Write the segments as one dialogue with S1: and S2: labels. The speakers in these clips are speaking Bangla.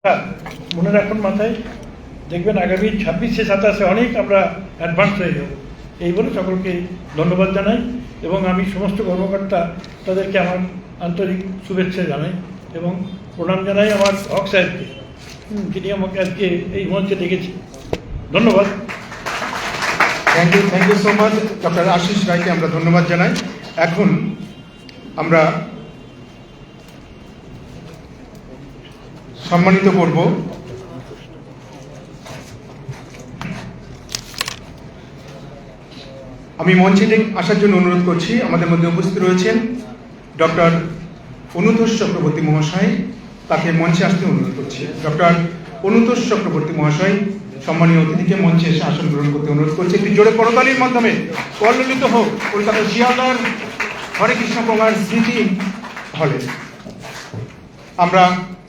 S1: মনে রাখুন মাথায়, দেখবেন আগামী 26-27 অনেক আমরা অ্যাডভান্স হয়ে যাব। এই বলে সকলকে ধন্যবাদ জানাই এবং আমি সমস্ত কর্মকর্তা তাদেরকে আমার আন্তরিক শুভেচ্ছা জানাই এবং প্রণাম জানাই আমার হক সাহেবকে, যিনি আমাকে আজকে এই মঞ্চে ডেকেছি। ধন্যবাদ।
S2: Thank you so much doctor Ashis রায়কে আমরা ধন্যবাদ জানাই। এখন আমরা সম্মানিত করব আমি মঞ্চে আসার জন্য অনুরোধ করছি। আমাদের মধ্যে উপস্থিত রয়েছেন ডক্টর অনুতোষ চক্রবর্তী মহাশয়, তাকে মঞ্চে আসতে অনুরোধ করছি। ডক্টর অনুতোষ চক্রবর্তী মহাশয় সম্মানীয় অতিথিকে মঞ্চে এসে আসন গ্রহণ করতে অনুরোধ করছি। একটি জোরে করতালির মাধ্যমে কল্লিত হোক কলকাতা শিয়ালদার হরে কৃষ্ণ কুমার স্মৃতি হলে। আমরা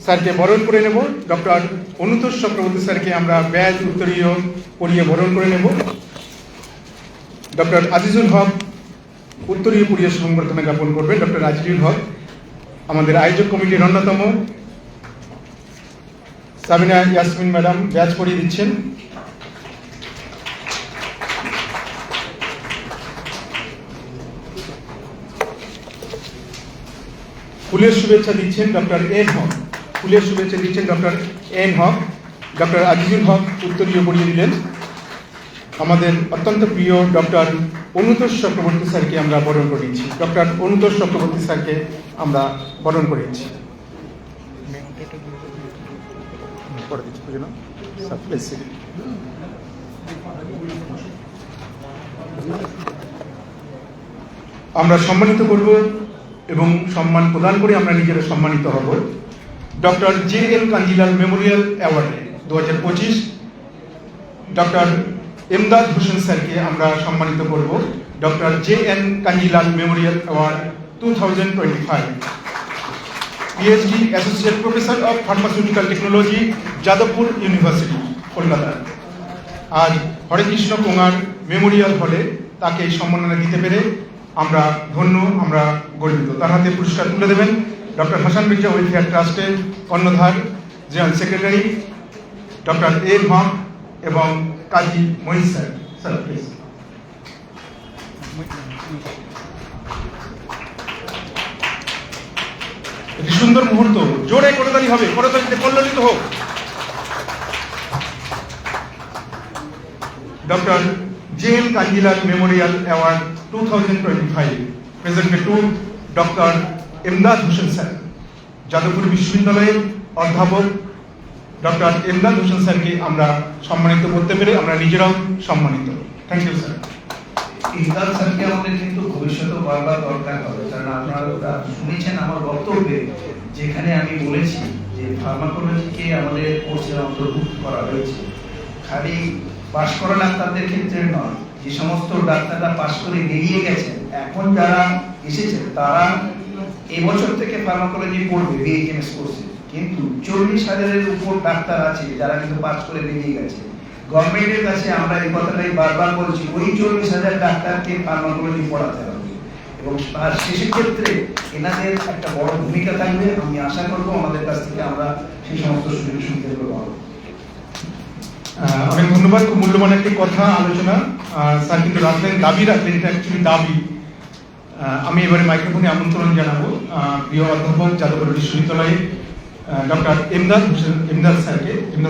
S2: স্যারকে বরণ করে নেব। ডক্টর অনুতোষ চক্রবর্তী স্যারকে আমরা ব্যাজ উত্তরীয় পরিয়ে বরণ করে নেব। ডক্টর আজিজুল হক উত্তরীয় পরিয়ে সংবর্ধনা জ্ঞাপন করবেন। ডক্টর আজিজুল হক আমাদের আয়োজক কমিটির অন্যতম। সাবিনা ইয়াসমিন ম্যাডাম ব্যাজ পরিয়ে দিচ্ছেন। ফুলের শুভেচ্ছা দিচ্ছেন ডক্টর এন হক। ফুলের শুভেচ্ছা দিচ্ছেন ডক্টর এন হক। ডক্টর আজিজুল হক উত্তরীয় পরিয়ে দিলেন। আমাদের অত্যন্ত প্রিয় ডক্টর অনুতোষ চক্রবর্তী স্যারকে আমরা বরণ করে নিচ্ছি। ডক্টর অনুতোষ চক্রবর্তী স্যারকে আমরা বরণ করে নিচ্ছি। আমরা সম্মানিত করব এবং সম্মান প্রদান করে আমরা নিজেরা সম্মানিত হব ডক্টর JN কাঞ্জিলাল মেমোরিয়াল অ্যাওয়ার্ডে 2025 ডক্টর এমদাদ হোসেন স্যারকে আমরা সম্মানিত করব doctor JN Kanjilal memorial award 2025। PhD associate professor of pharmaceutical technology, Jadavpur university, Kolkata. আজ হরে কৃষ্ণ কুমার মেমোরিয়াল হলে তাকে এই সম্মাননা দিতে পেরে আমরা ধন্য, আমরা গর্বিত। তার হাতে পুরস্কার তুলে দেবেন ডক্টর হাসান মির্জা ওয়েলফেয়ার ট্রাস্টের কর্ণধার জেনারেল সেক্রেটারি ডক্টর এন হক এবং কাজী মহিষ স্যার। Sir please. একটি সুন্দর মুহূর্ত, জোরে করতালি হবে, করতালিতে কল্লিত হোক। Doctor JN Kanjilal memorial award 2025 presented to doctor Emdad Hossain sir, Jadavpur বিশ্ববিদ্যালয়ের অধ্যাপক। ডক্টর এমদাদ হোসেন স্যারকে আমরা সম্মানিত করতে পেরে আমরা নিজেরাও সম্মানিত। Thank you sir.
S3: ইমদাদ স্যারকে আমাদের কিন্তু ভবিষ্যতে বারবার দরকার হবে, কারণ আপনারা শুনেছেন আমার বক্তব্যে যেখানে আমি বলেছি যে ফার্মাকোলজিকে আমাদের কোর্সে অন্তর্ভুক্ত করা হয়েছে। খালি পাশ করা ডাক্তারদের ক্ষেত্রে নয়, যে সমস্ত ডাক্তাররা পাশ করে বেরিয়ে গেছেন, এখন যারা এসেছেন তারা এবছর থেকে ফার্মাকোলজি পড়বে BHMS কোর্সে, কিন্তু 40,000-এর উপর ডাক্তার আছে যারা কিন্তু পাশ করে বেরিয়ে গেছে। গভর্নমেন্টের কাছে আমরা এই কথাটাই বারবার বলছি, ওই 40,000 ডাক্তারকে ফার্মাকোলজি পড়াতে হবে এবং তার শেষের ক্ষেত্রে এনাদের একটা বড় ভূমিকা থাকবে। আমি আশা করব আমাদের কাছ থেকে আমরা সেই সমস্ত সুযোগ সুবিধা পাবো।
S2: আমি ধন্যবাদ। খুব মূল্যবান একটি কথা আলোচনা স্যার কিন্তু রাখলেন, দাবি রাখলেন, এটা অ্যাকচুয়ালি দাবি। আমি এবারে মাইক্রোফোনে আমন্ত্রণ জানাবো প্রিয় অধ্যাপক যাদবপুর বিশ্ববিদ্যালয়ে ডক্টর এমদাদ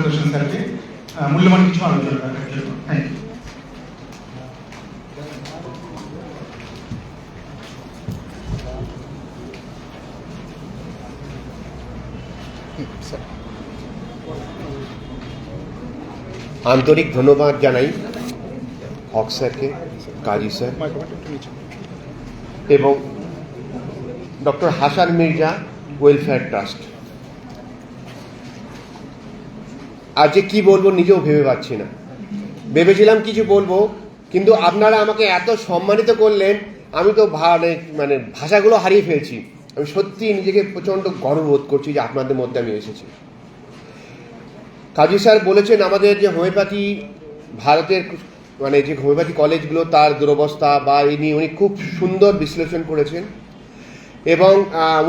S2: হোসেন স্যারকে মূল্যবান কিছু আলোচনা করার জন্য। Thank you.
S4: আন্তরিক ধন্যবাদ জানাই হক স্যারকে, কাজী স্যার এবং doctor Hasan Mirza welfare trust. আজকে কি বলবো নিজেও ভেবে পাচ্ছি না। ভেবেছিলাম কিছু বলবো, কিন্তু আপনারা আমাকে এত সম্মানিত করলেন, আমি তো মানে ভাষাগুলো হারিয়ে ফেলছি। আমি সত্যি নিজেকে প্রচণ্ড গর্ববোধ করছি যে আপনাদের মধ্যে আমি এসেছি। কাজী স্যার বলেছেন আমাদের যে হোমিওপ্যাথি, ভারতের মানে যে হোমিওপ্যাথি কলেজগুলো তার দুরবস্থা বা এই নিয়ে উনি খুব সুন্দর বিশ্লেষণ করেছেন এবং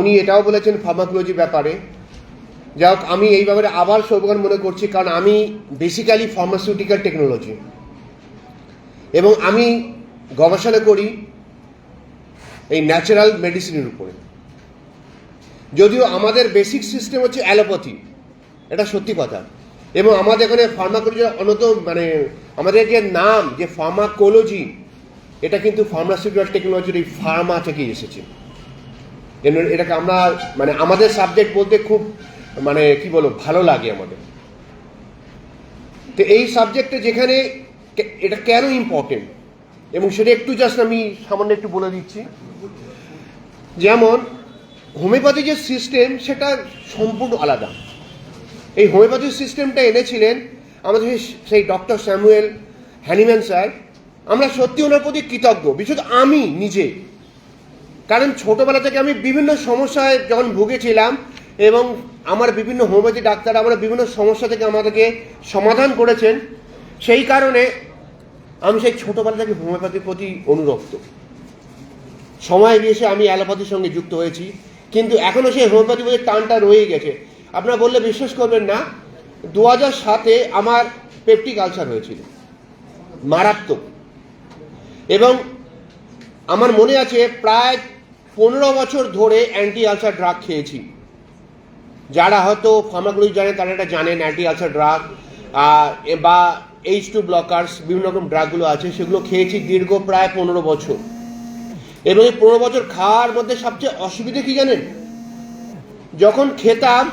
S4: উনি এটাও বলেছেন ফার্মাকোলজি ব্যাপারে যাই হোক, আমি এই ব্যাপারে আবার সৌভাগ্য মনে করছি, কারণ আমি বেসিক্যালি ফার্মাসিউটিক্যাল টেকনোলজি এবং আমি গবেষণা করি এই ন্যাচারাল মেডিসিনের উপরে। যদিও আমাদের বেসিক সিস্টেম হচ্ছে অ্যালোপ্যাথি, এটা সত্যি কথা, এবং আমাদের এখানে ফার্মাকোলজির অন্যতম আমাদের যে নাম যে ফার্মাকোলজি, এটা কিন্তু ফার্মাসিউটিক্যাল টেকনোলজির এই ফার্মা থেকে এসেছে। এটাকে আমরা আমাদের সাবজেক্ট বলতে খুব কি বলবো ভালো লাগে আমাদের। তো এই সাবজেক্টে যেখানে এটা কেন ইম্পর্টেন্ট এবং সেটা একটু জাস্ট আমি সামান্য একটু বলে দিচ্ছি। যেমন হোমিওপ্যাথি যে সিস্টেম সেটা সম্পূর্ণ আলাদা। এই হোমিওপ্যাথি সিস্টেমটা এনেছিলেন আমাদের সেই ডক্টর স্যামুয়েল হ্যানিম্যান স্যার। আমরা সত্যি ওনার প্রতি কৃতজ্ঞ, বিশেষত আমি নিজে, কারণ ছোটবেলা থেকে আমি বিভিন্ন সমস্যায় যখন ভুগেছিলাম এবং আমার বিভিন্ন হোমিওপ্যাথি ডাক্তার আমরা বিভিন্ন সমস্যা থেকে আমাদেরকে সমাধান করেছেন, সেই কারণে আমি সেই ছোটবেলা থেকে হোমিওপ্যাথির প্রতি অনুরক্ত। সময় গিয়েছে আমি অ্যালোপ্যাথির সঙ্গে যুক্ত হয়েছি, কিন্তু এখনও সেই হোমিওপ্যাথি প্রতি টানটা রয়ে গেছে। আপনারা বললে বিশ্বাস করবেন না, 2007-এ আমার পেপটিক আলসার হয়েছিল, মারাত্মক, এবং আমার মনে আছে প্রায় 15 বছর ধরে অ্যান্টি আলসার ড্রাগ খেয়েছি। যারা হয়তো ফার্মাকোলজি জানেন তারা এটা জানেন, অ্যান্টি আলসার ড্রাগ বা H2 ব্লকার্স বিভিন্ন রকম ড্রাগগুলো আছে, সেগুলো খেয়েছি দীর্ঘ প্রায় 15 বছর। এবং এই 15 বছর খাওয়ার মধ্যে সবচেয়ে অসুবিধা কি জানেন? যখন খেতাম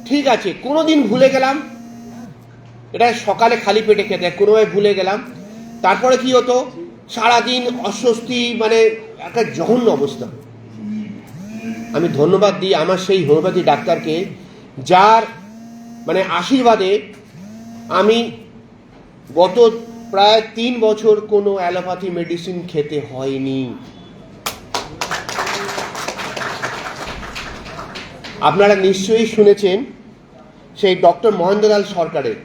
S4: ঠিক আছে, কোনো দিন ভুলে গেলাম, এটা সকালে খালি পেটে খেতে, কোনোভাবে ভুলে গেলাম, তারপরে কি হতো, সারাদিন অস্বস্তি, একটা জঘন্য অবস্থা। আমি ধন্যবাদ দিই আমার সেই হোমিওপ্যাথি ডাক্তারকে, যার আশীর্বাদে আমি গত প্রায় 3 বছর কোনো অ্যালোপ্যাথি মেডিসিন খেতে হয়নি। আপনারা নিশ্চয়ই শুনেছেন সেই ডক্টর মহেন্দ্রলাল সরকারের,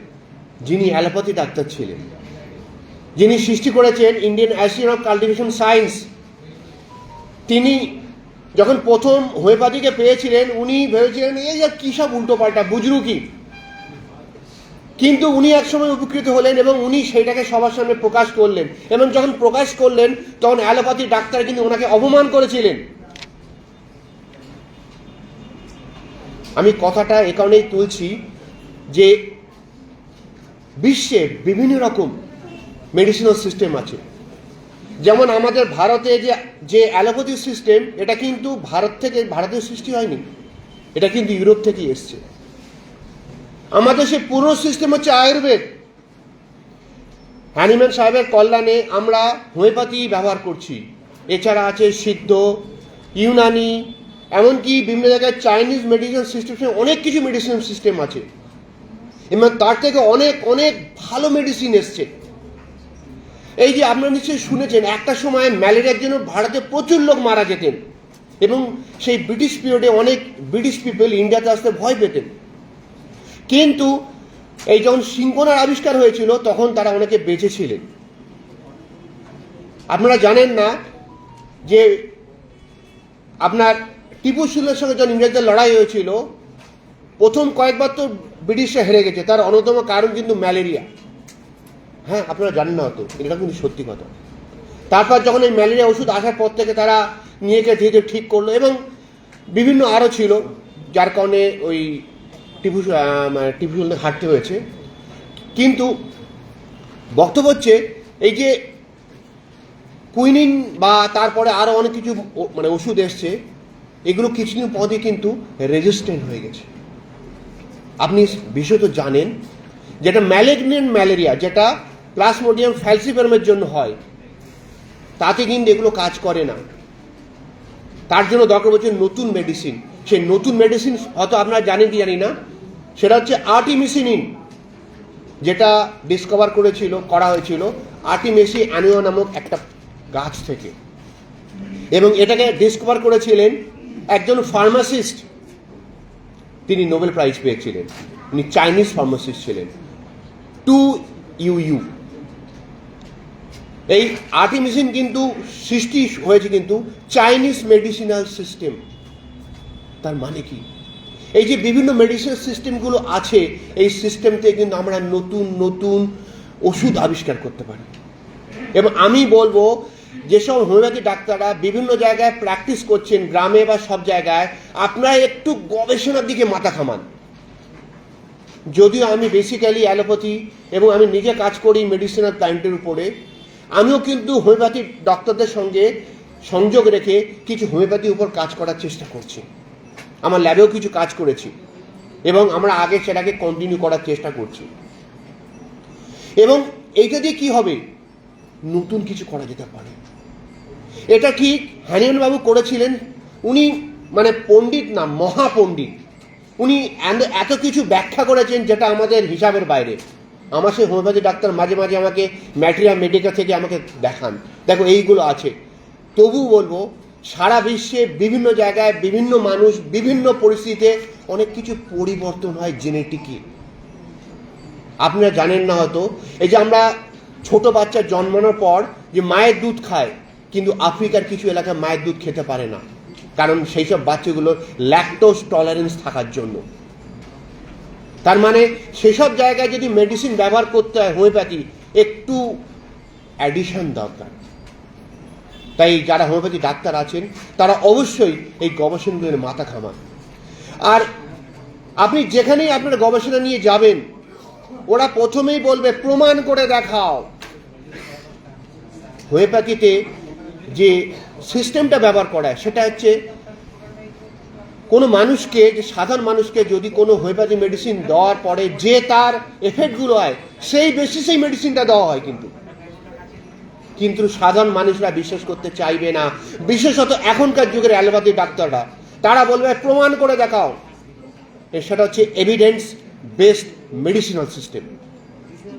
S4: যিনি অ্যালোপ্যাথি ডাক্তার ছিলেন, যিনি সৃষ্টি করেছেন Indian association of cultivation science. তিনি যখন প্রথম হোমিওপ্যাথিকে পেয়েছিলেন উনি ভেবেছিলেন এই যে কী সব উল্টো পাল্টা বুজরুকি, কিন্তু উনি একসময় উপকৃত হলেন এবং উনি সেইটাকে সবার সামনে প্রকাশ করলেন, এবং যখন প্রকাশ করলেন তখন অ্যালোপ্যাথি ডাক্তার কিন্তু ওনাকে অপমান করেছিলেন। আমি কথাটা এ কারণেই তুলছি যে বিশ্বে বিভিন্ন রকম মেডিসিনাল সিস্টেম আছে। যেমন আমাদের ভারতে যে অ্যালোপ্যাথি সিস্টেম, এটা কিন্তু ভারতের সৃষ্টি হয়নি, এটা কিন্তু ইউরোপ থেকে এসছে। আমাদের সে পুরো সিস্টেম হচ্ছে আয়ুর্বেদ। হ্যানিম্যান সাহেবের কল্যাণে আমরা হোমিওপ্যাথি ব্যবহার করছি, এছাড়া আছে সিদ্ধ, ইউনানি, এমনকি বিভিন্ন জায়গায় চাইনিজ মেডিসিন সিস্টেম, অনেক কিছু মেডিসিন সিস্টেম আছে, এবং তার থেকে অনেক অনেক ভালো মেডিসিন এসছে। এই যে আপনারা নিশ্চয়ই শুনেছেন, একটা সময় ম্যালেরিয়ার জন্য ভারতে প্রচুর লোক মারা যেতেন, এবং সেই ব্রিটিশ পিরিয়ডে অনেক ব্রিটিশ পিপল ইন্ডিয়াতে আসতে ভয় পেতেন, কিন্তু এই যখন সিঙ্কোনার আবিষ্কার হয়েছিল তখন তারা অনেকে বেঁচেছিলেন। আপনারা জানেন না যে আপনার টিপু সুলতানের সঙ্গে যখন ইংরেজদের লড়াই হয়েছিল, প্রথম কয়েকবার তো ব্রিটিশরা হেরে গেছে, তার অন্যতম কারণ কিন্তু ম্যালেরিয়া। হ্যাঁ, আপনারা জানেন না হয়তো, এটা কিন্তু সত্যি কথা। তারপর যখন এই ম্যালেরিয়া ওষুধ আসার পর থেকে তারা নিয়ে গিয়ে ধীরে ধীরে ঠিক করলো, এবং বিভিন্ন আরও ছিল, যার কারণে ওই টিপু সুলতান হারতে হয়েছে। কিন্তু বক্তব্য হচ্ছে এই যে কুইনিন বা তারপরে আরও অনেক কিছু ওষুধ এসছে, এগুলো কিছুদিন পরে কিন্তু রেজিস্ট্যান্ট হয়ে গেছে। আপনি বিশেষত জানেন যেটা ম্যালিগন্যান্ট ম্যালেরিয়া, যেটা প্লাজমোডিয়াম ফ্যালসিফারামের জন্য হয়, তাতে কিন্তু এগুলো কাজ করে না। তার জন্য দরকার হচ্ছে নতুন মেডিসিন। সেই নতুন মেডিসিন হয়তো আপনারা জানেন কি জানি না, সেটা হচ্ছে আর্টিমিসিনিন, যেটা ডিসকভার করা হয়েছিল আর্টিমেসি অ্যানুয়া নামক একটা গাছ থেকে, এবং এটাকে ডিসকভার করেছিলেন একজন ফার্মাসিস্ট, তিনি নোবেল প্রাইজ পেয়েছিলেন, উনি চাইনিজ ফার্মাসিস্ট ছিলেন, 2UU। এই আর্টিমিসিন কিন্তু সৃষ্টি হয়েছে কিন্তু চাইনিজ মেডিসিনাল সিস্টেম। তার মানে কি, এই যে বিভিন্ন মেডিসিন সিস্টেমগুলো আছে, এই সিস্টেম থেকে কিন্তু আমরা নতুন নতুন ওষুধ আবিষ্কার করতে পারি। এবং আমি বলবো যেসব হোমিওপ্যাথি ডাক্তাররা বিভিন্ন জায়গায় প্র্যাকটিস করছেন, গ্রামে বা সব জায়গায়, আপনারা একটু গবেষণার দিকে মাথা ঘামান। যদিও আমি বেসিক্যালি অ্যালোপ্যাথি এবং আমি নিজে কাজ করি মেডিসিনাল প্ল্যান্টের উপরে, আমিও কিন্তু হোমিওপ্যাথি ডক্টরদের সঙ্গে সংযোগ রেখে কিছু হোমিওপ্যাথির উপর কাজ করার চেষ্টা করছি। আমার ল্যাবেও কিছু কাজ করেছি এবং আমরা আগে সেটাকে কন্টিনিউ করার চেষ্টা করছি। এবং এইটা দিয়ে কী হবে, নতুন কিছু করা যেতে পারে। এটা ঠিক হ্যানিম্যান বাবু করেছিলেন, উনি মানে পণ্ডিত না, মহাপণ্ডিত। উনি এত কিছু ব্যাখ্যা করেছেন যেটা আমাদের হিসাবের বাইরে। আমার সেই হোমিওপ্যাথি ডাক্তার মাঝে মাঝে আমাকে ম্যাটেরিয়াল মেডিকেল থেকে আমাকে দেখান, দেখো এইগুলো আছে। তবু বলবো সারা বিশ্বে বিভিন্ন জায়গায় বিভিন্ন মানুষ বিভিন্ন পরিস্থিতিতে অনেক কিছু পরিবর্তন হয় জেনেটিকই। আপনারা জানেন না হয়তো, এই যে আমরা ছোট বাচ্চা জন্মানোর পর যে মায়ের দুধ খায়, কিন্তু আফ্রিকার কিছু এলাকায় মায়ের দুধ খেতে পারে না, কারণ সেই সব বাচ্চাগুলোর ল্যাকটোজ টলারেন্স থাকার জন্য। তার মানে সেসব জায়গায় যদি মেডিসিন ব্যবহার করতে হয় হোমিওপ্যাথি, একটু অ্যাডিশন দরকার। তাই যারা হোমিওপ্যাথি ডাক্তার আছেন তারা অবশ্যই এই গবেষণাগুলোর মাথা ঘামান। আর আপনি যেখানেই আপনার গবেষণা নিয়ে যাবেন, ওরা প্রথমেই বলবে প্রমাণ করে দেখাও। হোমিওপ্যাথিতে যে সিস্টেমটা ব্যবহার করা হয় সেটা হচ্ছে কোনো মানুষকে, যে সাধারণ মানুষকে যদি কোনো হোমিওপ্যাথি মেডিসিন দেওয়ার পরে যে তার এফেক্টগুলো হয় সেই বেসিসেই মেডিসিনটা দেওয়া হয়। কিন্তু সাধারণ মানুষরা বিশ্বাস করতে চাইবে না, বিশেষত এখনকার যুগের অ্যালোপ্যাথি ডাক্তাররা। তারা বলবে প্রমাণ করে দেখাও। সেটা হচ্ছে এভিডেন্স বেসড মেডিসিনাল সিস্টেম।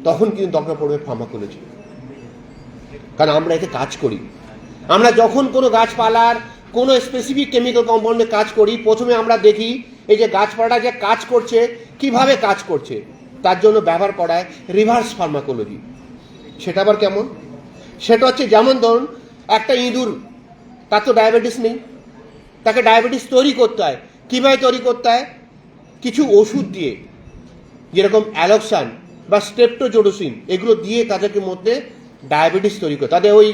S4: তখন কিন্তু দরকার পড়বে ফার্মাকোলজি, কারণ আমরা এতে কাজ করি। আমরা যখন কোনো গাছপালার কোনো স্পেসিফিক কেমিক্যাল কম্পাউন্ডে কাজ করি, প্রথমে আমরা দেখি এই যে গাছপালাটা যে কাজ করছে কিভাবে কাজ করছে, তার জন্য ব্যবহার করা হয় রিভার্স ফার্মাকোলজি। সেটা আবার কেমন? সেটা হচ্ছে যেমন ধরুন একটা ইঁদুর, তার তো ডায়াবেটিস নেই, তাকে ডায়াবেটিস তৈরি করতে হয়। কীভাবে তৈরি করতে হয়? কিছু ওষুধ দিয়ে, যেরকম অ্যালক্সান বা স্ট্রেপ্টোজোটোসিন, এগুলো দিয়ে তাদেরকে মধ্যে ডায়াবেটিস তৈরি করে, তাদের ওই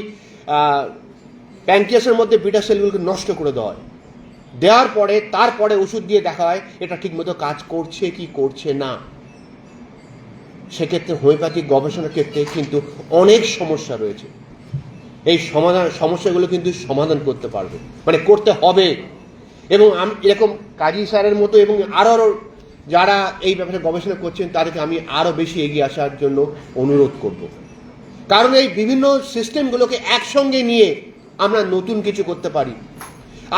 S4: প্যানক্রিয়াসের মধ্যে বিটা সেলগুলোকে নষ্ট করে দেওয়া হয়। দেওয়ার পরে তারপরে ওষুধ দিয়ে দেখা হয় এটা ঠিকমতো কাজ করছে কি করছে না। সেক্ষেত্রে হোমিওপ্যাথিক গবেষণার ক্ষেত্রে কিন্তু অনেক সমস্যা রয়েছে। এই সমস্যাগুলো কিন্তু সমাধান করতে পারবে, মানে করতে হবে। এবং আমি এরকম কাজী স্যারের মতো এবং আরও যারা এই ব্যাপারে গবেষণা করছেন তাদেরকে আমি আরও বেশি এগিয়ে আসার জন্য অনুরোধ করব। কারণ এই বিভিন্ন সিস্টেমগুলোকে একসঙ্গে নিয়ে আমরা নতুন কিছু করতে পারি।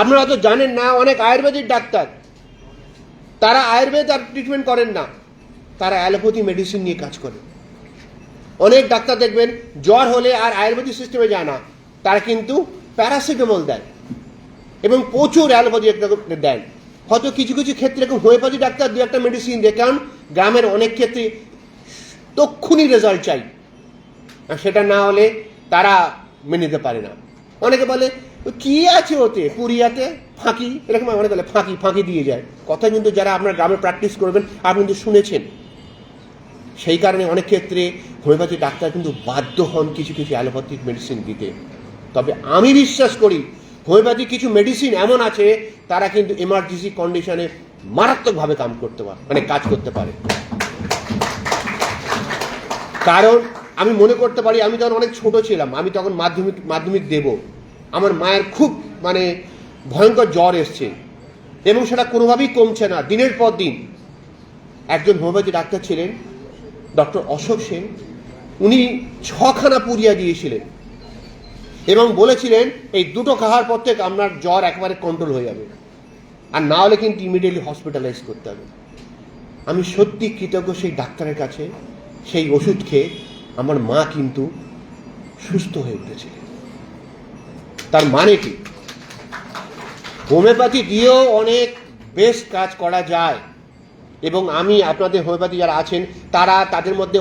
S4: আপনারা তো জানেন না, অনেক আয়ুর্বেদিক ডাক্তার, তারা আয়ুর্বেদ আর ট্রিটমেন্ট করেন না, তারা অ্যালোপ্যাথি মেডিসিন নিয়ে কাজ করে। অনেক ডাক্তার দেখবেন জ্বর হলে আর আয়ুর্বেদিক সিস্টেমে যায় না, তারা কিন্তু প্যারাসিটামল দেয় এবং প্রচুর অ্যালোপ্যাথি দেন। হয়তো কিছু কিছু ক্ষেত্রে এরকম হোমিওপ্যাথি ডাক্তার দু একটা মেডিসিন দেয়, কারণ গ্রামের অনেক ক্ষেত্রে তক্ষুনি রেজাল্ট চাই, আর সেটা না হলে তারা মেনে নিতে পারে না। অনেকে বলে কি আছে ওতে, পুরিয়াতে ফাঁকি, এরকম অনেকে বলে ফাঁকি দিয়ে যায়। কথা কিন্তু যারা আপনার গ্রামে প্র্যাকটিস করবেন আপনি কিন্তু শুনেছেন। সেই কারণে অনেক ক্ষেত্রে হোমিওপ্যাথি ডাক্তার কিন্তু বাধ্য হন কিছু কিছু অ্যালোপ্যাথিক মেডিসিন দিতে। তবে আমি বিশ্বাস করি হোমিওপ্যাথি কিছু মেডিসিন এমন আছে তারা কিন্তু এমার্জেন্সি কন্ডিশনে মারাত্মকভাবে কাজ করতে পারে। কারণ আমি মনে করতে পারি, আমি তখন অনেক ছোট ছিলাম, আমি তখন মাধ্যমিক দেব, আমার মায়ের খুব ভয়ঙ্কর জ্বর এসছে এবং সেটা কোনোভাবেই কমছে না, দিনের পর দিন। একজন হোমিওপ্যাথি ডাক্তার ছিলেন ডক্টর অশোক সেন, উনি 6খানা পুরিয়া দিয়েছিলেন এবং বলেছিলেন এই দুটো খাওয়ার পর থেকে আপনার জ্বর একেবারে কন্ট্রোল হয়ে যাবে, আর না হলে কিন্তু ইমিডিয়েটলি হসপিটালাইজ করতে হবে। আমি সত্যি কৃতজ্ঞ সেই ডাক্তারের কাছে। সেই ওষুধ খেয়ে আমার মা কিন্তু সুস্থ হয়ে উঠেছিলেন। তার মানে কি, হোমিওপ্যাথি দিয়েও অনেক বেস্ট কাজ করা যায়। এবং আমি আপনাদের হোমিওপ্যাথি যারা আছেন তাদের মধ্যে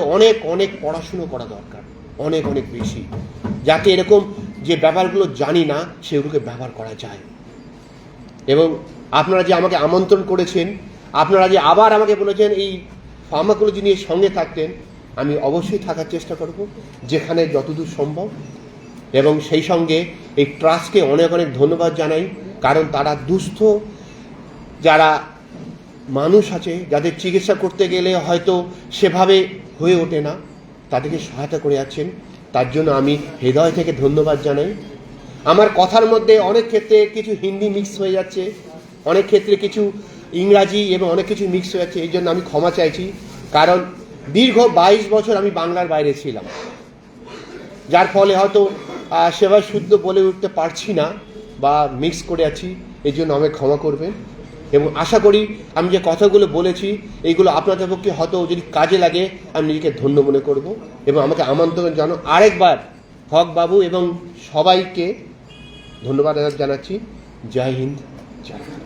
S4: অনেক পড়াশুনো করা দরকার, অনেক বেশি, যাতে এরকম যে ব্যাপারগুলো জানি না সেগুলোকে ব্যবহার করা যায়। এবং আপনারা যে আমাকে আমন্ত্রণ করেছেন, আপনারা যে আবার আমাকে বলেছেন এই ফার্মাকোলজি নিয়ে সঙ্গে থাকতেন, আমি অবশ্যই থাকার চেষ্টা করব যেখানে যতদূর সম্ভব। এবং সেই সঙ্গে এই ট্রাস্টকে অনেক অনেক ধন্যবাদ জানাই, কারণ তারা দুস্থ যারা মানুষ আছে, যাদের চিকিৎসা করতে গেলে হয়তো সেভাবে হয়ে ওঠে না, তাদেরকে সহায়তা করে যাচ্ছেন, তার জন্য আমি হৃদয় থেকে ধন্যবাদ জানাই। আমার কথার মধ্যে অনেক ক্ষেত্রে কিছু হিন্দি মিক্স হয়ে যাচ্ছে, অনেক ক্ষেত্রে কিছু ইংরাজি এবং অনেক কিছু মিক্স হয়ে যাচ্ছে, এই জন্য আমি ক্ষমা চাইছি। কারণ দীর্ঘ 22 বছর আমি বাংলার বাইরে ছিলাম, যার ফলে হয়তো সেভাবে শুদ্ধ বলে উঠতে পারছি না বা মিক্স করে আছি, এই জন্য আমাকে ক্ষমা করবেন। এবং আশা করি আমি যে কথাগুলো বলেছি এইগুলো আপনাদের পক্ষে হয়তো যদি কাজে লাগে আমি নিজেকে ধন্য মনে করব। এবং আমাকে আমন্ত্রণ জানানো আরেকবার হক বাবু এবং সবাইকে ধন্যবাদ জানাচ্ছি। জয় হিন্দ, জয় ভারত।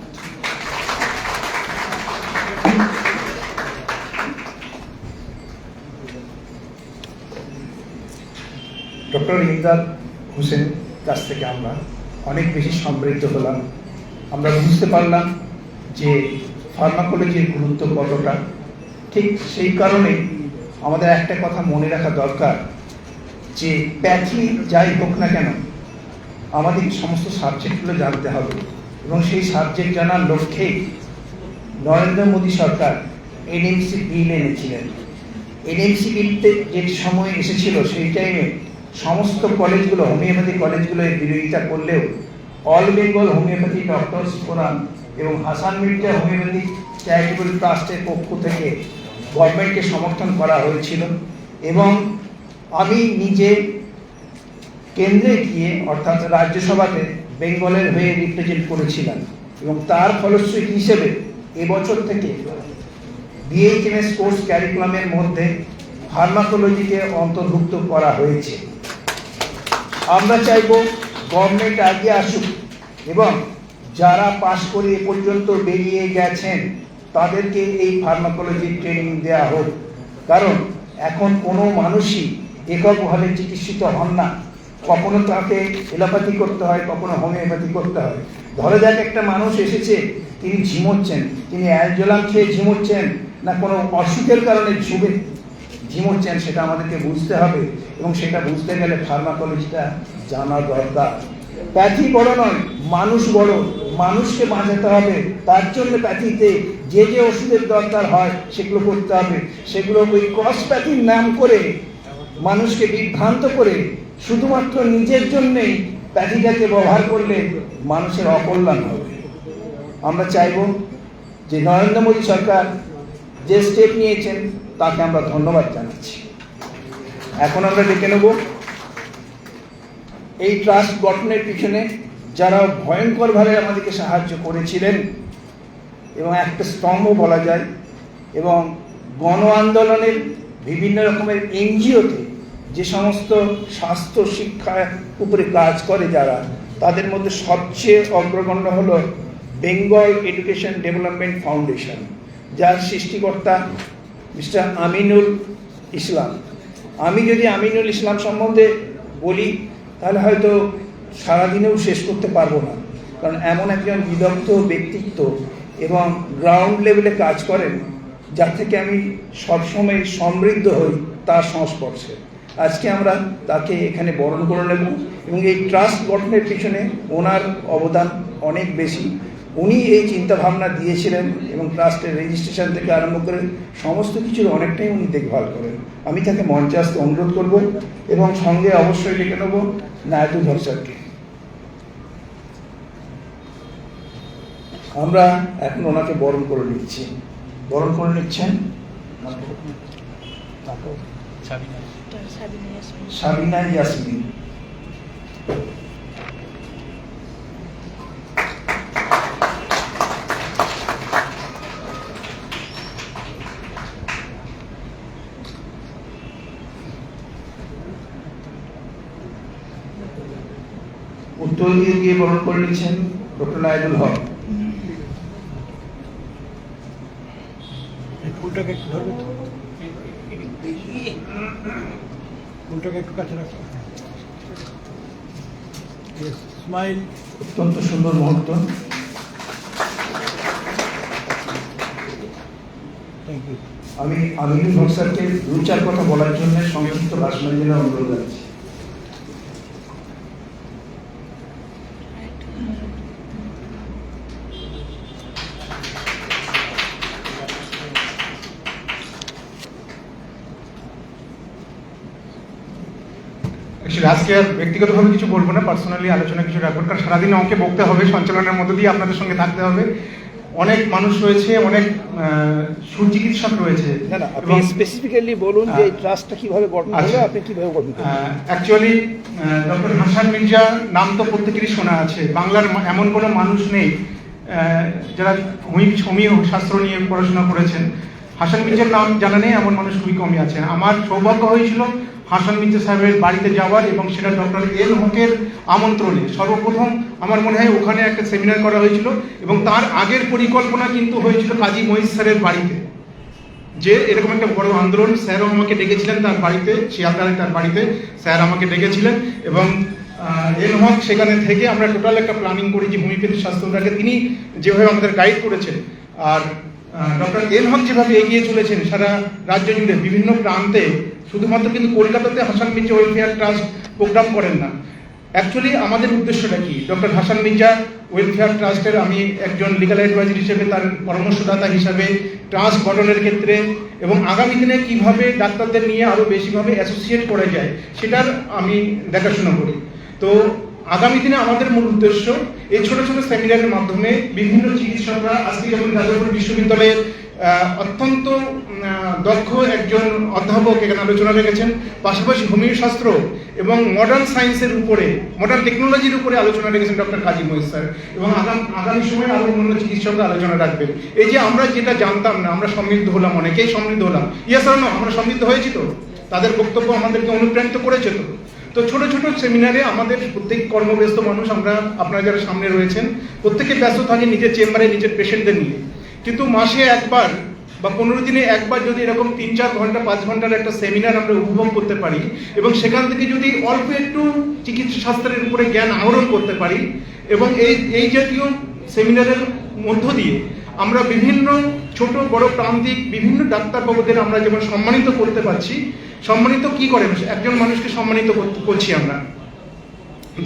S2: ডক্টর ইমদাদ হোসেন কাছ থেকে আমরা অনেক বেশি সমৃদ্ধ হলাম। আমরা বুঝতে পারলাম যে ফার্মাকোলজির গুরুত্ব কতটা। ঠিক সেই কারণে আমাদের একটা কথা মনে রাখা দরকার যে প্যাথি যাই হোক না কেন আমাদের সমস্ত সাবজেক্টগুলো জানতে হবে, এবং সেই সাবজেক্ট জানার লক্ষ্যেই নরেন্দ্র মোদী সরকার এনএমসি বিল এনেছিলেন। এনএমসি বিলতে যে সময় এসেছিল সেই টাইমে সমস্ত কলেজগুলো, হোমিওপ্যাথি কলেজগুলো এর বিরোধিতা করলেও all Bengal homeopathy doctors forum এবং হাসান মির্জা হোমিওপ্যাথি চ্যারিটেবল ট্রাস্টের পক্ষ থেকে গভর্নমেন্টকে সমর্থন করা হয়েছিল। এবং আমি নিজে কেন্দ্রে গিয়ে অর্থাৎ রাজ্যসভাতে বেঙ্গলের হয়ে রিপ্রেজেন্ট করেছিলাম, এবং তার ফলশ্রুতি হিসেবে এবছর থেকে বিএইচএমএস কোর্স ক্যারিকুলামের মধ্যে ফার্মাকোলজিকে অন্তর্ভুক্ত করা হয়েছে। আমরা চাইব গভর্নমেন্ট এগিয়ে আসুক এবং যারা পাশ করে এ পর্যন্ত বেরিয়ে গেছেন তাদেরকে এই ফার্মাকোলজি ট্রেনিং দেওয়া হোক। কারণ এখন কোনো মানুষই এককভাবে চিকিৎসিত হন না, কখনো তাকে এলোপ্যাথি করতে হয়, কখনো হোমিওপ্যাথি করতে হয়। ধরে যাক একটা মানুষ এসেছে, তিনি ঝিমোচ্ছেন, তিনি অ্যালজোলাম খেয়ে ঝিমোচ্ছেন না কোনো অসুখের কারণে ঝিমোচ্ছেন, সেটা আমাদেরকে বুঝতে হবে। এবং সেটা বুঝতে গেলে ফার্মাকোলজিটা জানা দরকার। প্যাথি বড় নয়, মানুষ বড়, মানুষকে বাঁচাতে হবে। তার জন্য প্যাথিতে যে যে ওষুধের দরকার হয় সেগুলো করতে হবে। সেগুলো ওই ক্রস প্যাথির নাম করে মানুষকে বিভ্রান্ত করে শুধুমাত্র নিজের জন্যেই প্যাথিটাকে ব্যবহার করলে মানুষের অকল্যাণ হবে। আমরা চাইব যে নরেন্দ্র মোদী সরকার যে স্টেপ নিয়েছেন তাকে আমরা ধন্যবাদ জানাচ্ছি। এখন আমরা ডেকে নেব এই ট্রাস্ট গঠনের পিছনে যারা ভয়ঙ্করভাবে আমাদেরকে সাহায্য করেছিলেন এবং একটা স্তম্ভ বলা যায়, এবং গণ আন্দোলনের বিভিন্ন রকমের এনজিওতে যে সমস্ত স্বাস্থ্য শিক্ষার উপরে কাজ করে যারা, তাদের মধ্যে সবচেয়ে অগ্রগণ্য হলো বেঙ্গল এডুকেশন ডেভেলপমেন্ট ফাউন্ডেশন, যার সৃষ্টিকর্তা মিস্টার আমিনুল ইসলাম। আমি যদি আমিনুল ইসলাম সম্বন্ধে বলি তাহলে হয়তো সারাদিনেও শেষ করতে পারবো না, কারণ এমন একজন বিদগ্ধ ব্যক্তিত্ব এবং গ্রাউন্ড লেভেলে কাজ করেন, যার থেকে আমি সবসময় সমৃদ্ধ হই তার সংস্পর্শে। আজকে আমরা তাকে এখানে বরণ করে নেব, এবং এই ট্রাস্ট গঠনের পিছনে ওনার অবদান অনেক বেশি। উনি এই চিন্তাভাবনা দিয়েছিলেন এবং ট্রাস্টের রেজিস্ট্রেশন থেকে আরম্ভ করে সমস্ত কিছুর অনেকটাই উনি দেখভাল করেন। আমি তাকে মঞ্চে আসতে অনুরোধ করব, এবং সঙ্গে অবশ্যই ডেকে নেব নায়দুল হক স্যারকে। আমরা এখন ওনাকে বরণ করে নিচ্ছি। বরণ করে নিচ্ছেন সাবিনা ইয়াসমিন। উত্তর দিয়ে গিয়ে বরণ করে নিচ্ছেন ডক্টর নায়দুল হক।
S1: ফুলটাকে একটু ধরবে তো, ফুলটাকে একটু কাছে রাখো। স্মাইল।
S2: অত্যন্ত সুন্দর মুহূর্ত।
S3: আমি আমিনুল হক স্যারকে 2-4 কথা বলার জন্য সংক্ষিপ্ত ভাষণের জন্য অনুরোধ জানাচ্ছি।
S2: Actually, আজকে আর ব্যক্তিগতভাবে কিছু বলবো না, পার্সোনালি আলোচনা কিছু রাখবো, কারণ সারাদিন আমাকে বকতে হবে, সঞ্চালনের মধ্য দিয়ে আপনাদের সঙ্গে থাকতে হবে। অনেক মানুষ রয়েছে, অনেক সুচিকিৎসক রয়েছে।
S5: না না, আপনি স্পেসিফিক্যালি বলুন যে এই ট্রাস্টটা কিভাবে গঠন হলো,
S2: আচ্ছা।
S5: আপনি কিভাবে গঠন করবেন।
S2: অ্যাকচুয়ালি ডক্টর হাসান মির্জা নাম তো প্রত্যেকেরই শোনা আছে। বাংলার এমন কোনো মানুষ নেই যারা হোমিও শাস্ত্র নিয়ে পড়াশোনা করেছেন, হাসান মির্জার নাম জানা নেই এমন মানুষ খুবই কমই আছেন। আমার সৌভাগ্য হয়েছিল হাসান মির্জা সাহেবের বাড়িতে যাওয়ার, এবং সেটা ডক্টর এল হকের আমন্ত্রণে। সর্বপ্রথম আমার মনে হয় ওখানে একটা সেমিনার করা হয়েছিল, এবং তার আগের পরিকল্পনা কিন্তু হয়েছিল কাজী মহিষ স্যারের বাড়িতে, যে এরকম একটা বড় আন্দোলন। স্যারও আমাকে ডেকেছিলেন তার বাড়িতে, শিয়ালদারে তার বাড়িতে স্যার আমাকে ডেকেছিলেন, এবং এল হক সেখানে থেকে আমরা টোটাল একটা প্ল্যানিং করি যে হোমিওপ্যাথি স্বাস্থ্যটাকে তিনি যেভাবে আমাদের গাইড করেছেন, আর ডক্টর এল হক যেভাবে এগিয়ে চলেছেন সারা রাজ্য জুড়ে বিভিন্ন প্রান্তে। শুধুমাত্র কিন্তু কলকাতাতে Hasan Mirza welfare trust program করেন না। অ্যাকচুয়ালি আমাদের উদ্দেশ্যটা কি, ডক্টর হাসান মির্জা ওয়েলফেয়ার ট্রাস্টের আমি একজন লিগাল অ্যাডভাইজার হিসেবে, তার পরামর্শদাতা হিসাবে ট্রাস্ট গঠনের ক্ষেত্রে, এবং আগামী দিনে কিভাবে ডাক্তারদের নিয়ে আরও বেশিভাবে অ্যাসোসিয়েট করা যায় সেটার আমি দেখাশোনা করি। তো আগামী দিনে আমাদের মূল উদ্দেশ্য এই ছোট ছোট সেমিনারের মাধ্যমে বিভিন্ন চিকিৎসকরা, আজকে যেমন যাদবপুর বিশ্ববিদ্যালয়ের অত্যন্ত দক্ষ একজন অধ্যাপক এখানে আলোচনা রেখেছেন, পাশাপাশি হোমিও শাস্ত্র এবং মডার্ন সায়েন্সের উপরে, মডার্ন টেকনোলজির উপরে আলোচনা রেখেছেন ডক্টর কাজী মহিষ স্যার, এবং আগামী সময়ে আরও অন্য চিকিৎসকরা আলোচনা রাখবেন। এই যে আমরা যেটা জানতাম না, আমরা সমৃদ্ধ হলাম, অনেকেই সমৃদ্ধ হলাম। ইয়েস আর নো, আমরা সমৃদ্ধ হয়েছি তো, তাদের বক্তব্য আমাদেরকে অনুপ্রাণিত করেছে তো। তো ছোট ছোট সেমিনারে আমাদের প্রত্যেক কর্মব্যস্ত মানুষ, আমরা আপনারা যারা সামনে রয়েছেন প্রত্যেকে ব্যস্ত থাকে নিজের চেম্বারে নিজের পেশেন্টদের নিয়ে, কিন্তু মাসে একবার বা 15 দিনে একবার যদি এরকম 3-4 ঘন্টা 5 ঘন্টার একটা সেমিনার আমরা উপভোগ করতে পারি, এবং সেখান থেকে যদি অল্প একটু চিকিৎসা শাস্ত্রের উপরে জ্ঞান আহরণ করতে পারি, এবং এই জাতীয় সেমিনারের মধ্য দিয়ে আমরা বিভিন্ন ছোট বড় প্রান্তিক বিভিন্ন ডাক্তারবাবুদের আমরা যেমন সম্মানিত করতে পারছি। সম্মানিত কি করে, একজন মানুষকে সম্মানিত করছি আমরা,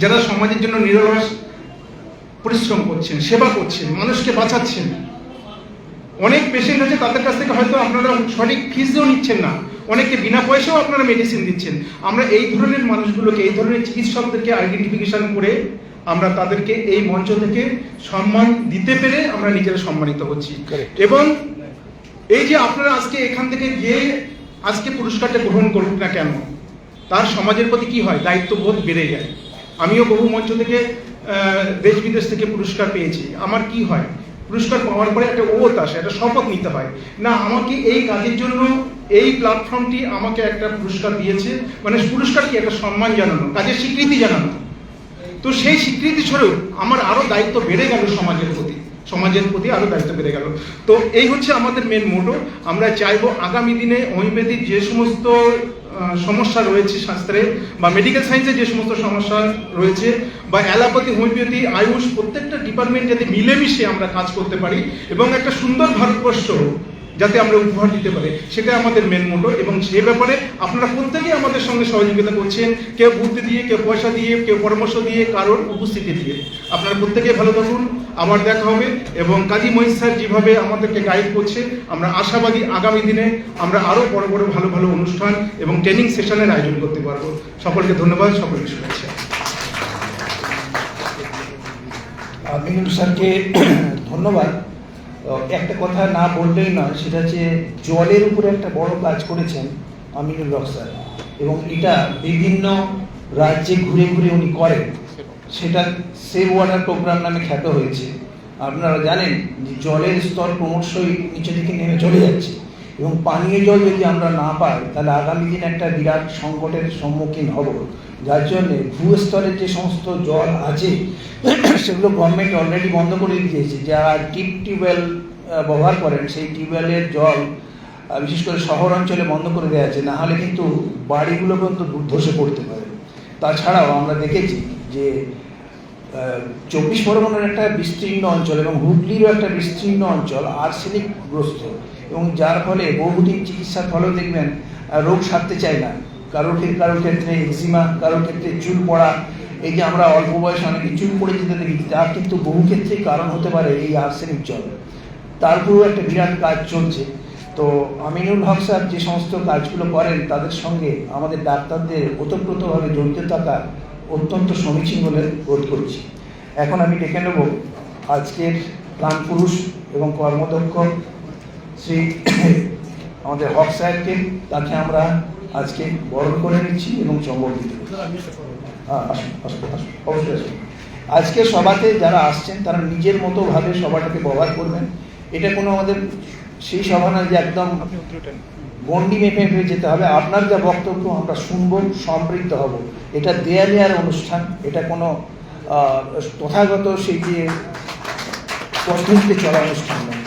S2: যারা সমাজের জন্য নিরলস পরিশ্রম করছেন, সেবা করছেন, মানুষকে বাঁচাচ্ছেন। অনেক পেশেন্ট আছে, তাদের কাছ থেকে হয়তো আপনারা সঠিক ফিসও নিচ্ছেন না, অনেকে বিনা পয়সাও আপনারা মেডিসিন দিচ্ছেন। আমরা এই ধরনের মানুষগুলোকে, এই ধরনের চিকিৎসকদেরকে আইডেন্টিফিকেশন করে আমরা তাদেরকে এই মঞ্চ থেকে সম্মান দিতে পেরে আমরা নিজেরা সম্মানিত হচ্ছি। এবং এই যে আপনারা আজকে এখান থেকে যে আজকে পুরস্কারটা গ্রহণ করুন না কেন, তার সমাজের প্রতি কি হয়, দায়িত্ববোধ বেড়ে যায়। আমিও বহু মঞ্চ থেকে দেশ বিদেশ থেকে পুরস্কার পেয়েছি। আমার কি হয়, পুরস্কার পাওয়ার পরে একটা ওত আসে, একটা শপথ নিতে হয়, না আমাকে এই কাজের জন্য এই প্ল্যাটফর্মটি আমাকে একটা পুরস্কার দিয়েছে, মানে পুরস্কার কি, একটা সম্মান জানানো, কাজের স্বীকৃতি জানানো। তো সেই স্বীকৃতি স্বরূপ আমার আরো দায়িত্ব বেড়ে গেল সমাজের প্রতি আরো দায়িত্ব বেড়ে গেল। তো এই হচ্ছে আমাদের মেন মোটো। আমরা চাইবো আগামী দিনে হোমিওপ্যাথির যে সমস্ত সমস্যা রয়েছে শাস্ত্রে বা মেডিকেল সায়েন্সে যে সমস্ত সমস্যা রয়েছে, বা অ্যালোপ্যাথি, হোমিওপ্যাথি, আয়ুষ, প্রত্যেকটা ডিপার্টমেন্ট যাতে মিলেমিশে আমরা কাজ করতে পারি, এবং একটা সুন্দর ভারতবর্ষ যাতে আমরা উপহার দিতে পারি, সেটা আমাদের মেন মোটো। এবং সে ব্যাপারে আপনারা প্রত্যেকেই আমাদের সঙ্গে সহযোগিতা করছেন, কেউ বুদ্ধি দিয়ে, কেউ পয়সা দিয়ে, কেউ পরামর্শ দিয়ে, কারোর উপস্থিতি দিয়ে। আপনারা প্রত্যেকেই ভালো থাকুন, আবার দেখা হবে। এবং কাজী মহিষ স্যার যেভাবে আমাদেরকে গাইড করছে, আমরা আশাবাদী আগামী দিনে আমরা আরও বড় বড় ভালো ভালো অনুষ্ঠান এবং ট্রেনিং সেশনের আয়োজন করতে পারবো। সকলকে ধন্যবাদ, সকলকে শুভেচ্ছা।
S3: আমিনুল স্যারকে ধন্যবাদ। একটা কথা না বললেই নয়, সেটা হচ্ছে জলের উপরে একটা বড় কাজ করেছেন আমিনুল হক স্যার, এবং এটা বিভিন্ন রাজ্যে ঘুরে ঘুরে উনি করেন। সেটা সেভ ওয়াটার প্রোগ্রাম নামে খ্যাত হয়েছে। আপনারা জানেন যে জলের স্তর ক্রমশই নিচে দিকে নেমে চলে যাচ্ছে, এবং পানীয় জল যদি আমরা না পাই তাহলে আগামী দিন একটা বিরাট সংকটের সম্মুখীন হব। যার জন্যে ভূস্তরের যে সমস্ত জল আছে সেগুলো গভর্নমেন্ট অলরেডি বন্ধ করে দিয়েছে। যারা টিউবওয়েল ব্যবহার করেন সেই টিউবওয়েলের জল বিশেষ করে শহর অঞ্চলে বন্ধ করে দেওয়া আছে, না হলে কিন্তু বাড়িগুলো পর্যন্ত ধসে পড়তে পারে। তাছাড়াও আমরা দেখেছি যে 24 পরগনার একটা বিস্তীর্ণ অঞ্চল এবং হুগলিরও একটা বিস্তীর্ণ অঞ্চল আর্সেনিকগ্রস্ত, এবং যার ফলে বহুদিন চিকিৎসার ফলেও দেখবেন রোগ সারতে চায় না। কারোর ক্ষেত্রে এক্সিমা, কারোর ক্ষেত্রে চুল পড়া, এই যে আমরা অল্প বয়সে অনেকে চুল পড়ে যেতে দেখি, তার কিন্তু বহু ক্ষেত্রেই কারণ হতে পারে এই আর্সেনিক জল। তারপরেও একটা বিরাট কাজ চলছে। তো আমিনুল হক স্যার যে সমস্ত কাজগুলো করেন তাদের সঙ্গে আমাদের ডাক্তারদের ওতপ্রোতভাবে জড়িত থাকা অত্যন্ত সমীচীন বলে বোধ করছি। এখন আমি ডেকে নেব আজকের প্রাণপুরুষ এবং কর্মদক্ষ শ্রী আমাদের হক স্যারকে। তাকে আমরা আজকে বরণ করে নিচ্ছি এবং সম্বর্ধিত অবশ্যই। আজকে সভাতে যারা আসছেন তারা নিজের মতো ভাবে সভাটাকে ব্যবহার করবেন। এটা কোনো আমাদের সেই সভা না যে একদম গন্ডি মেপে যেতে হবে। আপনার যা বক্তব্য আমরা শুনবো, সমৃদ্ধ হব। এটা দেয়া নেওয়ার অনুষ্ঠান, এটা কোনো তথাগত সেই যে পদ্ধতিতে চলা অনুষ্ঠান নয়।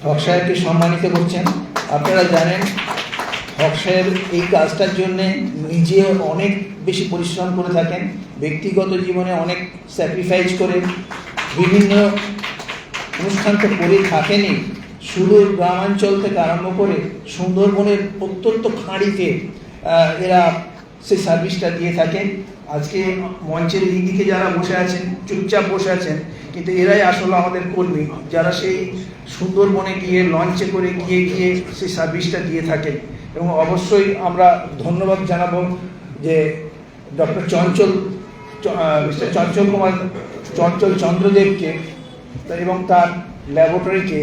S3: হক সাহেবকে সম্মানিত করছেন। আপনারা জানেন হক সাহেব এই কাজটার জন্য নিজে অনেক বেশি পরিশ্রম করে থাকেন, ব্যক্তিগত জীবনে অনেক স্যাক্রিফাইস করে বিভিন্ন অনুষ্ঠান তো করে থাকেনই, সুদূর গ্রামাঞ্চল থেকে আরম্ভ করে সুন্দরবনের প্রত্যন্ত খাঁড়িতে এরা সেই সার্ভিসটা দিয়ে থাকেন। আজকে মঞ্চের এই দিকে যারা বসে আছেন, চুপচাপ বসে আছেন, কিন্তু এরাই আসলে আমাদের কর্মী, যারা সেই সুন্দরবনে গিয়ে লঞ্চে করে গিয়ে সেই সার্ভিসটা দিয়ে থাকেন। এবং অবশ্যই আমরা ধন্যবাদ জানাবো যে ডক্টর চঞ্চল চন্দ্রদেবকে এবং তার ল্যাবরেটরিকে,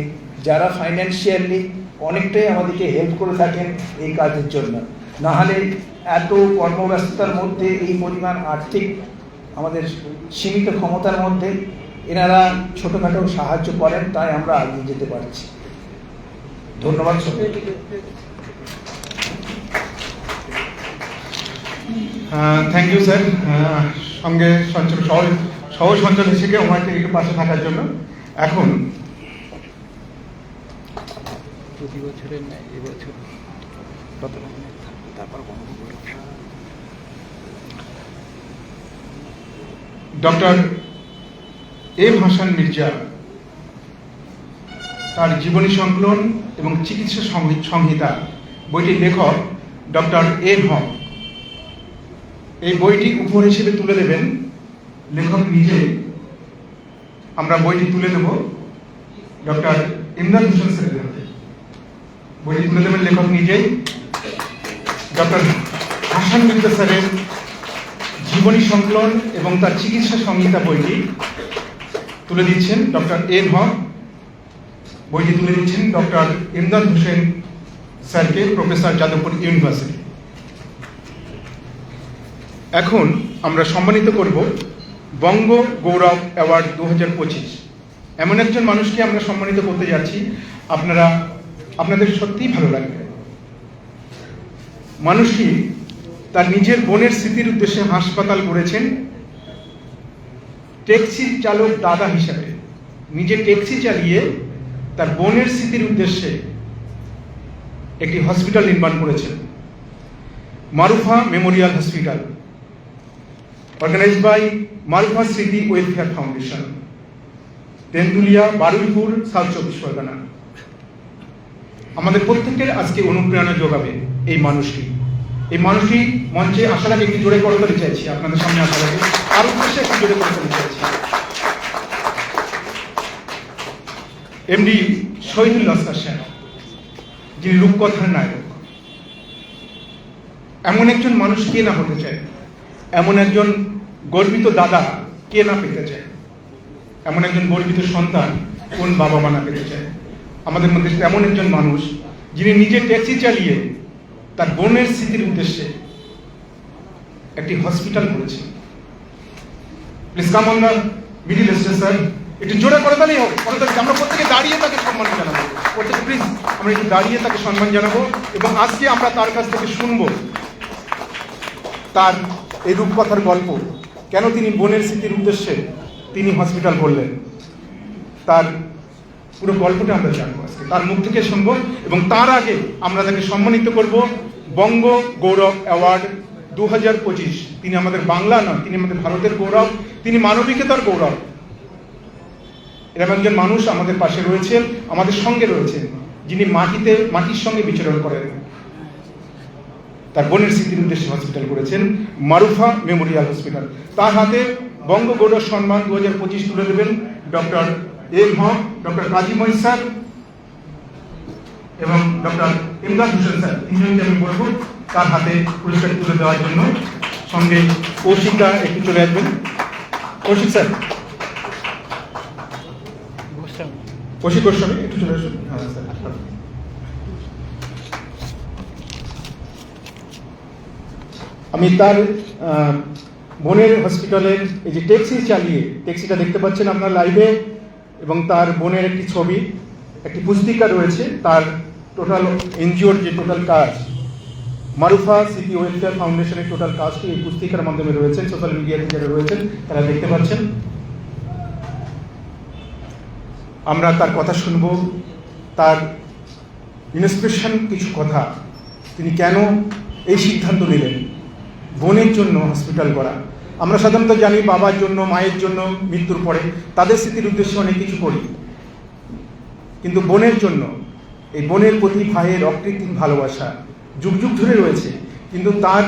S3: যারা ফাইন্যান্সিয়ালি অনেকটাই আমাদেরকে হেল্প করে থাকেন এই কাজের জন্য। নাহলে এত কর্মব্যস্ততার মধ্যে এই পরিমাণ আর্থিক আমাদের সীমিত ক্ষমতার মধ্যে এনারা ছোটোখাটো সাহায্য করেন, তাই আমরা এগিয়ে যেতে পারছি। ধন্যবাদ সবাইকে।
S2: Thank you sir. সঙ্গে সহ সঞ্চল হিসেবে ওনাকে একটু পাশে থাকার জন্য। এখন
S5: প্রতি বছরের ন্যায় এবছর তারপর
S2: ডক্টর এম হাসান মির্জা তার জীবনী সংকলন এবং চিকিৎসা সংহিতা বইটির লেখক ডক্টর এম হক। এই বইটি উপহার হিসেবে তুলে দেবেন লেখক নিজে। আমরা বইটি তুলে দেব ডক্টর ইমদাদ হোসেন স্যারের হাতে। বইটি তুলে দেবেন লেখক নিজেই। ডক্টর হাসান মির্জা স্যারের জীবনী সংকলন এবং তার চিকিৎসা সংহিতা বইটি তুলে দিচ্ছেন ডক্টর এম হক। বইটি তুলে দিচ্ছেন ডক্টর ইমদাদ হোসেন স্যারকে, প্রফেসর যাদবপুর ইউনিভার্সিটি। এখন আমরা সম্মানিত করব বঙ্গ গৌরব অ্যাওয়ার্ড 2025। এমন একজন মানুষকে আমরা সম্মানিত করতে যাচ্ছি, আপনাদের সত্যিই ভালো লাগবে। মানুষটি তার নিজের বোনের স্মৃতির উদ্দেশ্যে হাসপাতাল গড়েছেন। ট্যাক্সি চালক দাদা হিসাবে নিজে ট্যাক্সি চালিয়ে তার বোনের স্মৃতির উদ্দেশ্যে একটি হসপিটাল নির্মাণ করেছেন, Marufa memorial hospital, organized by Marufa Smriti welfare foundation, Tentulia, Baruipur, south 24 Pargana. আমাদের প্রত্যেকের আজকে অনুপ্রেরণা যোগাবে এই মানুষটি। এই মানুষটি মঞ্চে আসার আগে একটু জোরে করতে চাইছি, আপনাদের সামনে আসার আগে তার উদ্দেশ্যে একটু জোরে করতে চাইছি। এমডি শহীদুল লস্কর সেন, যিনি রূপকথার নায়ক। এমন একজন মানুষ কে না হতে চায়, এমন একজন গর্বিত দাদা কে না পেতে চায়, এমন একজন গর্বিত সন্তান কোন বাবা মা না পেতে চায়। আমাদের মধ্যে তেমন একজন মানুষ যিনি নিজে ট্যাক্সি চালিয়ে তার বোনের স্মৃতির উদ্দেশ্যে একটি হসপিটাল করেছেন। Please come on the middle stage sir. একটু জোরে করে তাহলেই হোক, আমরা প্রত্যেকে দাঁড়িয়ে তাকে সম্মান জানাবো। প্রত্যেকে প্লিজ আমরা একটু দাঁড়িয়ে তাকে সম্মান জানাবো এবং আজকে আমরা তার কাছ থেকে শুনবো তার এই রূপকথার গল্প, কেন তিনি বোনের স্মৃতির উদ্দেশ্যে তিনি হসপিটাল করলেন। তার পুরো গল্পটা আমরা জানবো আজকে, তার মুখ থেকে শুনবো। এবং তার আগে আমরা তাকে সম্মানিত করব বঙ্গ গৌরব অ্যাওয়ার্ড 2025। তিনি আমাদের বাংলা নয়, তিনি আমাদের ভারতের গৌরব, তিনি মানবিকতার গৌরব। এরকম একজন মানুষ আমাদের পাশে রয়েছেন, আমাদের সঙ্গে রয়েছেন, যিনি মাটির সঙ্গে বিচরণ করেন। তার বোনের স্মৃতির উদ্দেশ্যে হসপিটাল করেছেন, মারুফা মেমোরিয়াল হসপিটাল। তার হাতে বঙ্গগৌরব সম্মান 2025 তুলে দেবেন ডক্টর এম হক, ডক্টর কাজী মঈন স্যার এবং ডক্টর ইমদাদ হোসেন স্যার। তিনজনকে আমি বলবো তার হাতে পুরস্কার তুলে দেওয়ার জন্য। সঙ্গে কৌশিকটা একটু চলে আসবেন। কৌশিক স্যার, কৌশিক গোস্বামী একটু চলে আসুন। হ্যাঁ স্যার। আমি তার বোনের হসপিটালের এই যে ট্যাক্সিটা দেখতে পাচ্ছেন আপনার লাইভে, এবং তার বোনের একটি ছবি, একটি পুস্তিকা রয়েছে, তার টোটাল এনজিওর যে টোটাল কাজ, মারুফা সিটি ওয়েলফেয়ার ফাউন্ডেশনের টোটাল কাজটি এই পুস্তিকার মাধ্যমে রয়েছেন। সোশ্যাল মিডিয়াতে যারা রয়েছেন তারা দেখতে পাচ্ছেন। আমরা তার কথা শুনব, তার ইন্সপিরেশন কিছু কথা, তিনি কেন এই সিদ্ধান্ত নিলেন বোনের জন্য হসপিটাল করা। আমরা সাধারণত জানি বাবার জন্য, মায়ের জন্য মৃত্যুর পরে তাদের স্মৃতির উদ্দেশ্যে অনেক কিছু করি, কিন্তু বোনের জন্য, এই বোনের প্রতি ভাইয়ের অকৃত্রিম ভালোবাসা যুগ যুগ ধরে রয়েছে। কিন্তু তার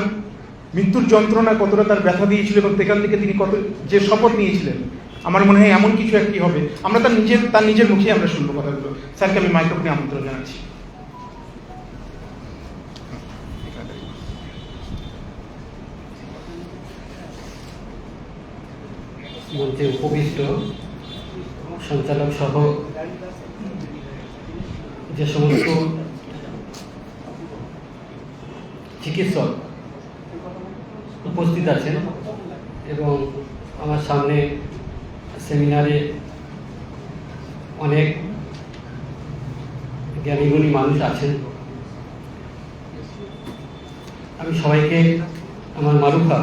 S2: মৃত্যুর যন্ত্রণা কতটা তার ব্যথা দিয়েছিল এবং সেখান থেকে তিনি কত যে শপথ নিয়েছিলেন, আমার মনে হয় এমন কিছু একটি হবে। আমরা তার নিজের মুখে আমরা শুনবো কথাগুলো। স্যারকে আমি মাইক্রোফোনে আমন্ত্রণ জানাচ্ছি।
S6: মঞ্চে উপবিষ্ট সঞ্চালক সহ যে সমস্ত চিকিৎসক উপস্থিত আছেন এবং আমার সামনে সেমিনারে অনেক জ্ঞানীগুণী মানুষ আছেন, আমি সবাইকে আমার মারুফা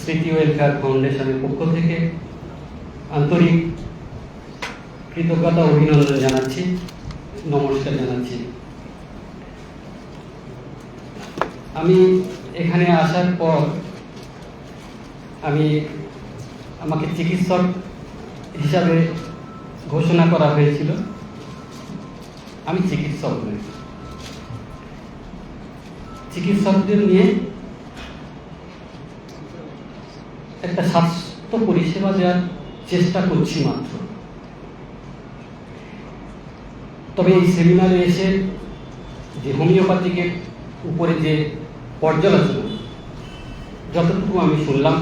S6: স্মৃতি ওয়েলফেয়ার ফাউন্ডেশনের পক্ষ থেকে আন্তরিক কৃতজ্ঞতা অভিনন্দন জানাচ্ছি, নমস্কার জানাচ্ছি। আমি এখানে আসার পর আমাকে চিকিৎসক হিসাবে ঘোষণা করা হয়েছিল। আমি চিকিৎসক নই, চিকিৎসকদের নিয়ে একটা স্বাস্থ্য পরিষেবা দেওয়ার চেষ্টা করছি মাত্র। তবে এই সেমিনারে এসে যে হোমিওপ্যাথিকের উপরে যে পর্যালোচনা, যতটুকু আমি শুনলাম,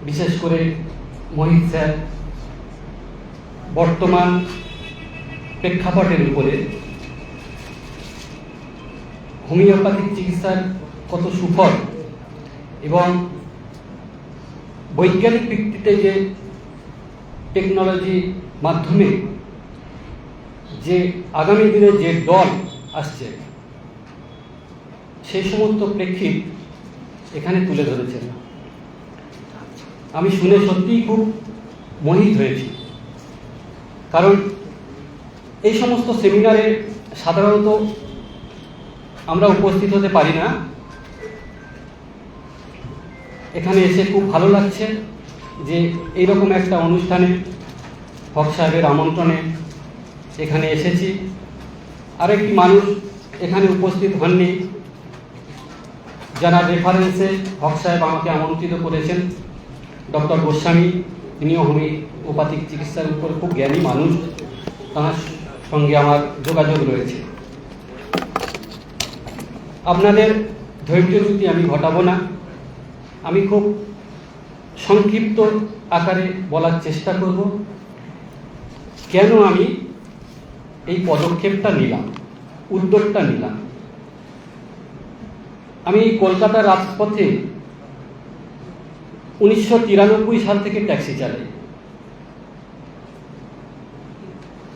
S6: বিশেষ করে মহিত স্যার বর্তমান প্রেক্ষাপটের উপরে হোমিওপ্যাথিক চিকিৎসার কত সুফল এবং বৈজ্ঞানিক ভিত্তিতে যে টেকনোলজি মাধ্যমে যে আগামী দিনে যে দল আসছে, সেই সমস্ত প্রেক্ষিত এখানে তুলে ধরেছেন। আমি শুনে সত্যিই খুব মোহিত হয়েছি, কারণ এই সমস্ত সেমিনারে সাধারণত আমরা উপস্থিত হতে পারি না। এখানে এসে খুব ভালো লাগছে যে এইরকম একটা অনুষ্ঠানে হক সাহেবের আমন্ত্রণে এখানে এসেছি। আরেকটি মানুষ এখানে উপস্থিত হননি, যারা রেফারেন্সে হক সাহেব আমাকে আমন্ত্রিত করেছেন, ডক্টর গোস্বামী, তিনিও হোমিওপ্যাথিক চিকিৎসার উপরে খুব জ্ঞানী মানুষ, তার সঙ্গে আমার যোগাযোগ রয়েছে। আপনাদের ধৈর্যচ্যুতি আমি ঘটাবো না, আমি খুব সংক্ষিপ্ত আকারে বলার চেষ্টা করব কেন আমি এই পদক্ষেপটা নিলাম, উদ্যোগটা নিলাম। আমি কলকাতার রাজপথে 1993 সাল থেকে ট্যাক্সি চালাই,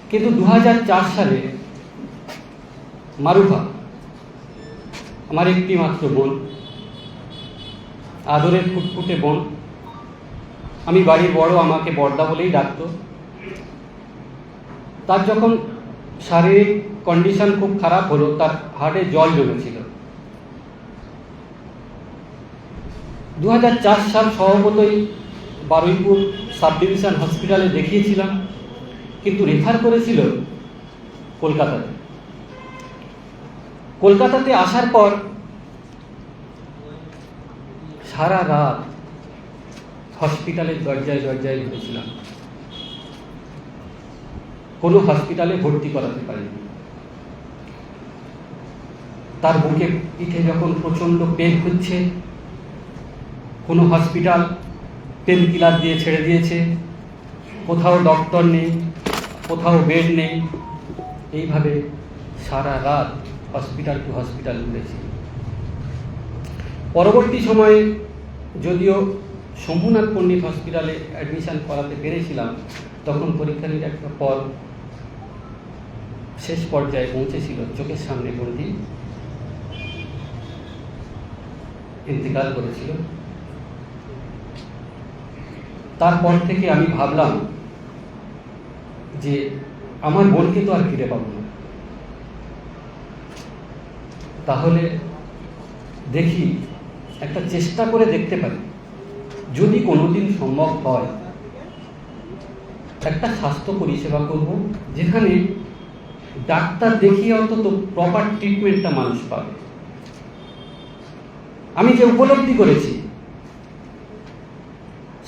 S6: কিন্তু 2004 সালে মারুফা, আমার একটি মাত্র বোন, আদরের ফুটফুটে বোন, আমি বাড়ির বড়, আমাকে বড়দা বলেই ডাকতো। তার যখন শারীরিক কন্ডিশন খুব খারাপ হলো, তার হার্টে জল জমেছিল, 2004 সাল স্বভাবতই বারুইপুর সাব ডিভিশন হসপিটালে দেখিয়েছিলাম, কিন্তু রেফার করেছিল কলকাতাতে। কলকাতাতে আসার পর সারা রাত হসপিটালের দরজায় দরজায় ঘুরেছিলাম, কোনো হসপিটালে ভর্তি করাতে পারিনি। তার বুকে পিঠে যখন প্রচণ্ড পেন হচ্ছে, কোনো হসপিটাল পেন কিলার দিয়ে ছেড়ে দিয়েছে, কোথাও ডক্টর নেই, কোথাও বেড নেই, এইভাবে সারা রাত হসপিটাল টু হসপিটাল ঘুরেছি। পরবর্তী সময়ে যদিও শম্ভুনাথ পণ্ডিত হসপিটালে অ্যাডমিশন করাতে পেরেছিলাম, তখন পরীক্ষা নিরীক্ষার পর শেষ পর্যায়ে পৌঁছেছিল, চোখের সামনে বন্দি ইন্তেকাল করেছিল। তারপর থেকে আমি ভাবলাম যে আমার বোনকে তো আর ফিরে পাবো না, তাহলে দেখি একটা চেষ্টা করে দেখতে পারি, যদি কোনোদিন সম্ভব হয় একটা স্বাস্থ্য পরিষেবা করব, যেখানে ডাক্তার দেখিয়ে অন্তত প্রপার ট্রিটমেন্টটা মানুষ পাবে। আমি যে উপলব্ধি করেছি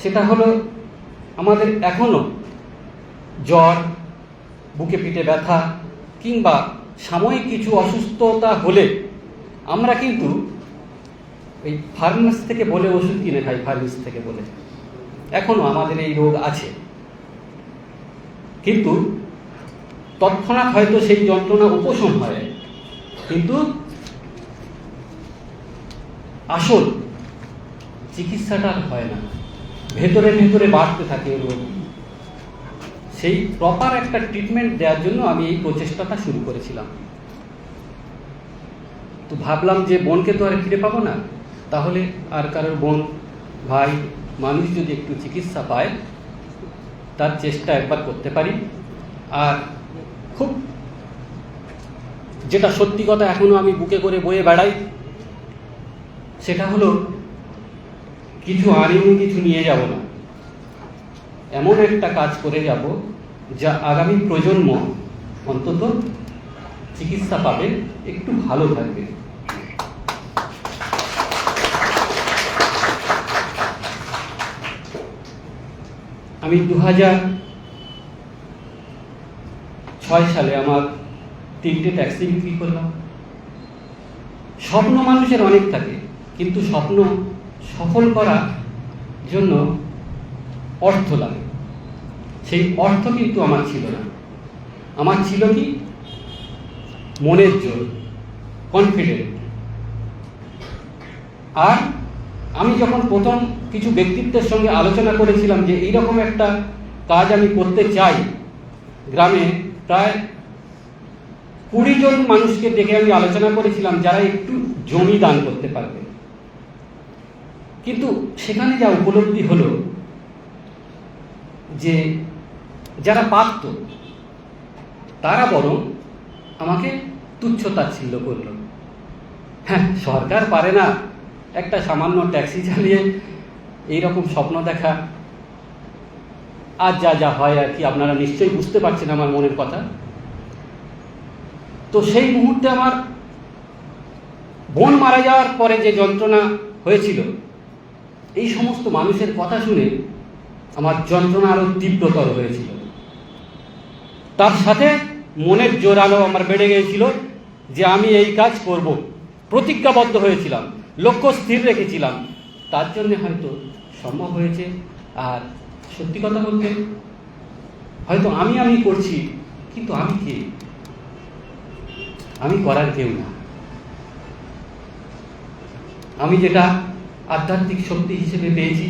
S6: সেটা হলো, আমাদের এখনো জ্বর, বুকে পিঠে ব্যথা কিংবা সাময়িক কিছু অসুস্থতা হলে আমরা কিন্তু এই ফার্মেসি থেকে বলে ওষুধ কিনে খাই, ফার্মেসি থেকে বলে। এখনো আমাদের এই রোগ আছে, কিন্তু তৎক্ষণাৎ হয়তো সেই যন্ত্রণা উপশম হয়, কিন্তু আসল চিকিৎসাটা হয় না, ভেতরে ভেতরে বাড়তে থাকে রোগ। সেই প্রপার একটা ট্রিটমেন্ট দেওয়ার জন্য আমি এই প্রচেষ্টাটা শুরু করেছিলাম। তো ভাবলাম যে বোনকে তো আর ফিরে পাবো না, তাহলে আর কারোর বোন, ভাই, মানুষ যদি একটু চিকিৎসা পায়, তার চেষ্টা একবার করতে পারি। আর খুব যেটা সত্যি কথা এখনো আমি বুকে করে বয়ে বেড়াই, সেটা হলো কিছু আনিনি, কিছু নিয়ে যাব না, এমন একটা কাজ করে যাব যা আগামী প্রজন্ম অন্তত চিকিৎসা পাবে, একটু ভালো থাকবে। আমি 2006 সালে আমার 3টে ট্যাক্সি বিক্রি করলাম। স্বপ্ন মানুষের অনেক থাকে, কিন্তু স্বপ্ন সফল করার জন্য অর্থ লাগে। সেই অর্থ কিন্তু আমার ছিল না, আমার ছিল কি মনের জোর, কনফিডেন্ট। আর আমি যখন প্রথম কিছু ব্যক্তিত্বের সঙ্গে আলোচনা করেছিলাম যে এইরকম একটা কাজ আমি করতে চাই, গ্রামে প্রায় 20 জন মানুষকে দেখে আমি আলোচনা করেছিলাম যারা একটু জমি দান করতে পারবে। কিন্তু সেখানে যা উপলব্ধি হলো যে যারা পারত তারা বরং আমাকে তুচ্ছ-তাচ্ছিল্য করল। হ্যাঁ, সরকার পারে না একটা সামান্য ট্যাক্সি চালিয়ে এইরকম স্বপ্ন দেখা, আর যা যা হয় আর কি, আপনারা নিশ্চয়ই বুঝতে পারছেন আমার মনের কথা। তো সেই মুহূর্তে আমার বোন মারা যাওয়ার পরে যে যন্ত্রণা হয়েছিল, এই সমস্ত মানুষের কথা শুনে আমার যন্ত্রণা আরো তীব্রতর হয়েছিল। তার সাথে মনের জোর আরো আমার বেড়ে গিয়েছিল যে আমি এই কাজ করব, প্রতিজ্ঞাবদ্ধ হয়েছিলাম, লক্ষ্য স্থির রেখেছিলাম, তার জন্য হয়তো সম্ভব হয়েছে। আর সত্যি কথা বলতে হয়তো আমি করছি, কিন্তু আমি কে? আমি করার কেউ না। আমি যেটা আধ্যাত্মিক শক্তি হিসেবে পেয়েছি,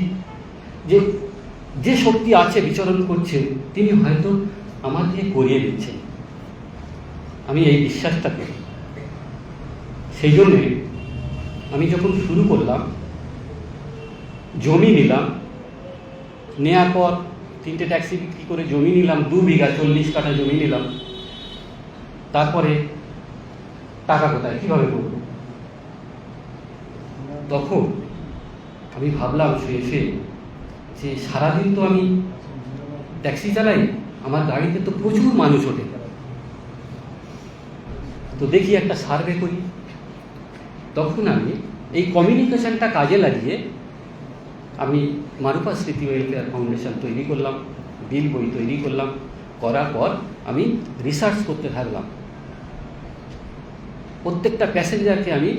S6: যে শক্তি আছে বিচরণ করছে, তিনি হয়তো আমাকে করিয়ে দিচ্ছেন, আমি এই বিশ্বাসটা করি। সেই জন্যে আমি যখন শুরু করলাম, জমি নিলাম, নেওয়ার পর 3টে ট্যাক্সি বিক্রি করে জমি নিলাম, 2 বিঘা 40 কাঠা জমি নিলাম। তারপরে টাকা কোথায়, কীভাবে করব? তখন আমি ভাবলাম শুয়ে শুয়ে যে সারাদিন তো আমি ট্যাক্সি চালাই, আমার গাড়িতে তো প্রচুর মানুষ ওঠে, তো দেখি একটা সার্ভে করি। তখন আমি এই কমিউনিকেশনটা কাজে লাগিয়ে আমি মারুফা স্মৃতি ওয়েলফেয়ার ফাউন্ডেশন তৈরি করলাম, বিল বই তৈরি করলাম। করার পর আমি রিসার্চ করতে থাকলাম। প্রত্যেকটা প্যাসেঞ্জারকে আমি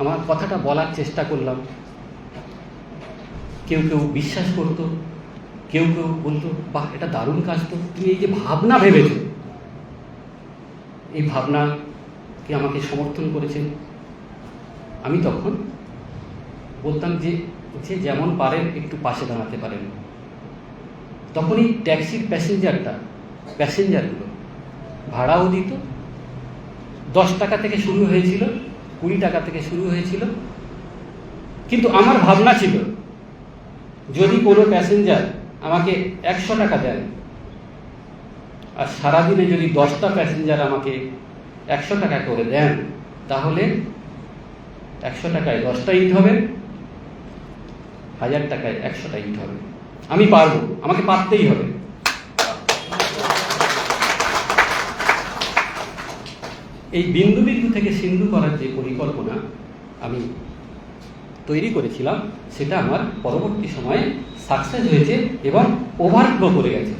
S6: আমার কথাটা বলার চেষ্টা করলাম। কেউ কেউ বিশ্বাস করতো, কেউ কেউ বলতো বাহ এটা দারুণ কাজ, তো তুমি এই যে ভাবনা ভেবেছো, এই ভাবনাকে আমাকে সমর্থন করেছেন। আমি তখন বলতাম যে যে যেমন পারেন একটু পাশে দাঁড়াতে পারেন। তখনই ট্যাক্সির প্যাসেঞ্জারগুলো ভাড়াও দিত। 10 টাকা থেকে শুরু হয়েছিল, 20 টাকা থেকে শুরু হয়েছিল। কিন্তু আমার ভাবনা ছিল যদি কোনো প্যাসেঞ্জার আমাকে 100 টাকা দেন, আর সারাদিনে যদি 10টা প্যাসেঞ্জার আমাকে 100 টাকা করে দেন, তাহলে 100 টাকায় 10টা ইট হবে, 1000 টাকায় 100টা ইট হবে। আমি পারবো, আমাকে পারতেই হবে। এই বিন্দু বিন্দু থেকে সিন্ধু করার যে পরিকল্পনা আমি তৈরি করেছিলাম, সেটা আমার পরবর্তী সময়ে সাকসেস হয়েছে এবং ওভারফ্লো করে গেছে।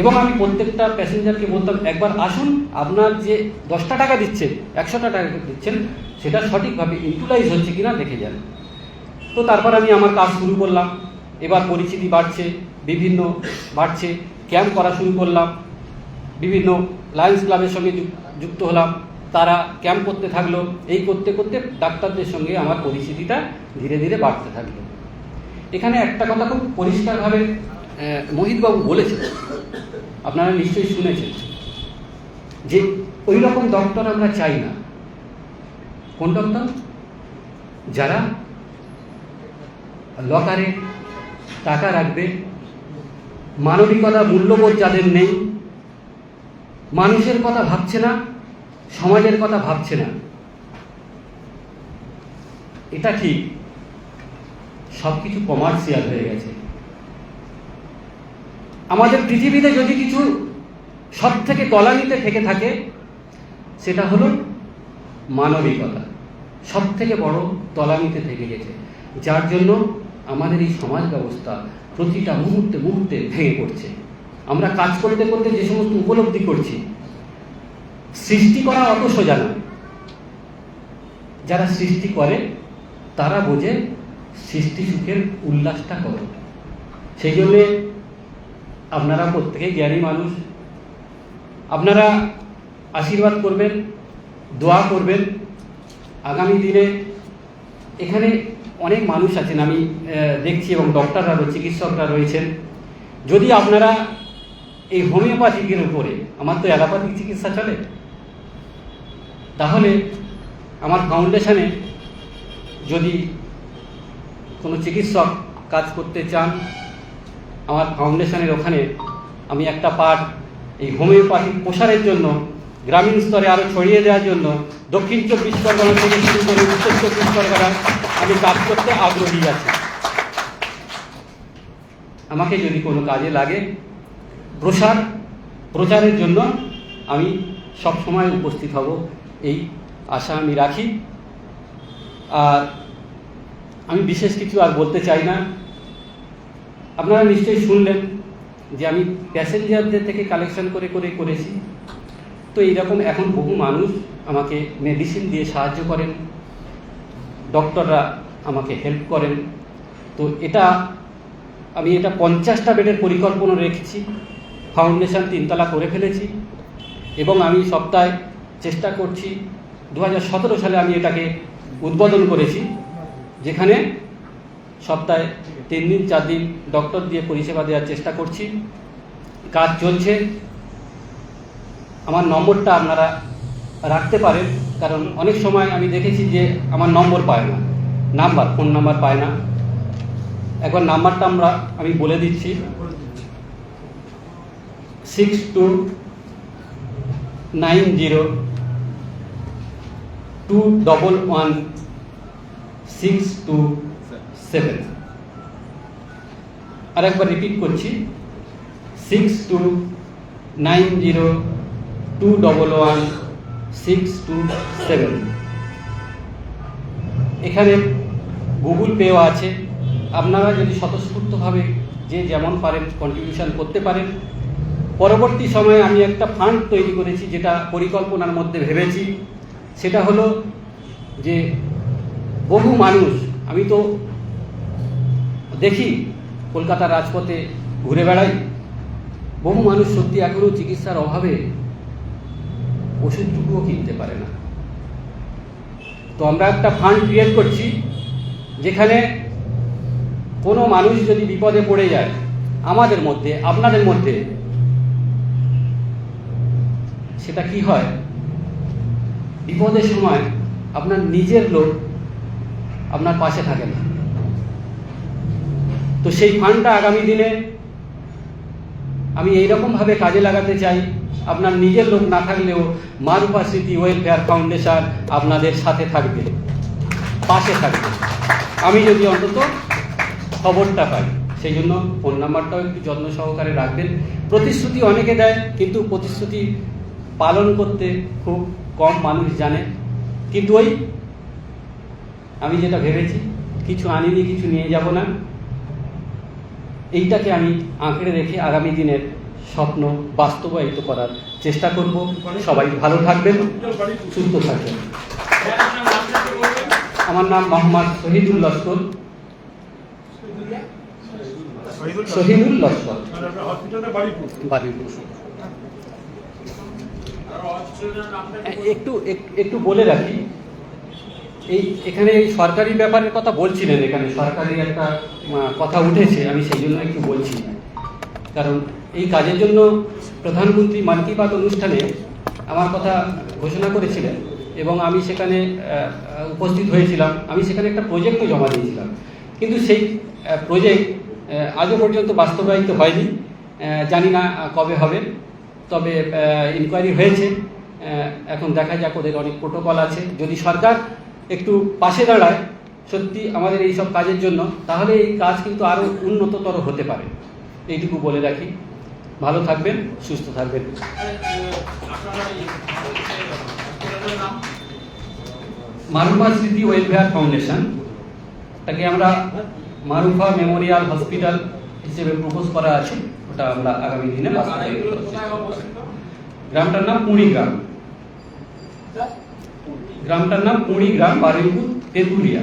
S6: এবং আমি প্রত্যেকটা প্যাসেঞ্জারকে বলতাম একবার আসুন, আপনার যে 10টা টাকা দিচ্ছেন, 100টা টাকা দিচ্ছেন, সেটা সঠিকভাবে ইউটিলাইজ হচ্ছে কিনা দেখে যান। তো তারপর আমি আমার কাজ শুরু করলাম। এবার পরিচিতি বাড়ছে, ক্যাম্প করা শুরু করলাম, বিভিন্ন লায়ন্স ক্লাবের সঙ্গে যুক্ত হলাম, তারা ক্যাম্প করতে থাকলো। এই করতে করতে ডাক্তারদের সঙ্গে আমার পরিচিতিটা ধীরে ধীরে বাড়তে থাকলো। এখানে একটা কথা খুব পরিষ্কারভাবে মোহিতবাবু বলেছেন, আপনারা নিশ্চয়ই শুনেছেন, যে ওই রকম ডক্টর আমরা চাই না। কোন ডক্টর? যারা লকারে টাকা রাখবে, মানবিকতা মূল্যবোধ যাদের নেই, মানুষের কথা ভাবছে না, সমাজের কথা ভাবছে না। এটা ঠিক, সবকিছু কমার্শিয়াল হয়ে গেছে। আমাদের পৃথিবীতে যদি কিছু সব থেকে তলানিতে থেকে থাকে, সেটা হলো মানবিকতা। সব থেকে বড় তলানিতে থেকে গেছে, যার জন্য আমাদের এই সমাজ ব্যবস্থা প্রতিটা মুহূর্তে মুহূর্তে ভেঙে পড়ছে। আমরা কাজ করতে করতে যে সমস্ত উপলব্ধি করছি, সৃষ্টি করা অত সোজা না। যারা সৃষ্টি করে তারা বোঝে সৃষ্টি সুখের উল্লাসটা কত। সেই জন্যে আপনারা প্রত্যেকেই জ্ঞানী মানুষ, আপনারা আশীর্বাদ করবেন, দোয়া করবেন। আগামী দিনে এখানে অনেক মানুষ আছেন আমি দেখছি, এবং ডক্টররা, চিকিৎসকরা রয়েছেন। যদি আপনারা এই হোমিওপ্যাথিকের উপরে, আমার তো অ্যালোপ্যাথিক চিকিৎসা চলে, তাহলে আমার ফাউন্ডেশনে যদি কোনো চিকিৎসক কাজ করতে চান, আমার ফাউন্ডেশনের ওখানে আমি একটা পার্ট এই হোমিওপ্যাথিক প্রসারের জন্য, গ্রামীণ স্তরে আরও ছড়িয়ে দেওয়ার জন্য দক্ষিণ 24 পরগনা থেকে শুরু করে উত্তর 24 পরগনায় আমি কাজ করতে আগ্রহী আছি। আমাকে যদি কোনো কাজে লাগে, প্রচারের জন্য আমি সব সময় উপস্থিত হব, এই আশা আমি রাখি। আর আমি বিশেষ কিছু আর বলতে চাই না। আপনারা নিশ্চয়ই শুনলেন যে আমি প্যাসেঞ্জারদের থেকে কালেকশন করেছি। তো এইরকম এখন বহু মানুষ আমাকে মেডিসিন দিয়ে সাহায্য করেন, ডক্টররা আমাকে হেল্প করেন। তো আমি এটা 50টা বেডের পরিকল্পনা রেখেছি, ফাউন্ডেশন 3 তলা করে ফেলেছি, এবং আমি সপ্তাহে চেষ্টা করছি। 2017 সালে আমি এটাকে উদ্বোধন করেছি, যেখানে সপ্তাহে 3 দিন 4 দিন ডক্টর দিয়ে পরিষেবা দেওয়ার চেষ্টা করছি। কাজ চলছে। আমার নম্বরটা আপনারা রাখতে পারেন, কারণ অনেক সময় আমি দেখেছি যে আমার নম্বর পায় না, ফোন নাম্বার পায় না। একবার নাম্বারটা আমি বলে দিচ্ছি, 62902117 627। আরেকবার রিপিট করছি, 6290211627। এখানে গুগল পেও আছে, আপনারা যদি স্বতঃস্ফূর্তভাবে যে যেমন পারেন কন্ট্রিবিউশন করতে পারেন। পরবর্তী সময়ে আমি একটা ফান্ড তৈরি করেছি, যেটা পরিকল্পনার মধ্যে ভেবেছি। সেটা হলো যে বহু মানুষ, আমি তো দেখি কলকাতার রাজপথে ঘুরে বেড়াই, বহু মানুষ সত্যি এখনও চিকিৎসার অভাবে ওষুধটুকুও কিনতে পারে না। তো আমরা একটা ফান্ড ক্রিয়েট করছি, যেখানে কোনো মানুষ যদি বিপদে পড়ে যায়, আমাদের মধ্যে, আপনাদের মধ্যে, সেটা কি হয়, বিপদের সময় আপনার নিজের লোক আপনার পাশে থাকে না। তো সেই ফান্ডটা আগামী দিনে আমি এইরকমভাবে কাজে লাগাতে চাই, আপনার নিজের লোক না থাকলেও মারুফা স্মৃতি ওয়েলফেয়ার ফাউন্ডেশন আপনাদের সাথে থাকবে, পাশে থাকবে, আমি যদি অন্তত খবরটা পাই। সেই জন্য ফোন নাম্বারটাও একটু যত্ন সহকারে রাখবেন। প্রতিশ্রুতি অনেকে দেয়, কিন্তু প্রতিশ্রুতি পালন করতে খুব কম মানুষ জানে। কিন্তু ওই আমি যেটা ভেবেছি, কিছু আনিনি, কিছু নিয়ে যাব না, এইটাকে আমি আঁকড়ে রেখে আগামী দিনের স্বপ্ন বাস্তবায়িত করার চেষ্টা করব। সবাই ভালো থাকবেন, সুস্থ থাকবেন। আমার নাম মোহাম্মদ শহীদুল লস্কর। শহীদুল লস্কর, বারুইপুর। একটু বলে রাখি, এখানে এই সরকারি ব্যাপারের কথা বলছিলেন, এখানে সরকারি একটা কথা উঠেছে, আমি সেই জন্য একটু বলছি। কারণ এই কাজের জন্য প্রধানমন্ত্রী মন কি বাত অনুষ্ঠানে আমার কথা ঘোষণা করেছিলেন এবং আমি সেখানে উপস্থিত হয়েছিলাম। আমি সেখানে একটা প্রজেক্টও জমা দিয়েছিলাম, কিন্তু সেই প্রজেক্ট আজও পর্যন্ত বাস্তবায়িত হয়নি। জানি না কবে হবে, তবে ইনকোয়ারি হয়েছে। এখন দেখা যাক, ওদের অনেক প্রোটোকল আছে। যদি সরকার একটু পাশে দাঁড়ায় সত্যি আমাদের এই সব কাজের জন্য, তাহলে এই কাজ কিন্তু আরও উন্নততর হতে পারে। এইটুকু বলে রাখি। ভালো থাকবেন, সুস্থ থাকবেন। মারুফা স্মৃতি ওয়েলফেয়ার ফাউন্ডেশন, তাকে আমরা মারুফা মেমোরিয়াল হসপিটাল হিসেবে প্রপোজ করা আছে। ওটা আমরা আগামী দিনে বাস্তবায়িত করব। গ্রামটার নাম কুড়িগ্রাম, বারুইপুর, তেঁতুলিয়া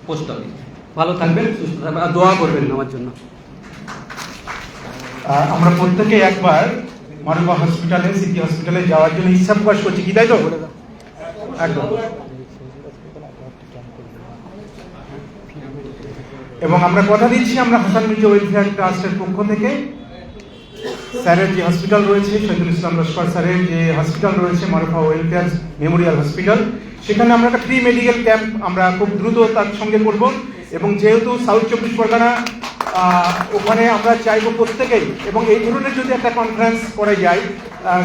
S6: পোস্ট অফিস। ভালো থাকবেন, সুস্থ থাকবেন, আর দোয়া করবেন আমার জন্য।
S2: আমরা প্রত্যেকে একবার মারুফা হসপিটালে, সিটি হসপিটালে যাওয়ার জন্য ইচ্ছা প্রকাশ করছি, কি তাই তো? একদম। এবং আমরা কথা দিচ্ছি, আমরা হাসান মির্জা ওয়েলফেয়ার ট্রাস্টের পক্ষ থেকে স্যারের যে হসপিটাল রয়েছে, শহীদুল ইসলাম লস্কর স্যারের যে হসপিটাল রয়েছে মারুফা ওয়েলফেয়ার মেমোরিয়াল হসপিটাল, সেখানে আমরা একটা প্রি মেডিকেল ক্যাম্প আমরা খুব দ্রুত তার সঙ্গে করব। এবং যেহেতু সাউথ 24 পরগনা, ওখানে আমরা চাইবো প্রত্যেকেই, এবং এই ধরনের যদি একটা কনফারেন্স করা যায়,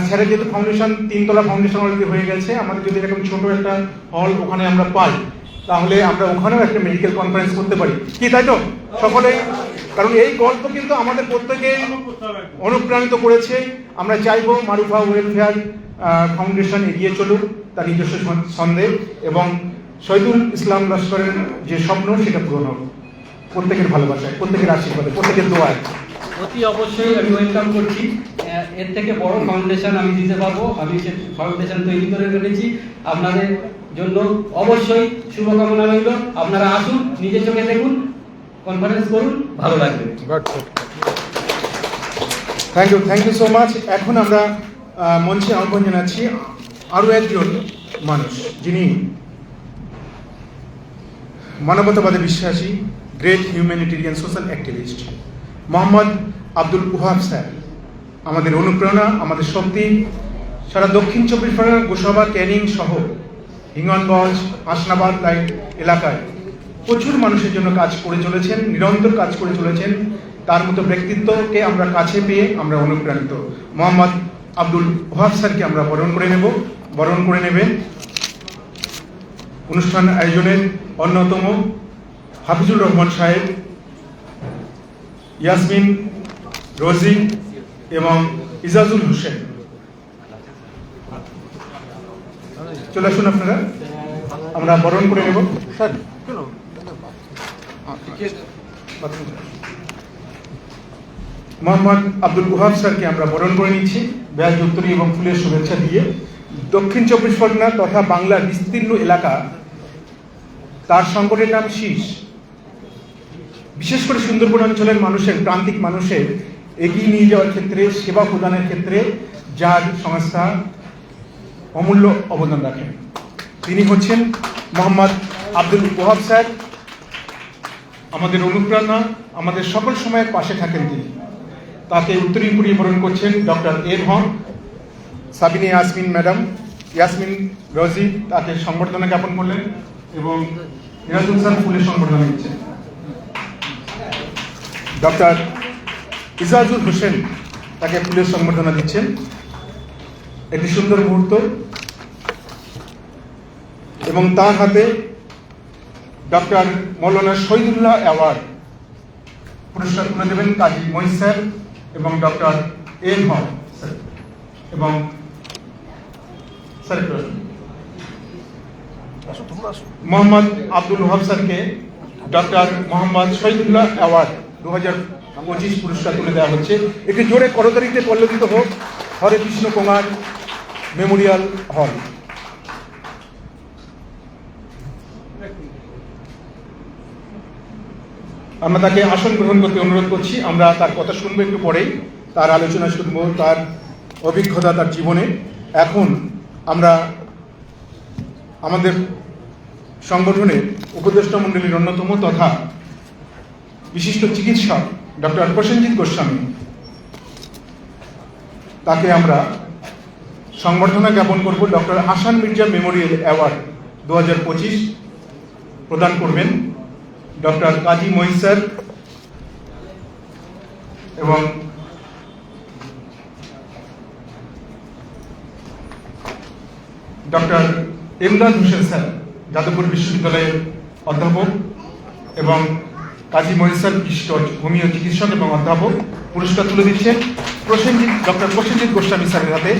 S2: স্যারের যেহেতু ফাউন্ডেশন 3 তলা ফাউন্ডেশন অলরেডি হয়ে গেছে, আমাদের যদি এরকম ছোট একটা হল ওখানে আমরা পাই, তাহলে আমরা ওখানেও একটা মেডিকেল কনফারেন্স করতে পারি, কি তাই তো সকলে? কারণ এই গল্প কিন্তু আমাদের প্রত্যেকে অনুপ্রাণিত করেছে। আমরা চাইবো মারুফা ওয়েলফেয়ার ফাউন্ডেশন এগিয়ে চলুক তার নিজস্ব ছন্দে, এবং শহীদুল ইসলাম লস্করের যে স্বপ্ন সেটা পূরণ হোক প্রত্যেকের ভালোবাসায়, প্রত্যেকের আশীর্বাদে, প্রত্যেকের দোয়ায়।
S6: অতি অবশ্যই আমি ওয়েলকাম করছি। এর থেকে বড় ফাউন্ডেশন আমি দিতে পারবো। আমি সে ফাউন্ডেশন তৈরি করে রেখেছি আপনাদের জন্য। অবশ্যই শুভকামনা রইল। আপনারা আসুন, নিজের চোখে দেখুন, কনফারেন্স করুন, ভালো লাগবে।
S2: Thank you so much. এখন আমরা মঞ্চে আহ্বান জানাচ্ছি আরও একজন মানুষ, যিনি মানবতাবাদে বিশ্বাসী, great humanitarian social activist, Mohammad Abdul Wahab sir. আমাদের অনুপ্রেরণা, আমাদের শক্তি। সারা দক্ষিণ 24 পরগনা, গোসাবা, ক্যানিং সহ হিঙ্গনগঞ্জ, হাসনাবাদ এলাকায় প্রচুর মানুষের জন্য কাজ করে চলেছেন, নিরন্তর কাজ করে চলেছেন। তার মতো ব্যক্তিত্বকে আমরা কাছে পেয়ে আমরা অনুপ্রাণিত। মোহাম্মদ আব্দুল ওয়াহাব স্যারকে আমরা বরণ করে নেবেন। অনুষ্ঠান আয়োজনের অন্যতম হাফিজুর রহমান সাহেব, ইয়াসমিন, রোজি এবং ইজাজুল হোসেন। চলে আসুন আপনারা, আমরা বরণ করে নেব। মোহাম্মদ আব্দুল ওয়াহাব স্যারকে আমরা বরণ করে নিচ্ছি ব্যাজ উত্তরী এবং ফুলের শুভেচ্ছা দিয়ে। দক্ষিণ চব্বিশ পরগনা তথা বাংলার বিস্তীর্ণ এলাকা, তার সংগঠনের নাম শীষ। বিশেষ করে সুন্দরবন অঞ্চলের মানুষের, প্রান্তিক মানুষের এগিয়ে নিয়ে যাওয়ার ক্ষেত্রে, সেবা প্রদানের ক্ষেত্রে যার সংস্থা অমূল্য অবদান রাখেন, তিনি হচ্ছেন মোহাম্মদ আব্দুল ওয়াহাব স্যার। আমাদের অনুপ্রেরণা, আমাদের সকল সময়ের পাশে থাকেন তিনি। তাকে উত্তরী পুড়িয়ে বরণ করছেন ডক্টর এর হন, সাবিনে ইয়াসমিন ম্যাডাম, ইয়াসমিন রোজি তাকে সংবর্ধনা জ্ঞাপন করলেন এবং ইরাজুল স্যার ফুলের সংবর্ধনা দিচ্ছেন। ডক্টর ইজাজুল হোসেন তাকে ফুলের সংবর্ধনা দিচ্ছেন। একটি সুন্দর মুহূর্ত এবং তার হাতে ডক্টর মৌলানা শহীদুল্লাহ অ্যাওয়ার্ড পুরস্কার তুলে দেবেন কাজী মহিদ স্যার এবং ডক্টর এন হক স্যার এবং স্যার মোহাম্মদ আব্দুল ওয়াহাব স্যারকে ডক্টর মোহাম্মদ শহীদুল্লাহ অ্যাওয়ার্ড 2025 পুরস্কার তুলে দেওয়া হচ্ছে। একটি জোরে করতালিতে পল্লবিত হোক হরে কৃষ্ণ কুমার মেমোরিয়াল হল। আমরা তাকে আসন গ্রহণ করতে অনুরোধ করছি। আমরা তার কথা শুনবো একটু পরেই, তার আলোচনা শুনবো, তার অভিজ্ঞতা, তার জীবনে। এখন আমরা আমাদের সংগঠনের উপদেষ্টা মণ্ডলীর অন্যতম তথা বিশিষ্ট চিকিৎসক ডক্টর প্রসেনজিৎ গোস্বামী, তাকে আমরা সংবর্ধনা জ্ঞাপন করব। Doctor Hasan Mirza memorial award 2025 প্রদান করবেন ডক্টর কাজী মহিদ স্যার এবং ডক্টর ইমদাদ হোসেন স্যার, যাদবপুর বিশ্ববিদ্যালয়ের অধ্যাপক, এবং কাজী মহিদ স্যার বিশিষ্ট হোমিও চিকিৎসক এবং অধ্যাপক। পুরস্কার তুলে দিচ্ছেন ডক্টর প্রসেনজিৎ গোস্বামী স্যারের হাতে।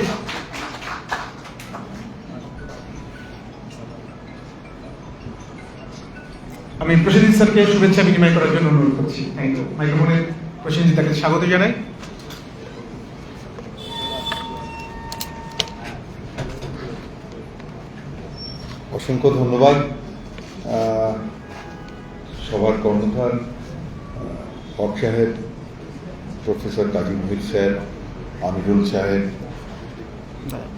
S2: আমি প্রসেনজিৎ স্যারকে শুভেচ্ছা বিনিময় করার জন্য অনুরোধ করছি। Thank you. মাইক্রোফোনে প্রসেনজিৎ তাকে স্বাগত জানাই।
S7: অসংখ্য ধন্যবাদ সবার কর্ণধার হক সাহেব, প্রফেসর কাজী মহিদ স্যার, আমিরুল সাহেব,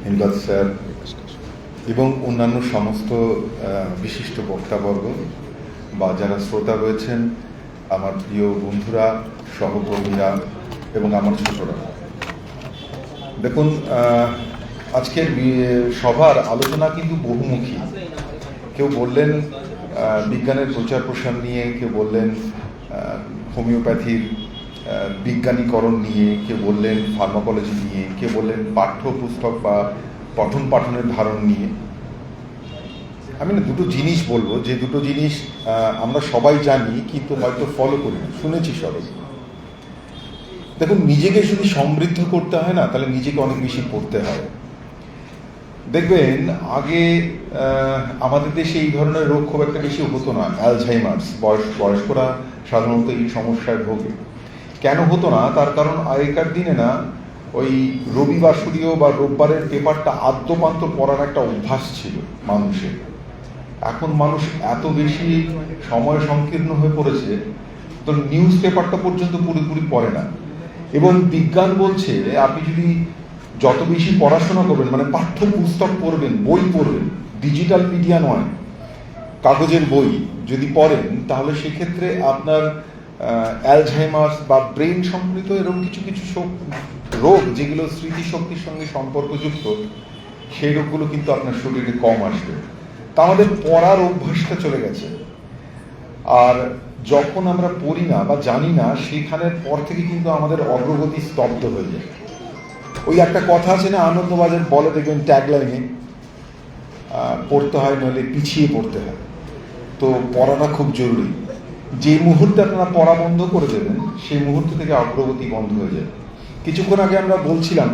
S7: ইমদাদ স্যার এবং অন্যান্য সমস্ত বিশিষ্ট বক্তাবর্গ বা যারা শ্রোতা রয়েছেন, আমার প্রিয় বন্ধুরা, সহকর্মীরা এবং আমার ছোটরা। দেখুন, আজকের সভার আলোচনা কিন্তু বহুমুখী। কেউ বললেন বিজ্ঞানের প্রচার প্রসার নিয়ে, কেউ বললেন হোমিওপ্যাথির বিজ্ঞানীকরণ নিয়ে, কেউ বললেন ফার্মাকোলজি নিয়ে, কেউ বললেন পাঠ্যপুস্তক বা পঠন পাঠনের ধারণ নিয়ে। আমি না দুটো জিনিস বলবো, যে দুটো জিনিস আমরা সবাই জানি কিন্তু হয়তো ফলো করি না, শুনেছি সবাই। দেখুন, নিজেকে শুধু সমৃদ্ধ করতে হয় না, তাহলে নিজেকে অনেক বেশি পড়তে হয়। দেখবেন আগে আমাদের দেশে এই ধরনের রোগ খুব একটা বেশি হতো না। অ্যালঝাইমার্স, বয়স্করা সাধারণত এই সমস্যায় ভোগে। কেন হতো না? তার কারণ আগেকার দিনে না ওই রবিবাসরীয় বা রোববারের পেপারটা আদ্যপান্ত পড়ার একটা অভ্যাস ছিল মানুষের। এখন মানুষ এত বেশি সময় সংকীর্ণ হয়ে পড়েছে, তো নিউজ পেপারটা পর্যন্ত পুরোপুরি পড়ে না। এবং বিজ্ঞান বলছে আপনি যদি যত বেশি পড়াশোনা করবেন, মানে পাঠ্য পুস্তক পড়বেন, বই পড়বেন, ডিজিটাল মিডিয়া নয়, কাগজের বই যদি পড়েন, তাহলে সেক্ষেত্রে আপনার অ্যালঝাইমার্স বা ব্রেন সম্পর্কিত এরকম কিছু কিছু রোগ যেগুলো স্মৃতিশক্তির সঙ্গে সম্পর্কযুক্ত, সেই রোগগুলো কিন্তু আপনার শরীরে কম আসবে। তা আমাদের পড়ার অভ্যাসটা চলে গেছে। আর যখন আমরা পড়ি না বা জানি না, সেখানের পর থেকে কিন্তু আমাদের অগ্রগতি স্তব্ধ হয়ে যায়। ওই একটা কথা আছে না, আনন্দবাজার বলে, দেখবেন ট্যাগলাইনে, পড়তে হয়, নইলে পিছিয়ে পড়তে হয়। তো পড়াটা খুব জরুরি। যে মুহূর্তে আপনারা পড়া বন্ধ করে দেবেন, সেই মুহূর্ত থেকে অগ্রগতি বন্ধ হয়ে যাবে। কিছুক্ষণ আগে আমরা বলছিলাম,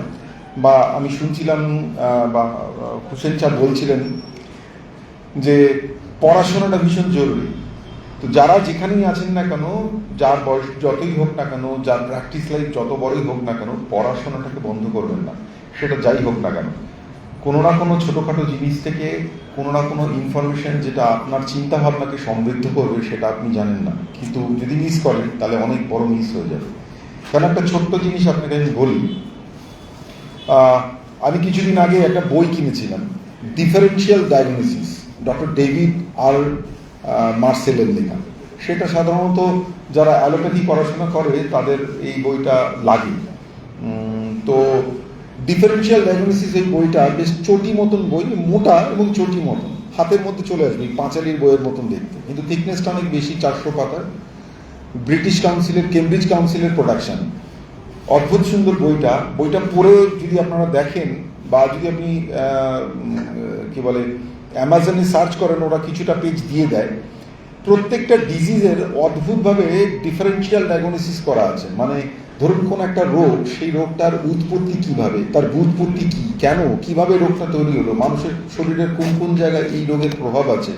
S7: বা আমি শুনছিলাম, বা হোসেন সাহেব বলছিলেন যে পড়াশোনাটা ভীষণ জরুরি। তো যারা যেখানেই আছেন না কেন, যার বয়স যতই হোক না কেন, যার প্র্যাকটিস লাইফ যত বড়ই হোক না কেন, পড়াশোনাটাকে বন্ধ করবেন না, সেটা যাই হোক না কেন। কোনো না কোনো ছোটোখাটো জিনিস থেকে কোনো না কোনো ইনফরমেশন যেটা আপনার চিন্তা ভাবনাকে সমৃদ্ধ করবে, সেটা আপনি জানেন না, কিন্তু যদি মিস করেন তাহলে অনেক বড় মিস হয়ে যাবে। কারণ একটা ছোট্ট জিনিস আপনাকে আমি বলি, আমি কিছুদিন আগে একটা বই কিনেছিলাম, ডিফারেন্সিয়াল ডায়াগনোসিস, ডক্টর ডেভিড আর মার্সেলের লেখা। সেটা সাধারণত যারা অ্যালোপ্যাথি পড়াশোনা করে তাদের এই বইটা লাগে। তো ডিফারেন্সিয়াল ডায়াগনোসিস এই বইটা বেশ চটি মতন বই, মোটা এবং চটি মতন, হাতের মধ্যে চলে আসবে, পাঁচালির বইয়ের মতন দেখতে, কিন্তু থিকনেসটা অনেক বেশি, 400 পাতার। ব্রিটিশ কাউন্সিলের, কেমব্রিজ কাউন্সিলের প্রোডাকশন। অদ্ভুত সুন্দর বইটা। বইটা পড়ে যদি আপনারা দেখেন, বা যদি আপনি কি বলে অ্যামাজনে সার্চ করেন, ওরা কিছুটা পেজ দিয়ে দেয়। প্রত্যেকটা ডিজিজের অদ্ভুতভাবে ডিফারেন্সিয়াল ডায়াগনোসিস করা আছে। মানে ধরুন কোন একটা রোগ, সেই রোগটার উৎপত্তি কিভাবে, তার ব্যুৎপত্তি কি, কেন, কিভাবে রোগটা তৈরি হলো, মানুষের শরীরের কোন কোন জায়গায় এই রোগের প্রভাব আছে,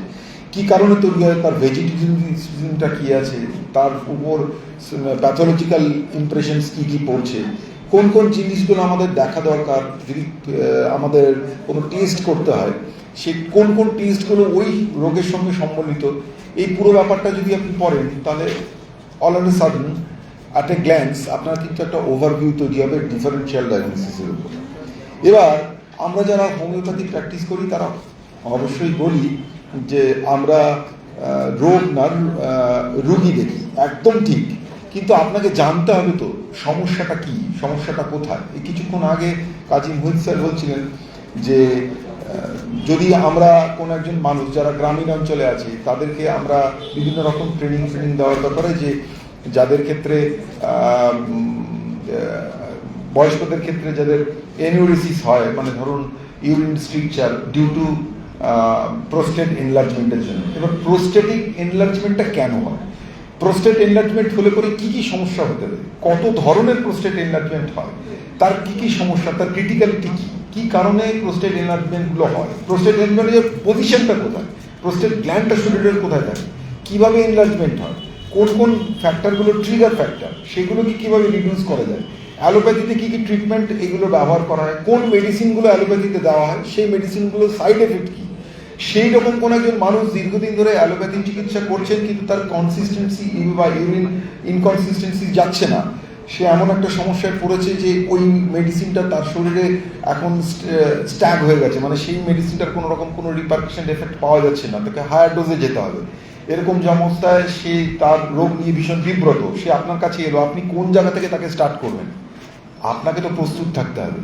S7: কি কারণে তৈরি হয়, তার ভেজিটেশনটা কি আছে, তার উপর প্যাথোলজিক্যাল ইমপ্রেশনস কি কি পড়ছে, কোন কোন জিনিসগুলো আমাদের দেখা দরকার, যদি আমাদের কোনো টেস্ট করতে হয়, সে কোন কোন টেস্টগুলো ওই রোগের সঙ্গে সম্বলিত। এই পুরো ব্যাপারটা যদি আপনি পড়েন, তাহলে all of a sudden at a glance আপনার কিন্তু একটা ওভারভিউ তৈরি হবে ডিফারেন্সিয়াল ডায়াগনোসিসের উপর। এবার আমরা যারা হোমিওপ্যাথি প্র্যাকটিস করি, তারা অবশ্যই বলি যে আমরা রোগ না রুগী দেখি, একদম ঠিক, কিন্তু আপনাকে জানতে হবে তো সমস্যাটা কি, সমস্যাটা কোথায়। এই কিছুক্ষণ আগে কাজী মোহিত স্যার বলছিলেন যে যদি আমরা কোনো একজন মানুষ যারা গ্রামীণ অঞ্চলে আছে, তাদেরকে আমরা বিভিন্ন রকম ট্রেনিং দেওয়ার ব্যাপারে, যে যাদের ক্ষেত্রে বয়স্কদের ক্ষেত্রে যাদের এনিউরিসিস হয়, মানে ধরুন urine stricture due to prostate এনলার্জমেন্টের জন্য। এবার প্রোস্টেটিক এনলার্জমেন্টটা কেন হয়, প্রোস্টেট এনলার্জমেন্ট হলে পরে কি কি সমস্যা হতে পারে, কত ধরনের প্রোস্টেট এনলার্জমেন্ট হয়, তার কি কি সমস্যা, তার ক্রিটিক্যালিটি কি, কি কারণে প্রোস্টেট এনলার্জমেন্টগুলো হয়, প্রোস্টেট এনলার্জমেন্টের পজিশনটা কোথায়, প্রোস্টেট গ্ল্যান্ডটা শরীরের কোথায় থাকে, কিভাবে এনলার্জমেন্ট হয়, কোন কোন ফ্যাক্টরগুলো ট্রিগার ফ্যাক্টর, সেগুলোকে কিভাবে রিডিউস করা যায়, অ্যালোপ্যাথিতে কী কী ট্রিটমেন্ট এগুলো ব্যবহার করা হয়, কোন মেডিসিনগুলো অ্যালোপ্যাথিতে দেওয়া হয়, সেই মেডিসিনগুলোর সাইড এফেক্ট কী। সেই রকম কোনো একজন মানুষ দীর্ঘদিন ধরে অ্যালোপ্যাথি চিকিৎসা করছেন, কিন্তু তার কনসিস্টেন্সি বা ইউরিন ইনকনসিস্টেন্সি যাচ্ছে না, সে এমন একটা সমস্যায় পড়েছে যে ওই মেডিসিনটা তার শরীরে এখন স্ট্যাগ হয়ে গেছে, মানে সেই মেডিসিনটার কোনো রকম কোনো রিপারকাশন এফেক্ট পাওয়া যাচ্ছে না, তাকে হায়ার ডোজে যেতে হবে। এরকম যে অবস্থায় সে তার রোগ নিয়ে ভীষণ বিব্রত, সে আপনার কাছে এলো, আপনি কোন জায়গা থেকে তাকে স্টার্ট করবেন? আপনাকে তো প্রস্তুত থাকতে হবে।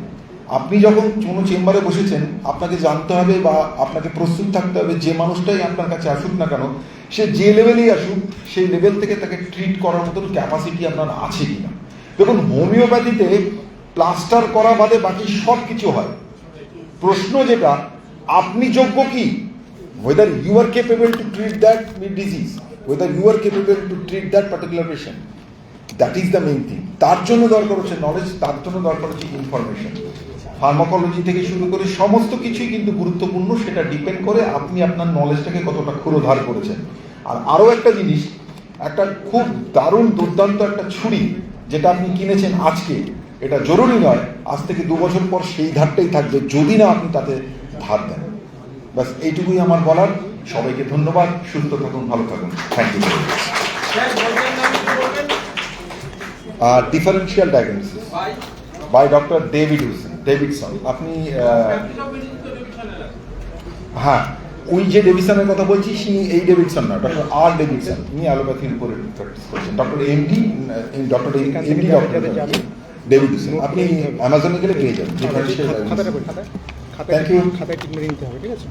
S7: আপনি যখন কোনো চেম্বারে বসেছেন, আপনাকে জানতে হবে বা আপনাকে প্রস্তুত থাকতে হবে, যে মানুষটাই আপনার কাছে আসুক না কেন, সে যে লেভেলেই আসুক, সেই লেভেল থেকে তাকে ট্রিট করার মতন ক্যাপাসিটি আপনার আছে কিনা। দেখুন, হোমিওপ্যাথিতে প্লাস্টার করা বাদে বাকি সব কিছু হয়। প্রশ্ন যেটা, আপনি যোগ্য কি, whether you are capable to treat that disease, whether you are capable to treat that particular patient, that is the main thing. তার জন্য দরকার হচ্ছে নলেজ, তার জন্য দরকার হচ্ছে ইনফরমেশন। ফার্মাকোলজি থেকে শুরু করে সমস্ত কিছুই কিন্তু গুরুত্বপূর্ণ, সেটা ডিপেন্ড করে আপনি আপনার নলেজটাকে কতটা ক্ষুরোধার করেছেন। আর আরও একটা জিনিস, একটা খুব দারুণ দুর্দান্ত একটা ছুরি যেটা আপনি কিনেছেন আজকে, এটা জরুরি নয় আজ থেকে 2 বছর পর সেই ধারটাই থাকবে, যদি না আপনি তাতে ধার দেন। বাস এইটুকুই আমার বলার। সবাইকে ধন্যবাদ, সুস্থ থাকুন, ভালো থাকুন, thank you. Differential diagnosis by doctor Davidson. আপনি হ্যাঁ, ওই যে ডেভিডসনের কথা বলছি, এই ডেভিডসন না, ডক্টর আর ডেভিডসন, উনি অ্যালোপ্যাথির উপরে প্র্যাকটিস করছেন। ডক্টর ডক্টর ডেভিডসন, আপনি অ্যামাজনে গেলে পেয়ে যাবেন ডিফারেন্সিয়াল ডায়াগনোসিস। Thank you.
S5: খাতায় টিক মেরে নিতে হবে, ঠিক আছে?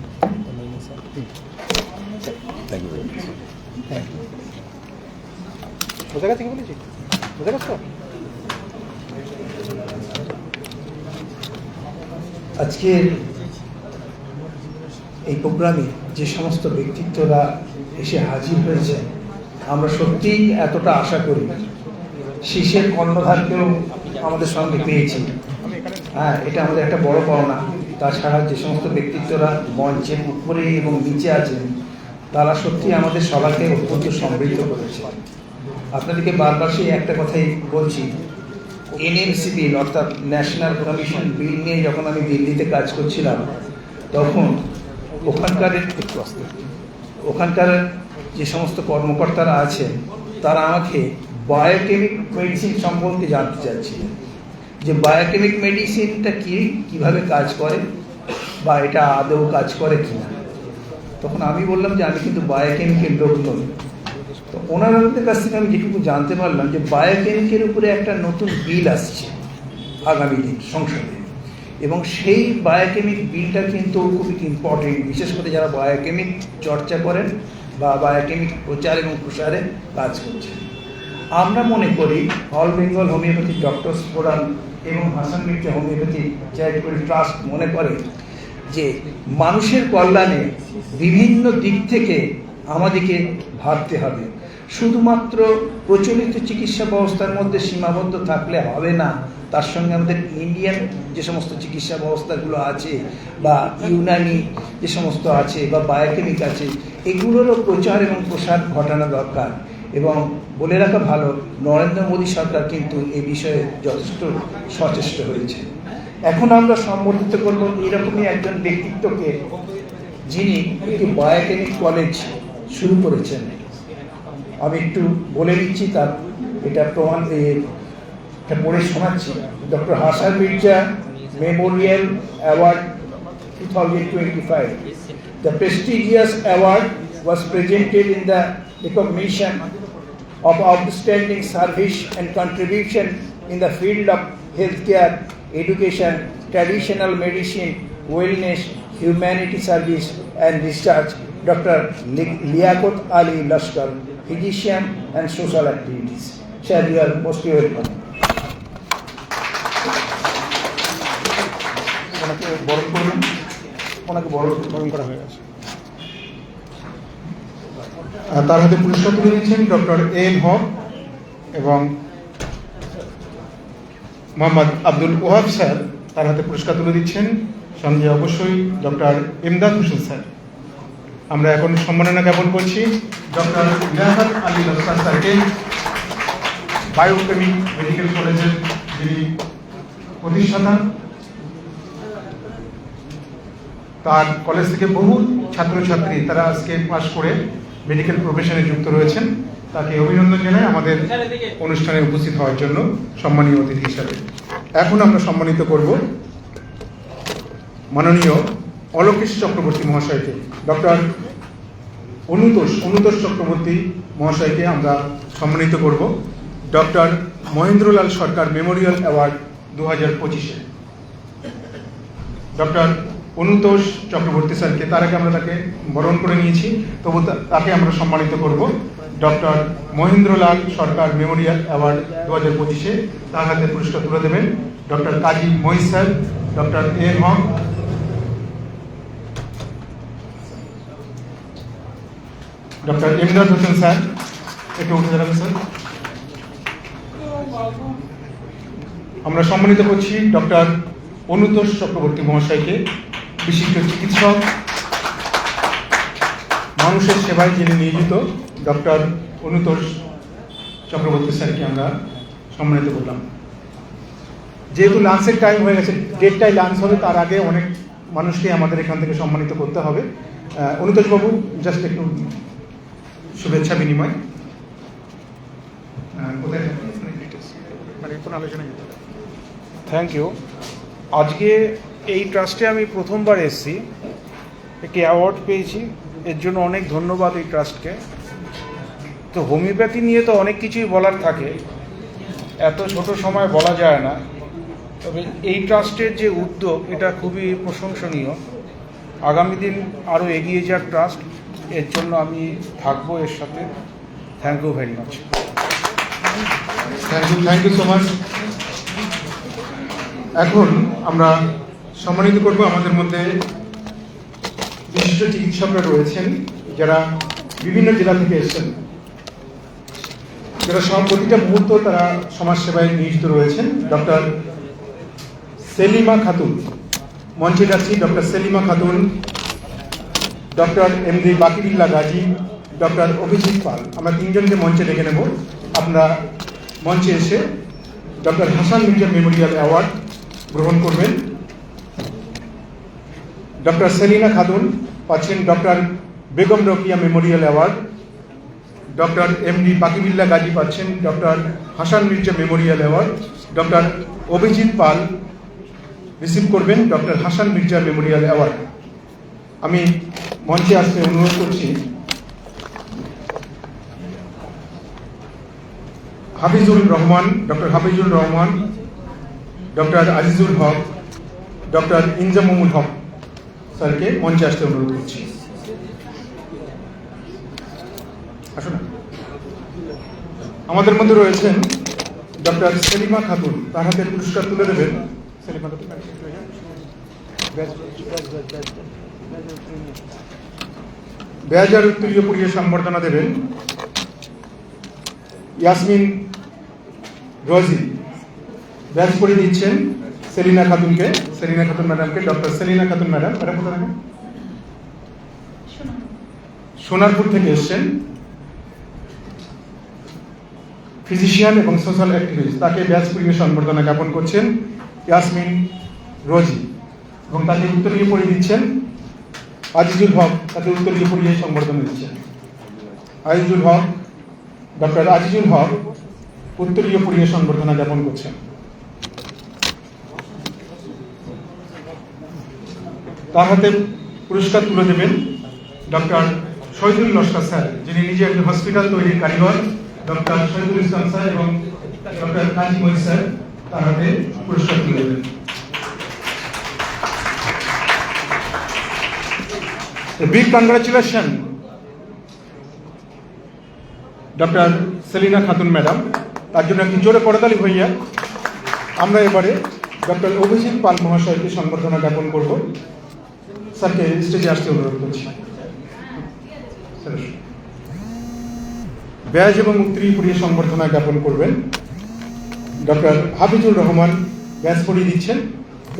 S7: Thank you.
S5: বোঝা গেছে কি বলেছি? বোঝা গেছে তো?
S3: আজকের এই প্রোগ্রামে যে সমস্ত ব্যক্তিত্বরা এসে হাজির হয়েছে, আমরা সত্যিই এতটা আশা করি। শীর্ষের কর্ণধারকেও আমাদের সঙ্গে পেয়েছি, হ্যাঁ, এটা আমাদের একটা বড় পাওনা। তাছাড়া যে সমস্ত ব্যক্তিত্বরা মঞ্চের উপরে এবং নিচে আছেন, তারা সত্যি আমাদের সবাইকে অত্যন্ত সমৃদ্ধ করেছে। আপনাদেরকে বারবার সেই একটা কথাই বলছি, NMC বিল অর্থাৎ ন্যাশনাল কমিশন বিল নিয়ে যখন আমি দিল্লিতে কাজ করছিলাম, তখন ওখানকার যে সমস্ত কর্মকর্তারা আছেন, তারা আমাকে বায়োকেমিক মেডিসিন সম্পর্কে জানতে চাচ্ছিলেন, যে বায়োকেমিক মেডিসিনটা কীভাবে কাজ করে বা এটা আদৌ কাজ করে কিনা। তখন আমি বললাম যে আমি কিন্তু বায়োকেমিকের লোক নই। তো ওনাদের কাছ থেকে আমি যেটুকু জানতে পারলাম যে বায়োকেমিকের উপরে একটা নতুন বিল আসছে আগামী দিন সংসদে, এবং সেই বায়োকেমিক বিলটা কিন্তু খুবই ইম্পর্টেন্ট, বিশেষ করে যারা বায়োকেমিক চর্চা করেন বা বায়োকেমিক প্রচার এবং প্রসারে কাজ করছেন। আমরা মনে করি all Bengal homeopathy doctors forum এবং Hasan Mirza homeopathy charitable trust মনে করে যে মানুষের কল্যাণে বিভিন্ন দিক থেকে আমাদেরকে ভাবতে হবে। শুধুমাত্র প্রচলিত চিকিৎসা ব্যবস্থার মধ্যে সীমাবদ্ধ থাকলে হবে না, তার সঙ্গে আমাদের ইন্ডিয়ান যে সমস্ত চিকিৎসা ব্যবস্থাগুলো আছে বা ইউনানি যে সমস্ত আছে বা বায়োকেমিক আছে, এগুলোরও প্রচার এবং প্রসার ঘটানো দরকার। এবং বলে রাখা ভালো, নরেন্দ্র মোদী সরকার কিন্তু এই বিষয়ে যথেষ্ট সচেষ্ট হয়েছে। এখন আমরা সম্বোধিত করব এরকমই একজন ব্যক্তিত্বকে, যিনি একটি বায়োকেমিক কলেজ শুরু করেছেন। আমি একটু বলে দিচ্ছি, তার এটা প্রমাণ এটা পড়ে শোনাচ্ছি। Doctor Hasan Mirza memorial award 2025. The prestigious award was presented in the recognition of outstanding service and contribution in the field of healthcare, education, traditional medicine, wellness, humanity service and research, Dr. Liaquat Ali Lashkar, physician and social activities. Sir, you are most welcome.
S2: তার হাতে পুরস্কার তুলে দিচ্ছেন ডক্টর এম হক এবং মোহাম্মদ আব্দুল ওহাব স্যার, তার হাতে পুরস্কার তুলে দিচ্ছেন। সঙ্গে অবশ্যই ডক্টর ইমদাদ হোসেন স্যার। আমরা এখন সম্মাননা জ্ঞাপন করছি ডক্টর লিয়াকত আলী লস্কর স্যারকে, বায়োকেমিক মেডিকেল কলেজের যিনি প্রতিষ্ঠাতা। তার কলেজ থেকে বহু ছাত্রছাত্রী তারা আজকে পাশ করে মেডিকেল প্রফেশনে যুক্ত রয়েছেন। তাকে অভিনন্দন জানাই আমাদের অনুষ্ঠানে উপস্থিত হওয়ার জন্য সম্মানীয় অতিথি হিসাবে। এখন আমরা সম্মানিত করব মাননীয় অলোকেশ চক্রবর্তী মহাশয়কে। ডক্টর অনুতোষ চক্রবর্তী মহাশয়কে আমরা সম্মানিত করব ডক্টর মহেন্দ্রলাল সরকার Memorial award 2025-এ। Doctor Anutosh Chakraborty স্যারকে, তার আগে আমরা তাকে বরণ করে নিয়েছি, তবু তাকে আমরা সম্মানিত করব ডক্টর মহেন্দ্রলাল সরকার মেমোরিয়াল অ্যাওয়ার্ড 2025-এ। তার হাতে পুরস্কার তুলে দেবেন ডক্টর কাজী মহিষ স্যার, ডক্টর এম হক, ডক্টর ইমদাদ হোসেন স্যার। একটু উঠে দাঁড়াবেন স্যার। আমরা সম্মানিত করছি ডক্টর অনুতোষ চক্রবর্তী মহাশয়কে, বিশিষ্ট চিকিৎসক, মানুষের সেবায় যিনি নিয়োজিত ডক্টর অনুতোষ চক্রবর্তী স্যারকে আমরা সম্মানিত করলাম। যেহেতু লাঞ্চের টাইম হয়ে গেছে, 1:30টায় লাঞ্চ হবে, তার আগে অনেক মানুষকে আমাদের এখান থেকে সম্মানিত করতে হবে। অনুতোষবাবু, জাস্ট একটু শুভেচ্ছা বিনিময়।
S8: Thank you. আজকে এই ট্রাস্টে আমি প্রথমবার এসেছি, একটি অ্যাওয়ার্ড পেয়েছি, এর জন্য অনেক ধন্যবাদ এই ট্রাস্টকে। তো হোমিওপ্যাথি নিয়ে তো অনেক কিছুই বলার থাকে, এত ছোট সময় বলা যায় না, তবে এই ট্রাস্টের যে উদ্যোগ এটা খুবই প্রশংসনীয়। আগামী দিন আরও এগিয়ে যাক ট্রাস্ট, এর জন্য আমি থাকবো এর সাথে। Thank you very much.
S2: Thank you so much. এখন আমরা সম্মানিত করব আমাদের মধ্যে বিশিষ্ট চিকিৎসকরা রয়েছেন যারা বিভিন্ন জেলা থেকে এসেছেন, যারা প্রতিটা মুহূর্ত তারা সমাজসেবায় নিয়োজিত রয়েছেন। ডক্টর সেলিমা খাতুন, মঞ্চে যাচ্ছি doctor Selima Khatun, doctor MD Bakibillah Gazi, doctor Abhijit Pal. আমরা তিনজনকে মঞ্চে ডেকে নেব। আপনারা মঞ্চে এসে doctor Hasan Mirza memorial award গ্রহণ করবেন। ডক্টর সেলিনা খাতুন পাচ্ছেন doctor Begum Rokeya memorial award. Doctor MD Bakibillah Gazi পাচ্ছেন doctor Hasan Mirza memorial award. Doctor Abhijit Pal receive করবেন doctor Hasan Mirza memorial award. আমি মঞ্চে আসতে অনুরোধ করছি হাফিজুর রহমান, ডক্টর হাফিজুর রহমান, ডক্টর আজিজুল হক, ডক্টর ইনজামুল হক স্যারকে মঞ্চে আসতে অনুরোধ করছি। আসুন। আমাদের মধ্যে রয়েছেন ডক্টর সেলিমা খাতুন, তার হাতে পুরস্কার তুলে দেবেন। সেলিমা খাতুন ব্যাজ আর উত্তরীয় পরিয়ে সম্বর্ধনা দেবেন ইয়াসমিন রোজি। ব্যাজ পরিয়ে দিচ্ছেন সেলিনা খাতুনকে, সেলিনা খাতুন ম্যাডামকে। Doctor Selina Khatun madam, madam কোথায় থাকেন? সোনারপুর থেকে এসছেন, ফিজিশিয়ান এবং সোশ্যাল অ্যাক্টিভিস্ট। তাকে ব্যাজ পরিয়ে সম্বর্ধনা জ্ঞাপন করছেন ইয়াসমিন রোজি, এবং তাকে উত্তরীয় পরিয়ে দিচ্ছেন আজিজুল হক। তাকে উত্তরীয় পরিয়ে সম্বর্ধনা দিচ্ছেন আজিজুল হক। ডক্টর আজিজুল হক উত্তরীয় পরিয়ে সম্বর্ধনা জ্ঞাপন করছেন। তার হাতে পুরস্কার তুলে দেবেন ডক্টর শহীদুল লস্কর স্যার, যিনি নিজে একজন হসপিটাল তৈরির কারিগর। ডক্টর শহীদুল ইসলাম স্যার এবং ডক্টর কাজী মহিদ স্যার তার হাতে পুরস্কার তুলে দেবেন। Big congratulation doctor Selina Khatun madam, তার জন্য একটি জোরে করতালি হইয়া আমরা এবারে ডক্টর অভিজিৎ পাল মহাশয়কে সম্বর্ধনা জ্ঞাপন করব। স্যারকে স্টেজে আসতে অনুরোধ করছি। ব্যাজ এবং উত্তরীয় পরিয়ে সম্বর্ধনা জ্ঞাপন করবেন ডক্টর হাফিজুর রহমান। ব্যাজ পরিয়ে দিচ্ছেন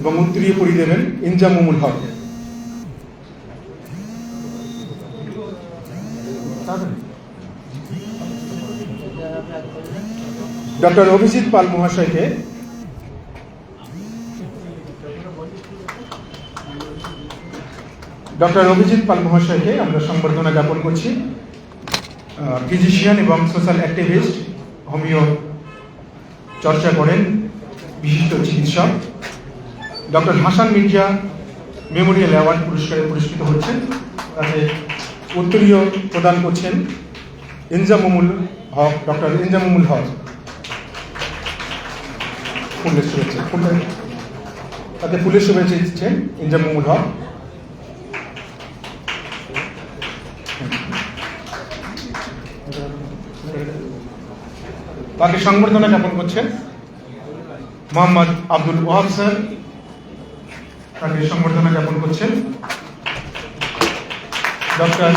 S2: এবং উত্তরীয় পরিয়ে দেবেন ইনজামুল হক। ডক্টর অভিজিৎ পাল মহাশয়কে আমরা সম্বর্ধনা জ্ঞাপন করছি। ফিজিশিয়ান এবং সোশ্যাল অ্যাক্টিভিস্ট, হোমিও চর্চা করেন, বিশিষ্ট চিকিৎসক। Doctor Hasan Mirza memorial award পুরস্কারে পুরস্কৃত হচ্ছেন। তাতে উত্তরীয় প্রদান করছেন ইনজামুল হক, ডক্টর ইনজামুল হক। ফুলের শুভেচ্ছা, তাতে ফুলের শুভেচ্ছা দিচ্ছেন ইনজামুল হক। তাকে সংবর্ধনা জ্ঞাপন করছেন মোহাম্মদ আব্দুল ওয়াহাব স্যার। তাকে সংবর্ধনা জ্ঞাপন করছেন ডক্টর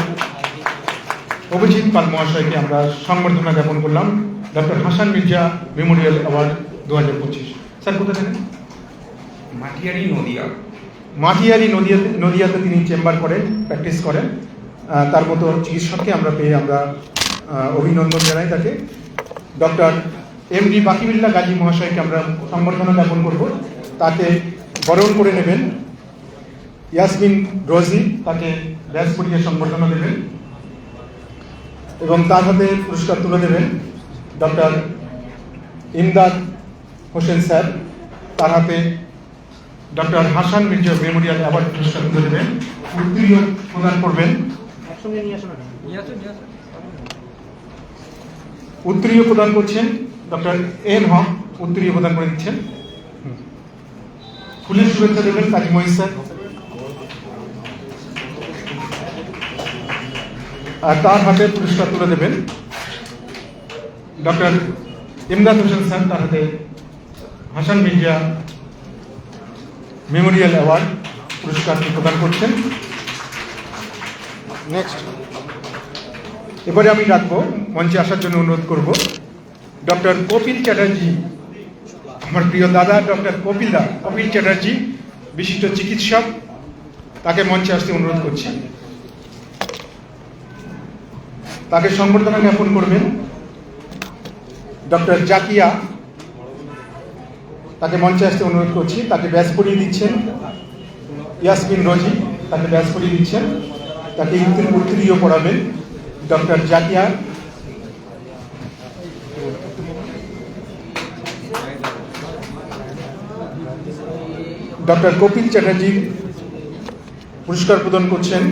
S2: অভিজিৎ পাল মহাশয়কে আমরা সংবর্ধনা জ্ঞাপন করলাম doctor Hasan Mirza memorial award 2025। Sir কোথায় থাকেন?
S9: মাটিয়ারি নদিয়া।
S2: মাটিয়ারি নদিয়াতে তিনি চেম্বার করেন, প্র্যাকটিস করেন। তার মতো চিকিৎসককে আমরা পেয়ে আমরা অভিনন্দন জানাই তাকে। ডক্টর এমডি বাকিবিল্লাহ গাজী মহাশয়কে আমরা সম্বর্ধনা জ্ঞাপন করব। তাকে বরণ করে নেবেন ইয়াসমিন রোজি, তাকে ব্যাজ পরিয়ে সম্বর্ধনা দেবেন এবং তার হাতে পুরস্কার তুলে দেবেন ডক্টর ইমদাদ হোসেন স্যার। তার হাতে doctor Hasan Mirza memorial award পুরস্কার তুলে দেবেন। উত্তরীয় প্রদান করবেন উত্তরীয় প্রদান করছেন ডক্টর এন হক। উত্তরীয় প্রদান করে দিচ্ছেন। ফুলের শুভেচ্ছা দেবেন কাজী মহিদ স্যার। আর তার হাতে পুরস্কার তুলে দেবেন ডক্টর ইমদাদ হোসেন স্যার। তার হাতে হাসান মির্জা মেমোরিয়াল অ্যাওয়ার্ড পুরস্কারটি প্রদান করছেন। নেক্সট এবারে আমি ডাকবো মঞ্চে আসার জন্য অনুরোধ করব ডক্টর কপিল চ্যাটার্জি, আমার প্রিয় দাদা ডক্টর কপিল চ্যাটার্জি, বিশিষ্ট চিকিৎসক, তাকে মঞ্চে আসতে অনুরোধ করছি। তাকে সংবর্ধনা জ্ঞাপন করবেন ডক্টর জাকিয়া, তাকে মঞ্চে আসতে অনুরোধ করছি। তাকে ব্যাজ পরিয়ে দিচ্ছেন ইয়াসমিন রোজি, তাকে ব্যাজ পরিয়ে দিচ্ছেন। তাকে উত্তরীয় পড়াবেন ডক্টর জাকিয়া। ডক্টর কপিল চ্যাটার্জি পুরস্কার প্রদান করছেন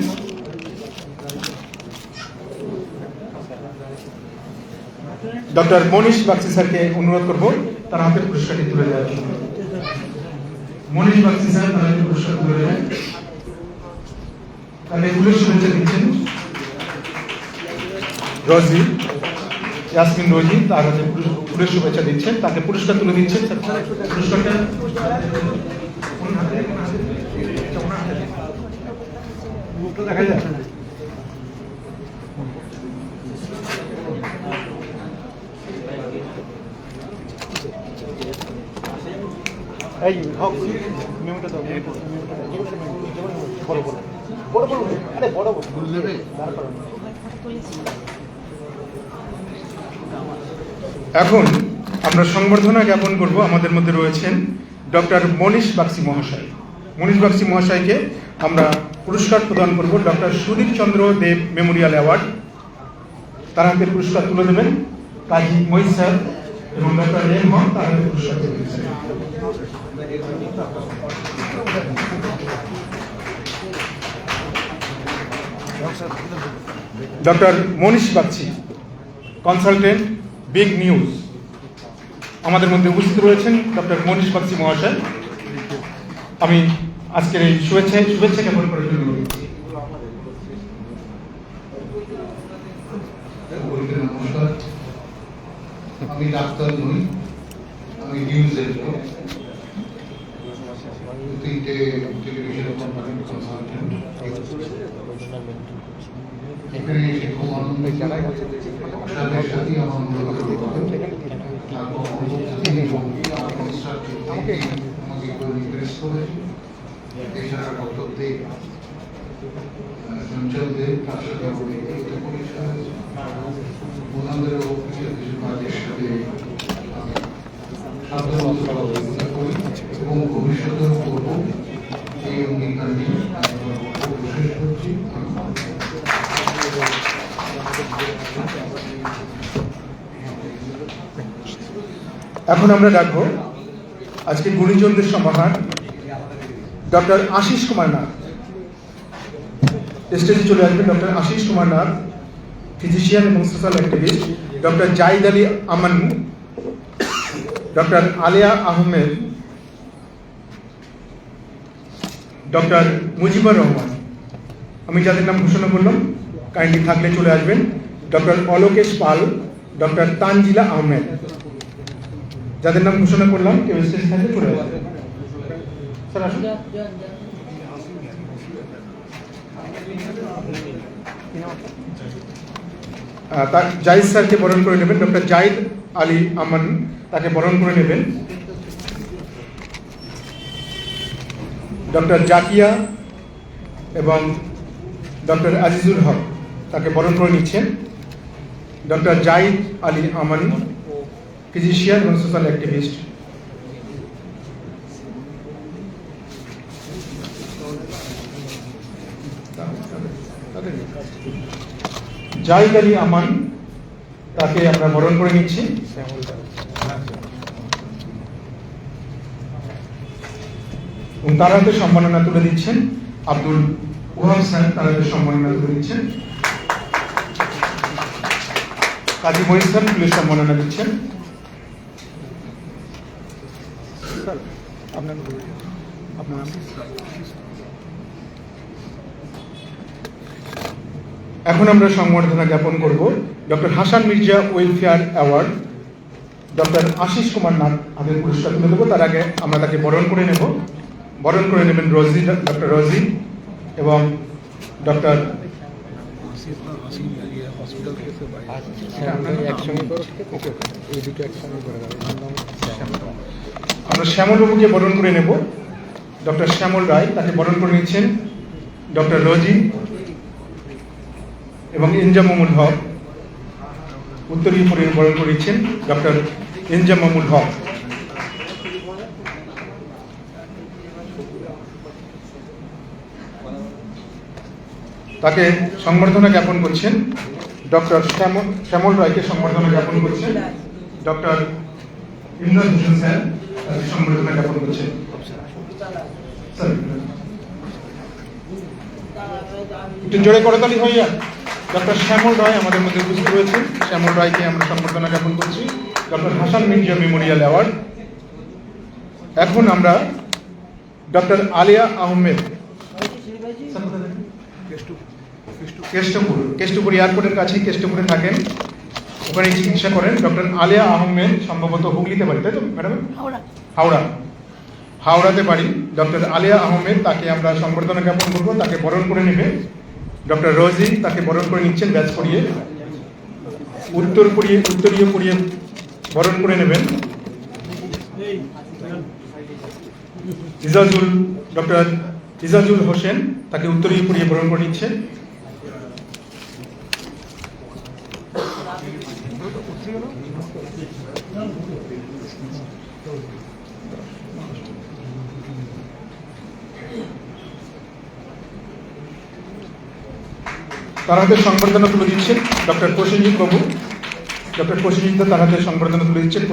S2: ডক্টর মনীষ বাগচি স্যারকে অনুরোধ করব তার হাতে পুরস্কারটি তুলে দেওয়ার জন্য। মনীষ বাগচি স্যার তার হাতে পুরস্কার তুলে দেবেন। তাকে ফুলের শুভেচ্ছা দিচ্ছেন রোজি, ইয়াসমিন রোজি, তার হাতে ফুলের শুভেচ্ছা দিচ্ছেন। তাকে পুরস্কার তুলে দিচ্ছেন। পুরস্কারটা দেখা যাচ্ছে না। এই হোক মেমোটা দাও, বড় বড় বড় বড়, আরে বড় বড় নেবে। এখন আমরা সংবর্ধনা জ্ঞাপন করব। আমাদের মধ্যে রয়েছেন ডক্টর মনীষ বাগচি মহাশয়। মনীষ বাগচি মহাশয়কে আমরা পুরস্কার প্রদান করব ডক্টর সুদীপ চন্দ্র দেব মেমোরিয়াল অ্যাওয়ার্ড। তার হাতে পুরস্কার তুলে দেবেন কাজী মহিত স্যার এবং ডক্টর এম হক, তার হাতে পুরস্কার তুলে দিচ্ছেন। ডক্টর মনীষ বাগচি, কনসালটেন্ট, বিগ নিউজ। আমাদের মধ্যে উপস্থিত রয়েছেন ডক্টর মনীষ বাগচি মহাশয়। আমি আজকের এই শুভেচ্ছা জ্ঞাপন করার জন্য
S10: নমস্কার, আমি ডাক্তার নই, আমি নিউজের লোক, 3টে টেলিভিশন কোম্পানির কনসালটেন্ট। এখানে এসে খুব আনন্দ, সাথে সাথে আমার আমাকে রিকোয়েস্ট করে এছাড়া ডক্টর দেব, চঞ্চল দেব, তার সাথে ওনাদের কিছু কিছু কাজের সাথে আমি সাধারণত সহযোগিতা করি এবং ভবিষ্যতেও করব, এই অঙ্গীকার নিয়ে আমি শেষ করছি।
S2: এখন আমরা ডাকবো আজকে গুণীজনদের সমাহার ডক্টর আশিস কুমার নাথ। স্টেজে চলে আসবেন ডক্টর আশিস কুমার নাথ, ফিজিশিয়ান এবং social activist. Doctor Zahid Ali Aman, doctor Alia Ahmed, doctor Mujibur Rahman. আমি যাদের নাম ঘোষণা করলাম কাইন্ডলি থাকলে চলে আসবেন। Doctor Alokesh Pal, doctor Tanzila Ahmed. যাদের নাম ঘোষণা করলাম কেউ স্টেজ থাকলে চলে আসবেন। স্যার আসুন। জাহিদ স্যারকে বরণ করে নেবেন। ডক্টর জাহিদ আলী আমান, তাকে বরণ করে নেবেন। ডক্টর জাকিয়া এবং ডক্টর আজিজুল হক, তাকে বরণ করে নিচ্ছেন। ডক্টর জাহিদ আলী আমান, ফিজিশিয়ান এবং সোশ্যাল অ্যাক্টিভিস্ট। জাহিদ আলী আমান, তাকে আমরা বরণ করে নিচ্ছি। এবং তার হাতে সম্মাননা তুলে দিচ্ছেন আব্দুল ওহাব স্যার, তার হাতে সম্মাননা তুলে দিচ্ছেন। কাজী মহিত স্যার পুলিশ সম্মাননা দিচ্ছেন। এখন আমরা সংবর্ধনা জ্ঞাপন করব doctor Hasan Mirza welfare award. Doctor Ashis Kumar Nath হাতের পুরস্কার তুলে দেবো। তার আগে আমরা তাকে বরণ করে নেব। বরণ করে নেবেন রোজি, ডক্টর রোজি এবং ডক্টর আমরা শ্যামলবাবুকে বরণ করে নেব। ডক্টর শ্যামল রায়, তাকে বরণ করে নিচ্ছেন ডক্টর রোজি এবং ইনজামামুল হক। উত্তরীয় বরণ করে নিচ্ছেন ডক্টর ইনজামামুল হক। তাকে সংবর্ধনা জ্ঞাপন করছেন ডক্টর শ্যামল রায়কে সংবর্ধনা জ্ঞাপন করছেন ডক্টর ইমরান হোসেন স্যার, তাকে সংবর্ধনা জ্ঞাপন করছেন। একটু জোরে করতালি হইয়া ডক্টর শ্যামল রায় আমাদের মধ্যে উপস্থিত রয়েছেন। শ্যামল রায়কে আমরা সংবর্ধনা জ্ঞাপন করছি doctor Hasan Mirza memorial award. এখন আমরা ডক্টর আলিয়া আহমেদ, কেষ্টপুর এয়ারপোর্টের কাছে কেষ্টপুরে থাকেন, ওখানে চিকিৎসা করেন। ডক্টর আলিয়া আহমেদ সম্ভবত হুগলিতে বাড়ি, তাই তো ম্যাডাম? হাওড়াতে বাড়ি ডক্টর আলিয়া আহমেদ, তাকে আমরা সংবর্ধনা জ্ঞাপন করবো। তাকে বরণ করে নেবে ডক্টর রোজি, তাকে বরণ করে নিচ্ছেন ব্যাচ পরিয়ে। উত্তরীয় পরিয়ে বরণ করে নেবেন ডক্টর ইজাজুল হোসেন, তাকে উত্তরীয় পরিয়ে বরণ করে নিচ্ছেন। তার হাতে সংবর্ধনা তুলে দিচ্ছেন ডক্টর প্রসেনজিৎ বাবু। ডক্টর প্রসেনজিৎ তার হাতে সংবর্ধনা তুলে দিচ্ছেন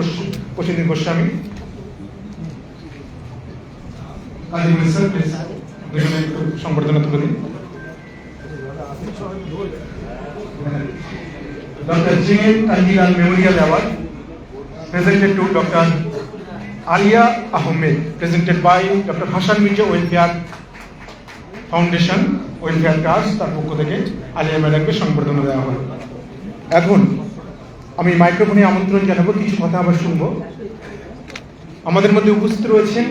S2: প্রসেনজিৎ গোস্বামী। সংবর্ধনা তুলে দিন। Doctor JL Kanjilal memorial award presented to Dr. Alia Ahmed, presented by Dr. Hasan Mirza welfare foundation, welfare trust, তার পক্ষ থেকে আলিয়া ম্যাডামকে সংবর্ধনা দেওয়া হয়। এখন আমি মাইক্রোফোনে আমন্ত্রণ জানাবো, কিছু কথা আবার শুনবো। আমাদের মধ্যে উপস্থিত রয়েছেন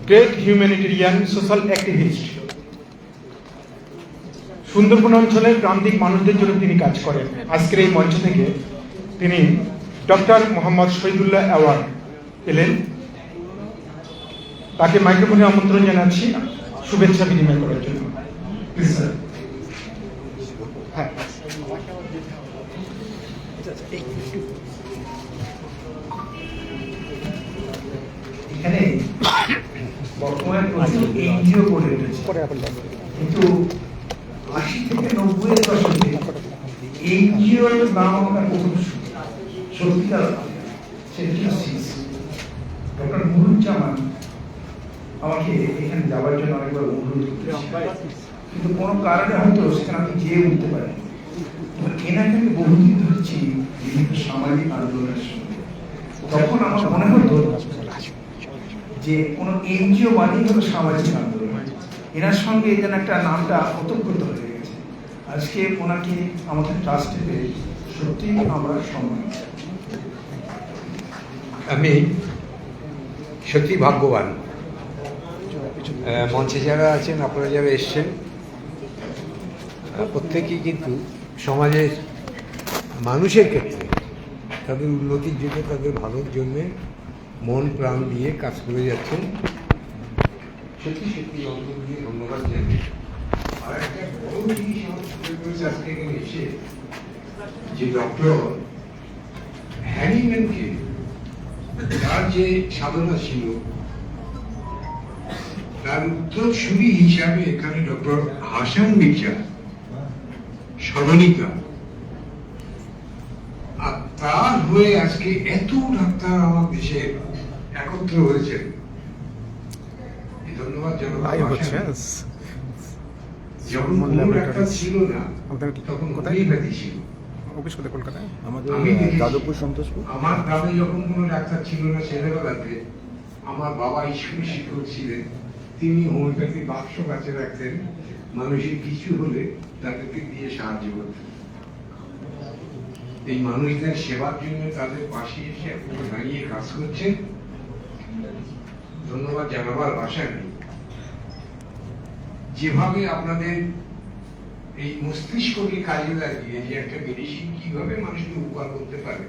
S2: great humanitarian social activist, Sundarban অঞ্চলের প্রান্তিক মানুষদের জন্য তিনি কাজ করেন। আজকের এই মঞ্চ থেকে তিনি ডক্টর মোহাম্মদ শহীদুল্লাহ অ্যাওয়ার্ড পেলেন। তাকে মাইক্রোফোনে আমন্ত্রণ জানাচ্ছি শুভেচ্ছা বিনিময় করার জন্য। Please sir. হ্যাঁ,
S3: এখানে বর্তমানে প্রচুর এনজিও গড়ে উঠেছে, কিন্তু 80 থেকে 90 এর দশকে এনজিওর নাম আমরা প্রথম সত্যিকার সেটা ছিল সিসি। ডক্টর নুরুজ্জামান আমাকে এখানে যাওয়ার জন্য অনেকবার অনুরোধ করেছে, কিন্তু কোনো কারণে হয়তো সেখানে আমি যেয়ে উঠতে পারি। এনাকে আমি বহুদিন ধরেছি বিভিন্ন সামাজিক আন্দোলনের সঙ্গে। তখন আমার মনে হতো যে কোনো এনজিও মানেই হলো সামাজিক আন্দোলন। এনার সঙ্গে এই যেন একটা নামটা ওতপ্রোত হয়ে গেছে। আজকে ওনাকে আমাদের ট্রাস্টে পেয়ে সত্যিই আমরা সম্মানিত।
S11: আমি সত্যি ভাগ্যবান, মঞ্চে যারা আছেন, আপনারা যারা এসছেন, প্রত্যেকেই কিন্তু সমাজের মানুষের ক্ষেত্রে তাদের উন্নতির জন্য, তাদের ভালোর জন্যে মন প্রাণ দিয়ে কাজ করে যাচ্ছেন। সত্যি সত্যি অন্তর দিয়ে ধন্যবাদ জানাই। আর একটা বড় জিনিস আমার চোখে পড়েছে আজকে এখানে এসে, যে ডক্টর হ্যানিম্যানকে তার যে সাধনা ছিল তার উত্তরসূরি হিসাবে এখানে ডক্টর হাসান মির্জা স্মরণিকা, আর তার হয়ে আজকে এত ডাক্তার আমার দেশে একত্র হয়েছে। ধন্যবাদ জানাবো। যখন কোনো ডাক্তার ছিল না তখন হোমিওপ্যাথি ছিল। আমার গ্রামে যখন কোনো ডাক্তার ছিল না ছেলেবেলাতে, আমার বাবা স্কুল শিক্ষক ছিলেন, তিনি হোমিওপ্যাথি বাক্স কাছে রাখতেন, মানুষের কিছু হলে তাদেরকে দিয়ে সাহায্য করতেন। এই মানুষদের সেবার জন্য তাদের পাশে এসে দাঁড়িয়ে কাজ করছেন। ধন্যবাদ জানাবার ভাষা নেই। যেভাবে আপনাদের এই মস্তিষ্ককে কাজে লাগিয়ে যে একটা মেডিসিন কিভাবে মানুষকে উপকার করতে পারে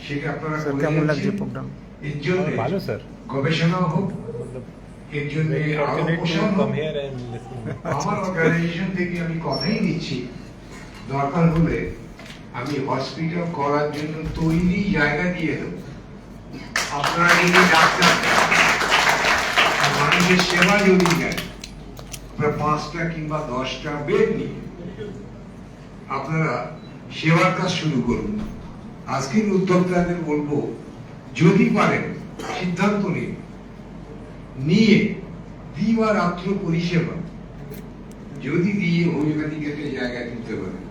S11: সেটা আপনারা
S8: কেমন লাগছে প্রোগ্রাম?
S11: এর জন্য
S8: ভালো স্যার,
S11: গবেষণা হোক, এর জন্য আরো প্রসার হোক। আমার অর্গানাইজেশন থেকে আমি কথাই দিচ্ছি, দরকার হলে আমি হসপিটাল করার জন্য তৈরি জায়গা দিয়ে দেব। আপনারা যদি ডাক্তার মানুষের সেবা যদি নেন, 5টা কিংবা 10টা বেড নিয়ে আপনারা সেবার কাজ শুরু করুন। আজকের উদ্যোক্তাদের বলবো, যদি পারেন সিদ্ধান্ত নিয়ে দিবা রাত্র পরিষেবা যদি দিয়ে হোমিওপ্যাথিক একটা জায়গায় দিতে পারেন,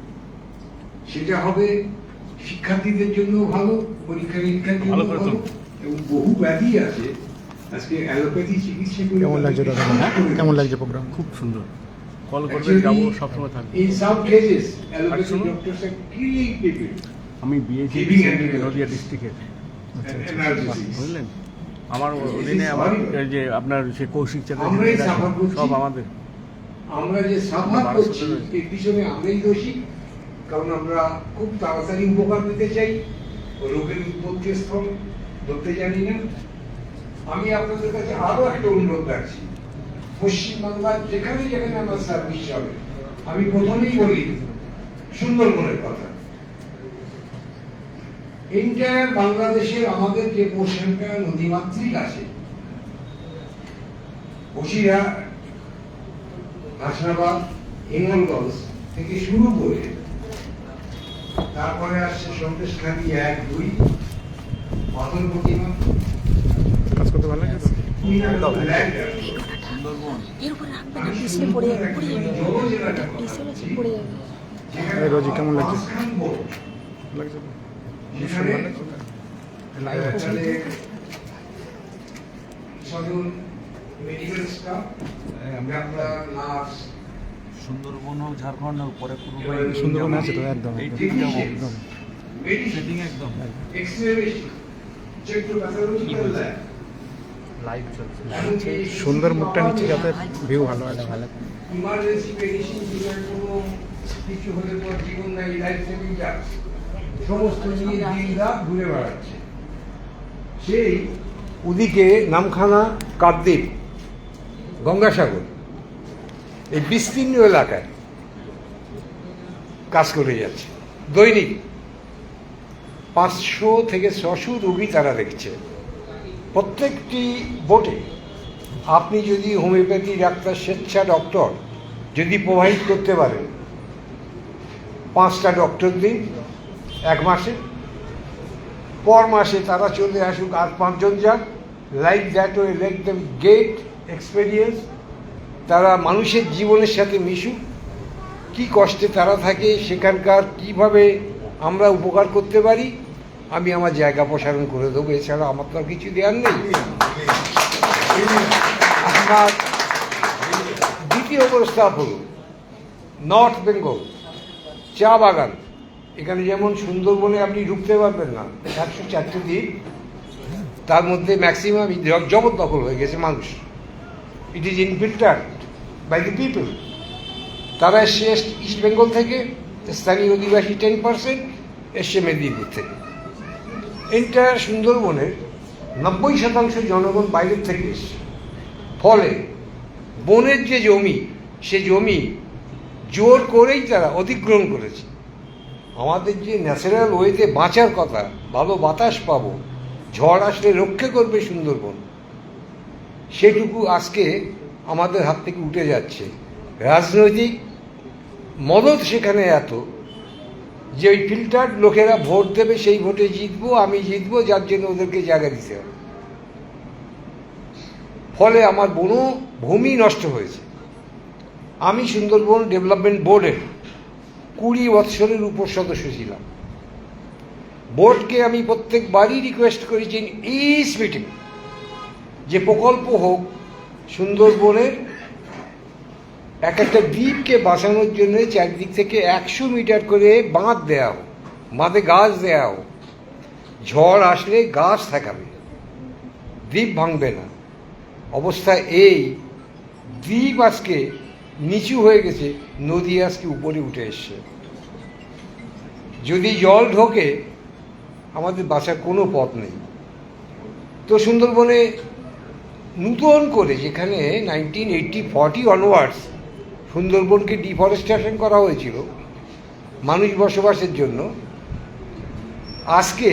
S11: সেটা হবে শিক্ষার্থীদের জন্য ভালো, পরীক্ষা নিরীক্ষার জন্য ভালো। এবং বহু ব্যাধি আছে আজকে অ্যালোপ্যাথি চিকিৎসা করে।
S8: কেমন লাগছে দাদা? কেমন লাগছে প্রোগ্রাম?
S1: খুব সুন্দর। কল করবেন, যাবো, সবসময় থাকবে।
S11: In some cases, allopathy doctors are killing people.
S1: আমি বিএসসি নদিয়া ডিস্ট্রিক্টের, বুঝলেন? আমার অধীনে আমার যে আপনার সে কৌশিক চ্যাটার্জি সব আমাদের।
S11: আমরা যে সাফার করছি এর পিছনে আমরাই দোষী, কারণ আমরা খুব তাড়াতাড়ি উপকার দিতে চাই, রোগের উৎপত্তি স্থল ধরতে জানি না। আমি আপনাদের কাছে আরো একটা অনুরোধ রাখছি, পশ্চিমবাংলার যেখানে যেখানে আমার সার্ভিস হবে, আমি প্রথমেই বলি সুন্দরবনের কথা। এন্টায়ার বাংলাদেশের আমাদের যে পোর্শনটা নদীমাতৃক আছে, বসিরহাট, হাসনাবাদ, হিঙ্গলগঞ্জ থেকে শুরু করে তারপরে আসছে সন্দেশখালী 1, 2, পাথর প্রতিমা,
S8: কাজ করতে ভালো লাগছে তো? রোজি কেমন লাগছে? লাগছে তো?
S1: সুন্দরবন হোক, ঝাড়খণ্ড হোক, পরে
S8: সুন্দরবন আছে তো? একদম একদম।
S1: লাইভ চলছে।
S8: সুন্দর মুখটা নিচ্ছে যাতে ভিউ ভালো হয়।
S11: ইমার্জেন্সি মেডিসিন কোনো কিছু হলে পর জীবন নাই, লাইফ সেভিং ড্রাগস সমস্ত নিয়ে দিন রাত ঘুরে বেড়াচ্ছে। সেই ওদিকে নামখানা, কাকদ্বীপ, গঙ্গাসাগর, এই বিস্তীর্ণ এলাকায় কাজ করে যাচ্ছে। দৈনিক 500 থেকে 600 রোগী তারা দেখছে। প্রত্যেকটি বোটে আপনি যদি হোমিওপ্যাথি ডাক্তার, স্বেচ্ছা ডক্টর যদি প্রোভাইড করতে পারেন, 5টা ডক্টর দিন 1 মাসে, পর মাসে তারা চলে আসুক আর 5 জন যাক, like that way, let them get experience. তারা মানুষের জীবনের সাথে মিশুক, কি কষ্টে তারা থাকে, সেখানকার কিভাবে আমরা উপকার করতে পারি, আমি আমার জায়গা প্রসারণ করে দেবো। এছাড়া আমার তো আর কিছু দেওয়ার নেই। আপনার দ্বিতীয় প্রস্তাব হল নর্থ বেঙ্গল চা বাগান। এখানে যেমন সুন্দরবনে আপনি ঢুকতে পারবেন না, 104টি দ্বীপ, তার মধ্যে ম্যাক্সিমাম জবরদখল হয়ে গেছে মানুষ। It is infiltrated by the people. তারা এসছে ইস্ট বেঙ্গল থেকে, স্থানীয় অধিবাসী 10% এসছে মেদিনীপুর থেকে। এন্টায়ার সুন্দরবনের 90% জনগণ বাইরের থেকে এসছে। ফলে বনের যে জমি, সে জমি জোর করেই তারা অধিগ্রহণ করেছে। আমাদের যে ন্যাচারাল ওয়েতে বাঁচার কথা, ভালো বাতাস পাবো, ঝড় আসলে রক্ষা করবে সুন্দরবন, সেটুকু আজকে আমাদের হাত থেকে উঠে যাচ্ছে। রাজনৈতিক মদত সেখানে এত যে ওই ফিল্টার্ড লোকেরা ভোট দেবে, সেই ভোটে জিতবো, আমি জিতবো, যার জন্য ওদেরকে জায়গা দিতে হবে। ফলে আমার বনভূমি নষ্ট হয়েছে। আমি সুন্দরবন ডেভেলপমেন্ট বোর্ডের 20 বৎসরের উপর সদস্য ছিলাম। বোর্ডকে আমি প্রত্যেকবারই রিকোয়েস্ট করেছি ইস মিটিং যে প্রকল্প হোক সুন্দরবনের একটা দ্বীপকে বাঁচানোর জন্য চারদিক থেকে 100 মিটার করে বাঁধ দেওয়া হোক, বাঁধে গাছ দেওয়া হোক। ঝড় আসলে গাছ থাকাবে, দ্বীপ ভাঙবে না। অবস্থা এই, দ্বীপ আজকে নিচু হয়ে গেছে, নদী আজকে উপরে উঠে এসছে। যদি জল ঢোকে আমাদের বাঁচার কোনো পথ নেই। তো সুন্দরবনে নূতন করে, যেখানে 1940 অনওয়ার্ডস সুন্দরবনকে ডিফরেস্টেশন করা হয়েছিল মানুষ বসবাসের জন্য, আজকে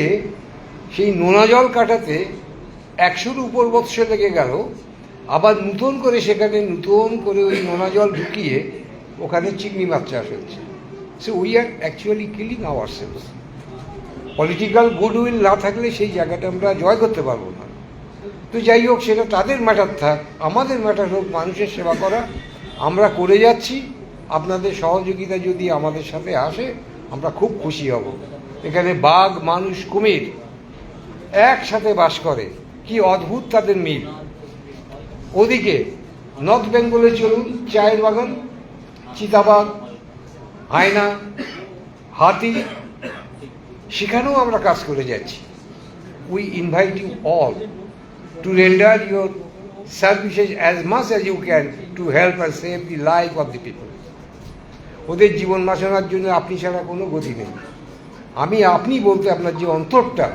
S11: সেই নোনা জল কাটাতে 100-র উপর বৎসর লেগে গেল। আবার নূতন করে সেখানে নূতন করে ওই নোনা জল ঢুকিয়ে ওখানে চিংড়ি মাছ চাষ হচ্ছে। So we are actually killing ourselves. Political goodwill না থাকলে সেই জায়গাটা আমরা জয় করতে পারবো না। তো যাই হোক, সেটা তাদের ম্যাটার থাক, আমাদের ম্যাটার হোক মানুষের সেবা করা। আমরা করে যাচ্ছি। আপনাদের সহযোগিতা যদি আমাদের সাথে আসে আমরা খুব খুশি হব। এখানে বাঘ, মানুষ, কুমির একসাথে বাস করে, কি অদ্ভুত তাদের মিল। ওদিকে নর্থ বেঙ্গলে চলুন, চায়ের বাগান, চিতাবাঘ, হায়না, হাতি, সেখানেও আমরা কাজ করে যাচ্ছি। We invite you all to render your services as much as you can to help and save the life of the people. ওদের জীবন বাঁচানোর জন্য আপনি ছাড়া কোনো গতি নেই। আমি আপনি বলতে আপনার যে অন্তরটা,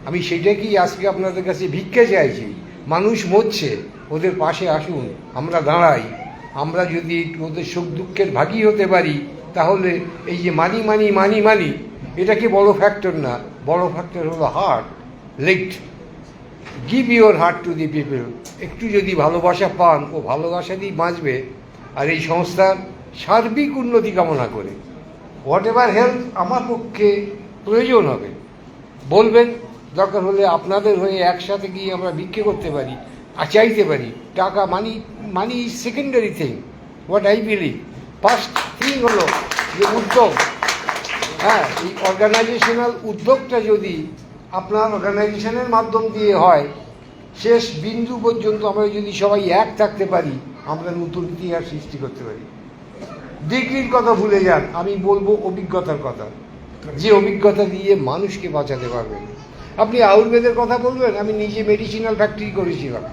S11: আমি সেটাকেই আজকে আপনাদের কাছে ভিক্ষা চাইছি। মানুষ মরছে, ওদের পাশে আসুন, আমরা দাঁড়াই। আমরা যদি ওদের সুখ দুঃখের ভাগী হতে পারি, তাহলে এই যে মানি মানি মানি মানি, এটা কি বড় ফ্যাক্টর না। বড় ফ্যাক্টর হলো heart, let give your heart to the people. একটু যদি ভালোবাসা পান, ও ভালোবাসা দিয়েই বাঁচবে। আর এই সংস্থার সার্বিক উন্নতি কামনা করে হোয়াট এভার হেল্প আমার পক্ষে প্রয়োজন হবে বলবেন। দরকার হলে আপনাদের হয়ে একসাথে গিয়ে আমরা ভিক্ষে করতে পারি আর চাইতে পারি। টাকা, money is secondary thing, what I believe. First thing হলো যে উদ্যোগ। হ্যাঁ, এই অর্গানাইজেশনাল উদ্যোগটা যদি আপনার অর্গানাইজেশনের মাধ্যম দিয়ে হয়, শেষ বিন্দু পর্যন্ত আমরা যদি সবাই এক থাকতে পারি, আমরা নতুন ইতিহাস সৃষ্টি করতে পারি। ডিগ্রির কথা ভুলে যান, আমি বলবো অভিজ্ঞতার কথা, যে অভিজ্ঞতা দিয়ে মানুষকে বাঁচাতে পারবেন। আপনি আয়ুর্বেদের কথা বলবেন, আমি নিজে মেডিসিনাল ফ্যাক্টরি করেছিলাম।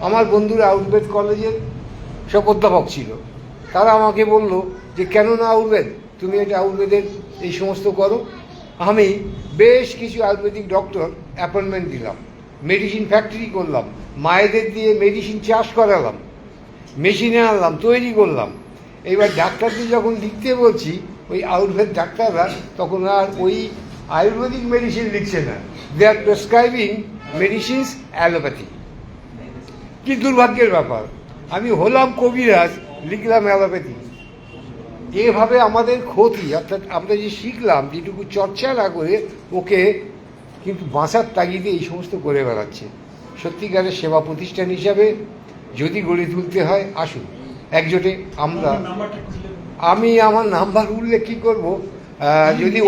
S11: আমার বন্ধুরা আয়ুর্বেদ কলেজের সব অধ্যাপক ছিল। তারা আমাকে বলল যে কেন না আয়ুর্বেদ, তুমি এটা আয়ুর্বেদের এই সমস্ত করো। আমি বেশ কিছু আয়ুর্বেদিক ডক্টর অ্যাপয়েন্টমেন্ট দিলাম, মেডিসিন ফ্যাক্টরি করলাম, মায়েদের দিয়ে মেডিসিন চাষ করালাম, মেশিনে আনলাম, তৈরি করলাম। এইবার ডাক্তারদের যখন লিখতে বলছি, ওই আয়ুর্বেদ ডাক্তাররা তখন আর ওই আয়ুর্বেদিক মেডিসিন লিখছে না, দে আর প্রেসক্রাইবিং মেডিসিনস অ্যালোপ্যাথি। কি দুর্ভাগ্যের ব্যাপার, আমি হলাম কবিরাজ, লিখলাম অ্যালোপ্যাথি। এভাবে আমাদের ক্ষতি। অর্থাৎ আমরা যে শিখলাম, যেটুকু চর্চা না করে ওকে কিন্তু বাঁচার তাগিদে এই সমস্ত করে বেড়াচ্ছে। সত্যিকারের সেবা প্রতিষ্ঠান হিসাবে যদি গড়ে তুলতে হয়, আসুন একজোটে আমরা। আমি আমার নাম্বার উল্লেখ কী করবো, যদি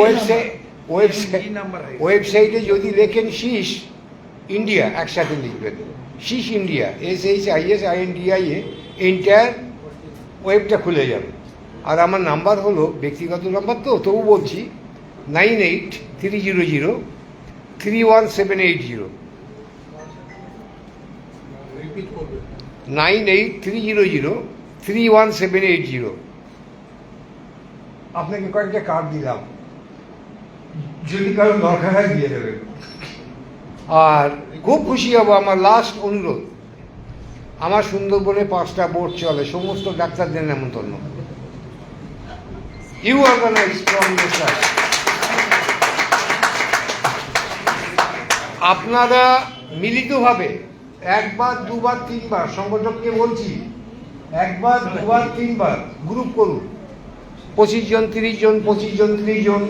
S11: ওয়েবসাইটে যদি লেখেন শীষ ইন্ডিয়া, একসাথে লিখবেন শীষ ইন্ডিয়া, SHISINDIA, এন্টায়ার ওয়েবটা খুলে যাবে। আর আমার নাম্বার হলো ব্যক্তিগত নাম্বার, তো তবু বলছি 9830031780, 9830031780। আপনাকে কয়েকটা কার্ড দিলাম, যদি কারো দরকার হয় দিয়ে দেবেন। আর খুব খুশি হব। আমার লাস্ট অনুরোধ, আমার সুন্দরবনে 5টা বোট চলে, সমস্ত ডাক্তারদের নেমন্তন্ন। You organize from your side. আপনারা মিলিতভাবে একবার, দুবার, তিনবার, সংগঠককে বলছি, একবার, দুবার, তিনবার গ্রুপ করুন। 25 জন, 30 জন, 25 জন, 30 জন,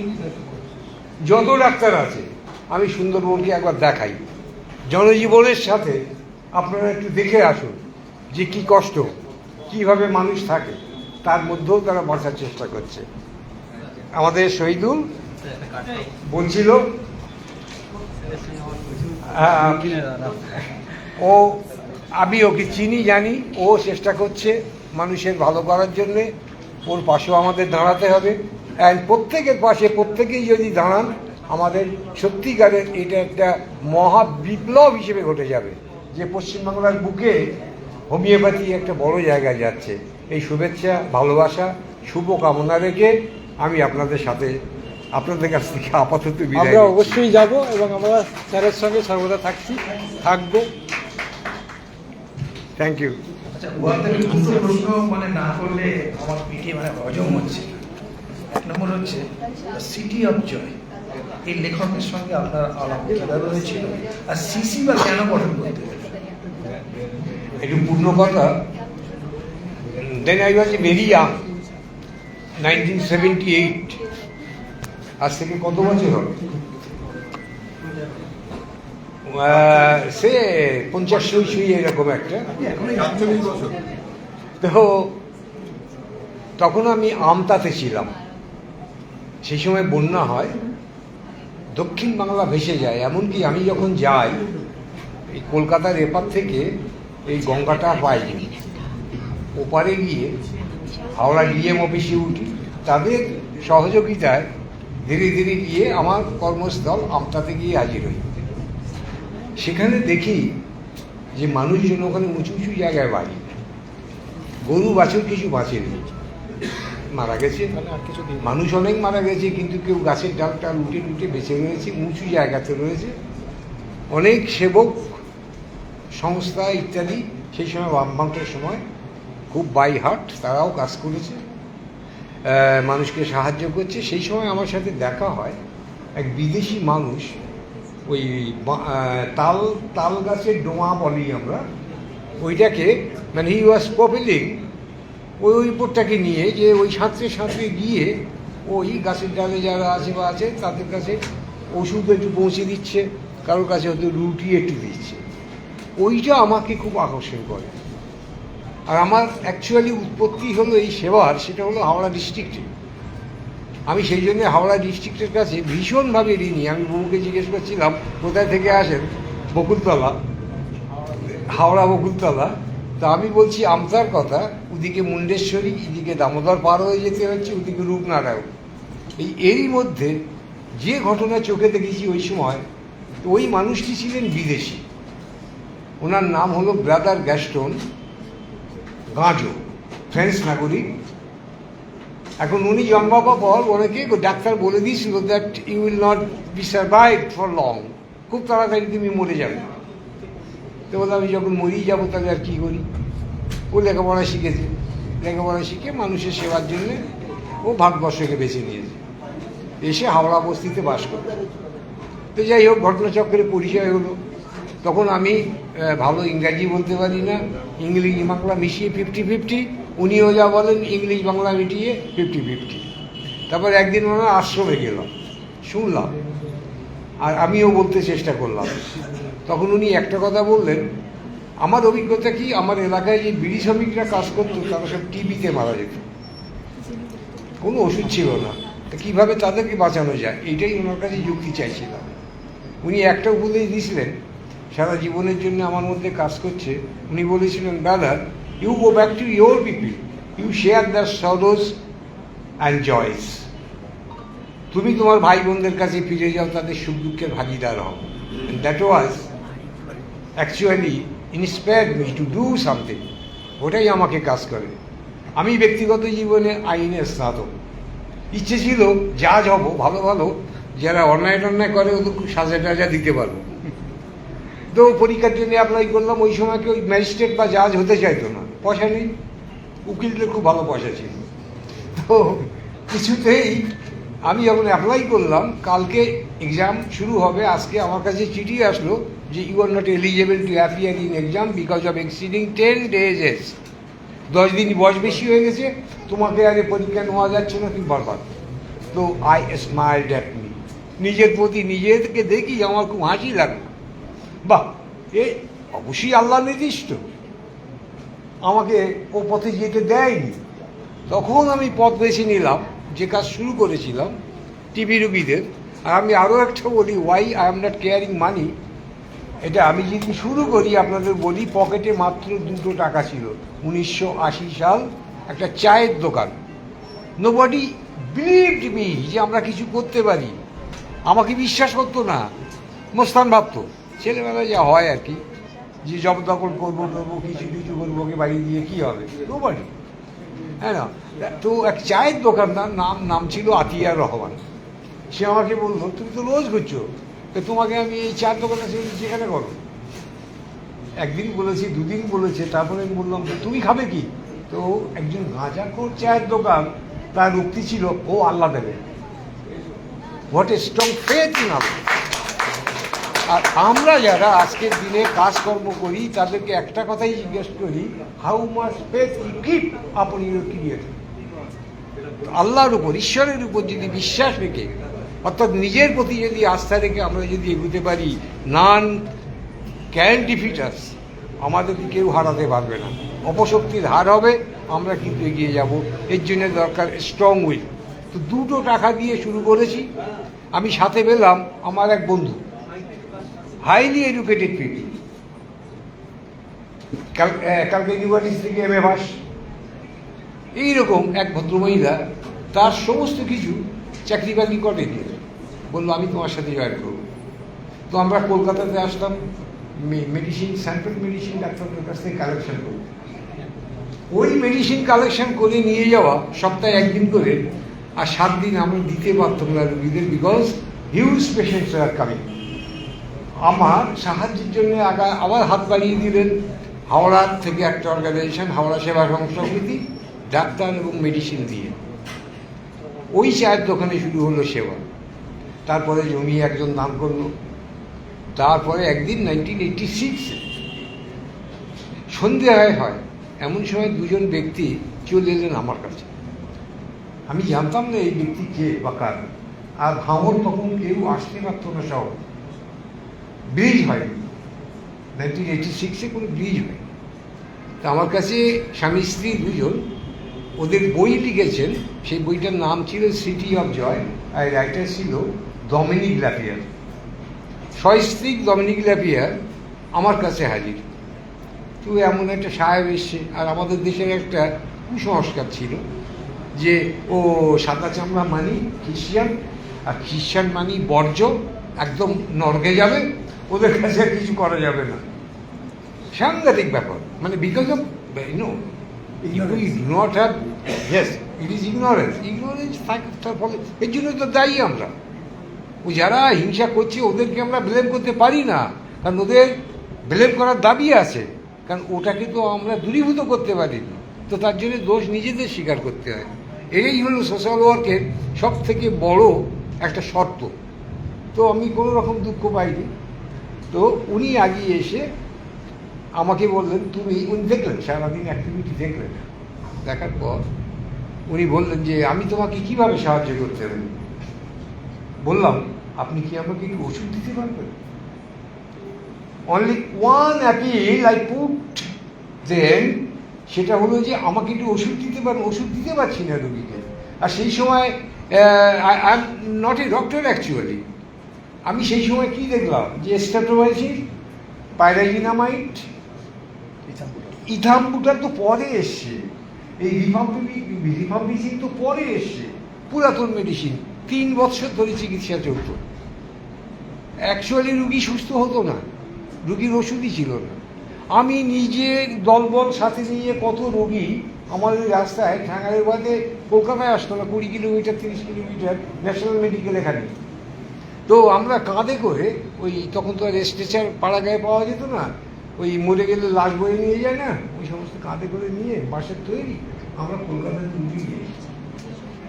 S11: যত ডাক্তার আছে, আমি সুন্দরবনকে একবার দেখাই। জনজীবনের সাথে আপনারা একটু দেখে আসুন যে কি কষ্ট, কিভাবে মানুষ থাকে, তার মধ্যেও তারা বাঁচার চেষ্টা করছে। আমাদের শহীদুল বলছিল, ও আমি ওকে চিনি, জানি, ও চেষ্টা করছে মানুষের ভালো করার জন্যে। ওর পাশেও আমাদের দাঁড়াতে হবে। অ্যান্ড প্রত্যেকের পাশে প্রত্যেকেই যদি দাঁড়ান, আমাদের সত্যিকারের এটা একটা মহা বিপ্লব হিসেবে ঘটে যাবে, যে পশ্চিমবাংলার বুকে হোমিওপ্যাথি একটা বড় জায়গায় যাচ্ছে। এই শুভেচ্ছা, ভালোবাসা, শুভকামনা রেখে আমি আপনাদের সাথে, আপনাদের কাছ থেকে আপাতত বিদায়
S5: আমরা
S11: নিচ্ছি।
S5: অবশ্যই যাব এবং আমরা স্যারের সঙ্গে সর্বদা থাকবো।
S11: Thank you.
S3: আচ্ছা, ওয়ান থেকে দুটো প্রশ্ন মানে না করলে আমার পিঠে মানে হজম হচ্ছে না। এক নম্বর হচ্ছে সিটি অফ জয়, এই লেখকের সঙ্গে আপনার আলাপ কিভাবে হয়েছিল, আর সিসি বা কেন গঠন করতে হলো?
S11: একটু পূর্ণ কথা, then I was very young, 1978, আজ থেকে কত বছর হবে? সে 50 এরকম একটা। তো তখন আমি আমতাতে ছিলাম, সেই সময় বন্যা হয়, দক্ষিণ বাংলা ভেসে যায়। এমনকি আমি যখন যাই এই কলকাতার এপার থেকে এই গঙ্গাটা পাই, ওপারে গিয়ে হাওড়া ডিএম অফিসে উঠি, তাদের সহযোগিতায় ধীরে ধীরে গিয়ে আমার কর্মস্থল আমতাতে গিয়ে হাজির হই। সেখানে দেখি যে মানুষজন ওখানে উঁচু উঁচু জায়গায় বাড়ি, গরু বাছুর কিছু বাঁচেনি, মারা গেছে, মানুষ অনেক মারা গেছে, কিন্তু কেউ গাছের ডালটা লুটে লুটে বেঁচে রয়েছে, উঁচু জায়গাতে রয়েছে। অনেক সেবক সংস্থা ইত্যাদি সেই সময় বামফ্রন্টের সময় খুব বাই হার্ট তারাও কাজ করেছে, মানুষকে সাহায্য করছে। সেই সময় আমার সাথে দেখা হয় এক বিদেশি মানুষ, ওই তাল গাছের ডোমা বলি আমরা ওইটাকে, মানে হি ওয়াজ প্রপেলিং ওই উপরটাকে নিয়ে, যে ওই সাঁতরে সাঁতরে গিয়ে ওই গাছের ডালে যারা আছে বা আছে তাদের কাছে ওষুধ একটু পৌঁছে দিচ্ছে, কারোর কাছে হয়তো রুটি একটু দিচ্ছে। ওইটা আমাকে খুব আকর্ষণ করে। আর আমার অ্যাকচুয়ালি উৎপত্তি হলো এই সেবার, সেটা হলো হাওড়া ডিস্ট্রিক্টে। আমি সেই জন্য হাওড়া ডিস্ট্রিক্টের কাছে ভীষণভাবে ঋণী। আমি বউকে জিজ্ঞেস করছিলাম কোথায় থেকে আসেন, বকুলতলা, হাওড়া বকুলতলা। তা আমি বলছি আমতার কথা, ওদিকে মুন্ডেশ্বরী, এদিকে দামোদর পার হয়ে যেতে হচ্ছে, ওদিকে রূপনারায়ণ। এরই মধ্যে যে ঘটনা চোখে দেখেছি ওই সময়, ওই মানুষটি ছিলেন বিদেশি, ওনার নাম হলো ব্রাদার গ্যাস্টন গাঁজো, ফ্রেঞ্চ নাগরিক। এখন উনি জন্মাবার পর অনেকে ডাক্তার বলে দিয়েছিল that you will not be survive for long, খুব তাড়াতাড়ি তুমি মরে যাবে। তো বলে আমি যখন মরেই যাবো তাহলে আর কী করি? ও লেখাপড়া শিখেছে, লেখাপড়া শিখে মানুষের সেবার জন্যে ও ভারতবর্ষকে বেছে নিয়েছে, এসে হাওড়া বস্তিতে বাস করত। তো যাই হোক, ঘটনাচক্রে পরিচয় হলো। তখন আমি ভালো ইংরাজি বলতে পারি না, ইংলিশ বাংলা মিশিয়ে 50-50, উনিও যা বলেন ইংলিশ বাংলা মিটিয়ে 50-50। তারপর একদিন ওনার আশ্রমে গেলাম, শুনলাম, আর আমিও বলতে চেষ্টা করলাম। তখন উনি একটা কথা বললেন, আমার অভিজ্ঞতা কি, আমার এলাকায় যে বিড়ি শ্রমিকরা কাজ করতো তারা সব টিবিতে মারা যেত, কোনো ওষুধ ছিল না, কীভাবে তাদেরকে বাঁচানো যায়, এইটাই ওনার কাছে যুক্তি চাইছিলাম। উনি একটা উপদেশ দিয়েছিলেন, সারা জীবনের জন্য আমার মধ্যে কাজ করছে। উনি বলেছিলেন, brother, you go back to your people, you share the sorrows and joys. তুমি তোমার ভাই বোনদের কাছে ফিরে যাও, তাদের সুখ দুঃখের ভাগিদার হও। That was actually inspired me to do something. ওটাই আমাকে কাজ করে। আমি ব্যক্তিগত জীবনে আইনের স্নাতক, ইচ্ছে ছিল জাজ হব, ভালো ভালো যারা অন্যায় টন্যায় করে ওদের খুব সাজা টাজা দিতে পারবো। তো পরীক্ষার জন্য অ্যাপ্লাই করলাম। ওই সময় কেউ ম্যাজিস্ট্রেট বা জাজ হতে চাইতো না, পয়সা নেই, উকিলদের খুব ভালো পয়সা ছিল। তো কিছুতেই আমি যখন অ্যাপ্লাই করলাম, কালকে এক্সাম শুরু হবে, আজকে আমার কাছে চিঠি আসলো যে you are not eligible to appear in exam because of exceeding 10 days age. 10 দিন বয়স বেশি হয়ে গেছে, তোমাকে আগে পরীক্ষা নেওয়া যাচ্ছে না, তুমি বরবাদ। তো আই স্মাইলড অ্যাট মি, নিজের প্রতি নিজেকে দেখি আমার খুব হাসি লাগলো। বাহ, এ অবশ্যই আল্লাহ নির্দিষ্ট, আমাকে ও পথে যেতে দেয়নি। তখন আমি পথ বেছে নিলাম, যে কাজ শুরু করেছিলাম টিবি রোগীদের। আর আমি আরও একটা বলি, why I am not caring money. এটা আমি যদি শুরু করি আপনাদের বলি, পকেটে মাত্র 2 টাকা ছিল, 1980 সাল, একটা চায়ের দোকান। নোবডি বিলিভড মি যে আমরা কিছু করতে পারি, আমাকে বিশ্বাস করতো না। মোস্তান ভাবতো ছেলেবেলায় যা হয় আর কি, যে জবদখল করবো কিছু করবো, ওকে বাড়ি দিয়ে কী হবে, নোবডি। হ্যাঁ না, তো এক চায়ের দোকানদার নাম ছিল আতিয়ার রহমান। সে আমাকে বললো, তুমি তো রোজ ঘুরছো, তো তোমাকে আমি এই চায়ের দোকানে যেখানে করো। একদিন বলেছি, দুদিন বলেছে, তারপরে আমি বললাম তুমি খাবে কি? তো একজন গাঁজাখোর চায়ের দোকান, তার উক্তি ছিল ও আল্লাহ দেবে। What a strong faith in Allah. আর আমরা যারা আজকের দিনে কাজকর্ম করি তাদেরকে একটা কথাই জিজ্ঞেস করি, how much faith you keep upon your creator. আল্লাহর উপর, ঈশ্বরের উপর যদি বিশ্বাস রেখে, অর্থাৎ নিজের প্রতি যদি আস্থা রেখে আমরা যদি এগুতে পারি, নান ক্যান ডিফিট আস, আমাদেরকে কেউ হারাতে পারবে না। অপশক্তির হার হবে, আমরা কিন্তু এগিয়ে যাব। এর জন্য দরকার স্ট্রং উইল। তো 2 টাকা দিয়ে শুরু করেছি। আমি সাথে পেলাম আমার এক বন্ধু, হাইলি এডুকেটেড পিপল, কালকে ইউনিভার্সিটি থেকে MA পাস, এইরকম এক ভদ্রমহিলা, তার সমস্ত কিছু চাকরি বাকরি করে দিয়ে বললো আমি তোমার সাথে জয়েন করবো। তো আমরা কলকাতাতে আসলাম মেডিসিন, স্যাম্পল মেডিসিন ডাক্তারদের কাছ থেকে কালেকশন করব। ওই মেডিসিন কালেকশন করে নিয়ে যাওয়া সপ্তাহে 1 দিন করে, আর 7 দিন আমরা দিতে পারতাম না রোগীদের, because huge patients are coming. আমার সাহায্যের জন্য আবার হাত বাড়িয়ে দিলেন হাওড়ার থেকে একটা অর্গানাইজেশন, হাওড়া সেবা সমিতি, ডাক্তার এবং মেডিসিন দিয়ে। ওই চায়ের দোকানে শুরু হলো সেবা। তারপরে জমি একজন দান করলো। তারপরে একদিন 1986 সন্ধে হয় এমন সময় 2জন ব্যক্তি চলে এলেন আমার কাছে। আমি জানতাম না এই ব্যক্তি কে বা কার। আর ভাঙর তখন কেউ আসতে পারত না, শহর ব্রিজ হয়নি, 1986-এ কোনো ব্রিজ হয়নি। তো আমার কাছে স্বামী স্ত্রী 2জন, ওদের বই লিখেছেন, সেই বইটার নাম ছিল সিটি অফ জয়, আর রাইটার ছিল ডমিনিক ল্যাপিয়ার। সস্ত্রীক ডমিনিক ল্যাপিয়ার আমার কাছে হাজির। তো এমন একটা সাহেব এসছে, আর আমাদের দেশের একটা কুসংস্কার ছিল যে ও সাদা চামড়া মানি খ্রিস্টান, আর খ্রিস্টান মানি বর্জ্য, একদম নরকে যাবে, ওদের কাছে আর কিছু করা যাবে না। সাংঘাতিক ব্যাপার, মানে because of you do not have, yes, it is ignorance তার ফলে। এর জন্য তো দায়ী আমরা। ও যারা হিংসা করছে ওদেরকে আমরা ব্লেম করতে পারি না, কারণ ওদের ব্লেম করার দাবি আছে, কারণ ওটাকে তো আমরা দূরীভূত করতে পারি না। তো তার জন্য দোষ নিজেদের স্বীকার করতে হয়। এই হলো সোশ্যাল ওয়ার্কের সব থেকে বড় একটা শর্ত। তো আমি কোনো রকম দুঃখ পাইনি। তো উনি আগিয়ে এসে আমাকে বললেন, উনি দেখলেন সারাদিন অ্যাক্টিভিটি দেখলেন, দেখার পর উনি বললেন যে আমি তোমাকে কিভাবে সাহায্য করতে পারি। বললাম আপনি কি আমাকে একটু ওষুধ দিতে পারবেন? Only one appeal I put then, সেটা হলো যে আমাকে একটু ওষুধ দিতে পারেন। ওষুধ দিতে পারছি না রোগীকে। আর সেই সময় I am not a doctor actually. আমি সেই সময় কি দেখলাম যে স্ট্রেপ্টোমাইসিন, পাইরাজিনামাইড, ইথাম্বুটার তো পরে এসছে, এই রিফাম্পিসিন তো পরে এসছে, পুরাতন মেডিসিন। 3 বছর ধরে চিকিৎসা চলত। অ্যাকচুয়ালি রুগী সুস্থ হতো না, রুগীর ওষুধই ছিল না। আমি নিজের দলবল সাথে নিয়ে কত রোগী আমাদের রাস্তায় ঠ্যাঙ্গারের বাদে কলকাতায় আসতো না, 20 কিলোমিটার 30 কিলোমিটার ন্যাশনাল মেডিকেল এখানে। তো আমরা কাঁধে করে, ওই তখন তো আর স্ট্রেচার পাড়া গায়ে পাওয়া যেত না, ওই মরে গেলে লাশ বয়ে নিয়ে যায় না, ওই সমস্ত কাঁধে করে নিয়ে বাসের তৈরি আমরা কলকাতায় রুগী গিয়েছি।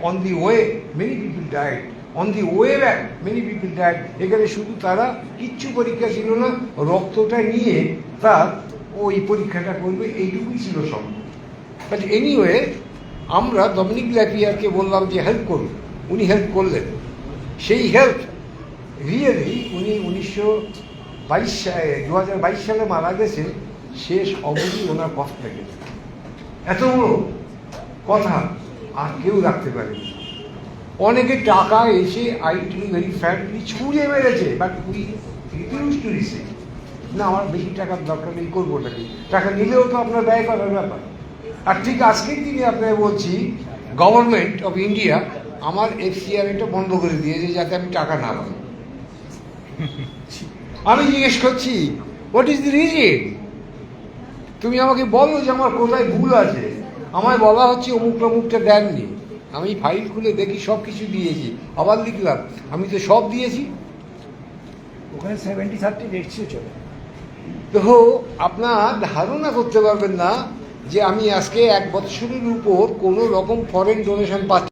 S11: On the way many people died, on the way back many people died. এখানে শুধু তারা কিচ্ছু পরীক্ষা ছিল না, রক্তটা নিয়ে তার ওই পরীক্ষাটা করবে, এইটুকুই ছিল সম্ভব। বাট এনিওয়ে আমরা ডমিনিক ল্যাপিয়ারকে বললাম যে হেল্প করুন, উনি হেল্প করলেন। সেই হেল্প রিয়েলি উনি 2022 সালে মারা গেছে, শেষ অবধি ওনার কথা গেছে। এত বড় কথা আর কেউ রাখতে পারেনি। অনেকে টাকা এসে ভেরি ফ্র্যাঙ্কলি ছুঁড়ে মেরেছে, but we refuse to receive. না, আমার বেশি টাকার দরকার নেই, করবো নাকি? টাকা নিলেও তো আপনার ব্যয় করার ব্যাপার। আর ঠিক আজকের দিনে আপনাকে বলছি, গভর্নমেন্ট অফ ইন্ডিয়া আমার FCRA-টা বন্ধ করে দিয়েছে যাতে আমি টাকা না পাই। আমি জিজ্ঞেস করছি হোয়াট ইজ দ্য রিজন? তুমি আমাকে বলো যে আমার কোথায় ভুল আছে। আমায় বলা হচ্ছে অমুকটা দেননি, আমি ফাইল খুলে দেখি সব কিছু দিয়েছি, আবার লিখলাম আমি তো সব দিয়েছি।
S5: ওখানে 70-30 রেটসও চলে।
S11: তো আপনার ধারণা করতে পারবেন না যে আমি আজকে 1 বছরের উপর কোনো রকম ফরেন ডোনেশন পাচ্ছি।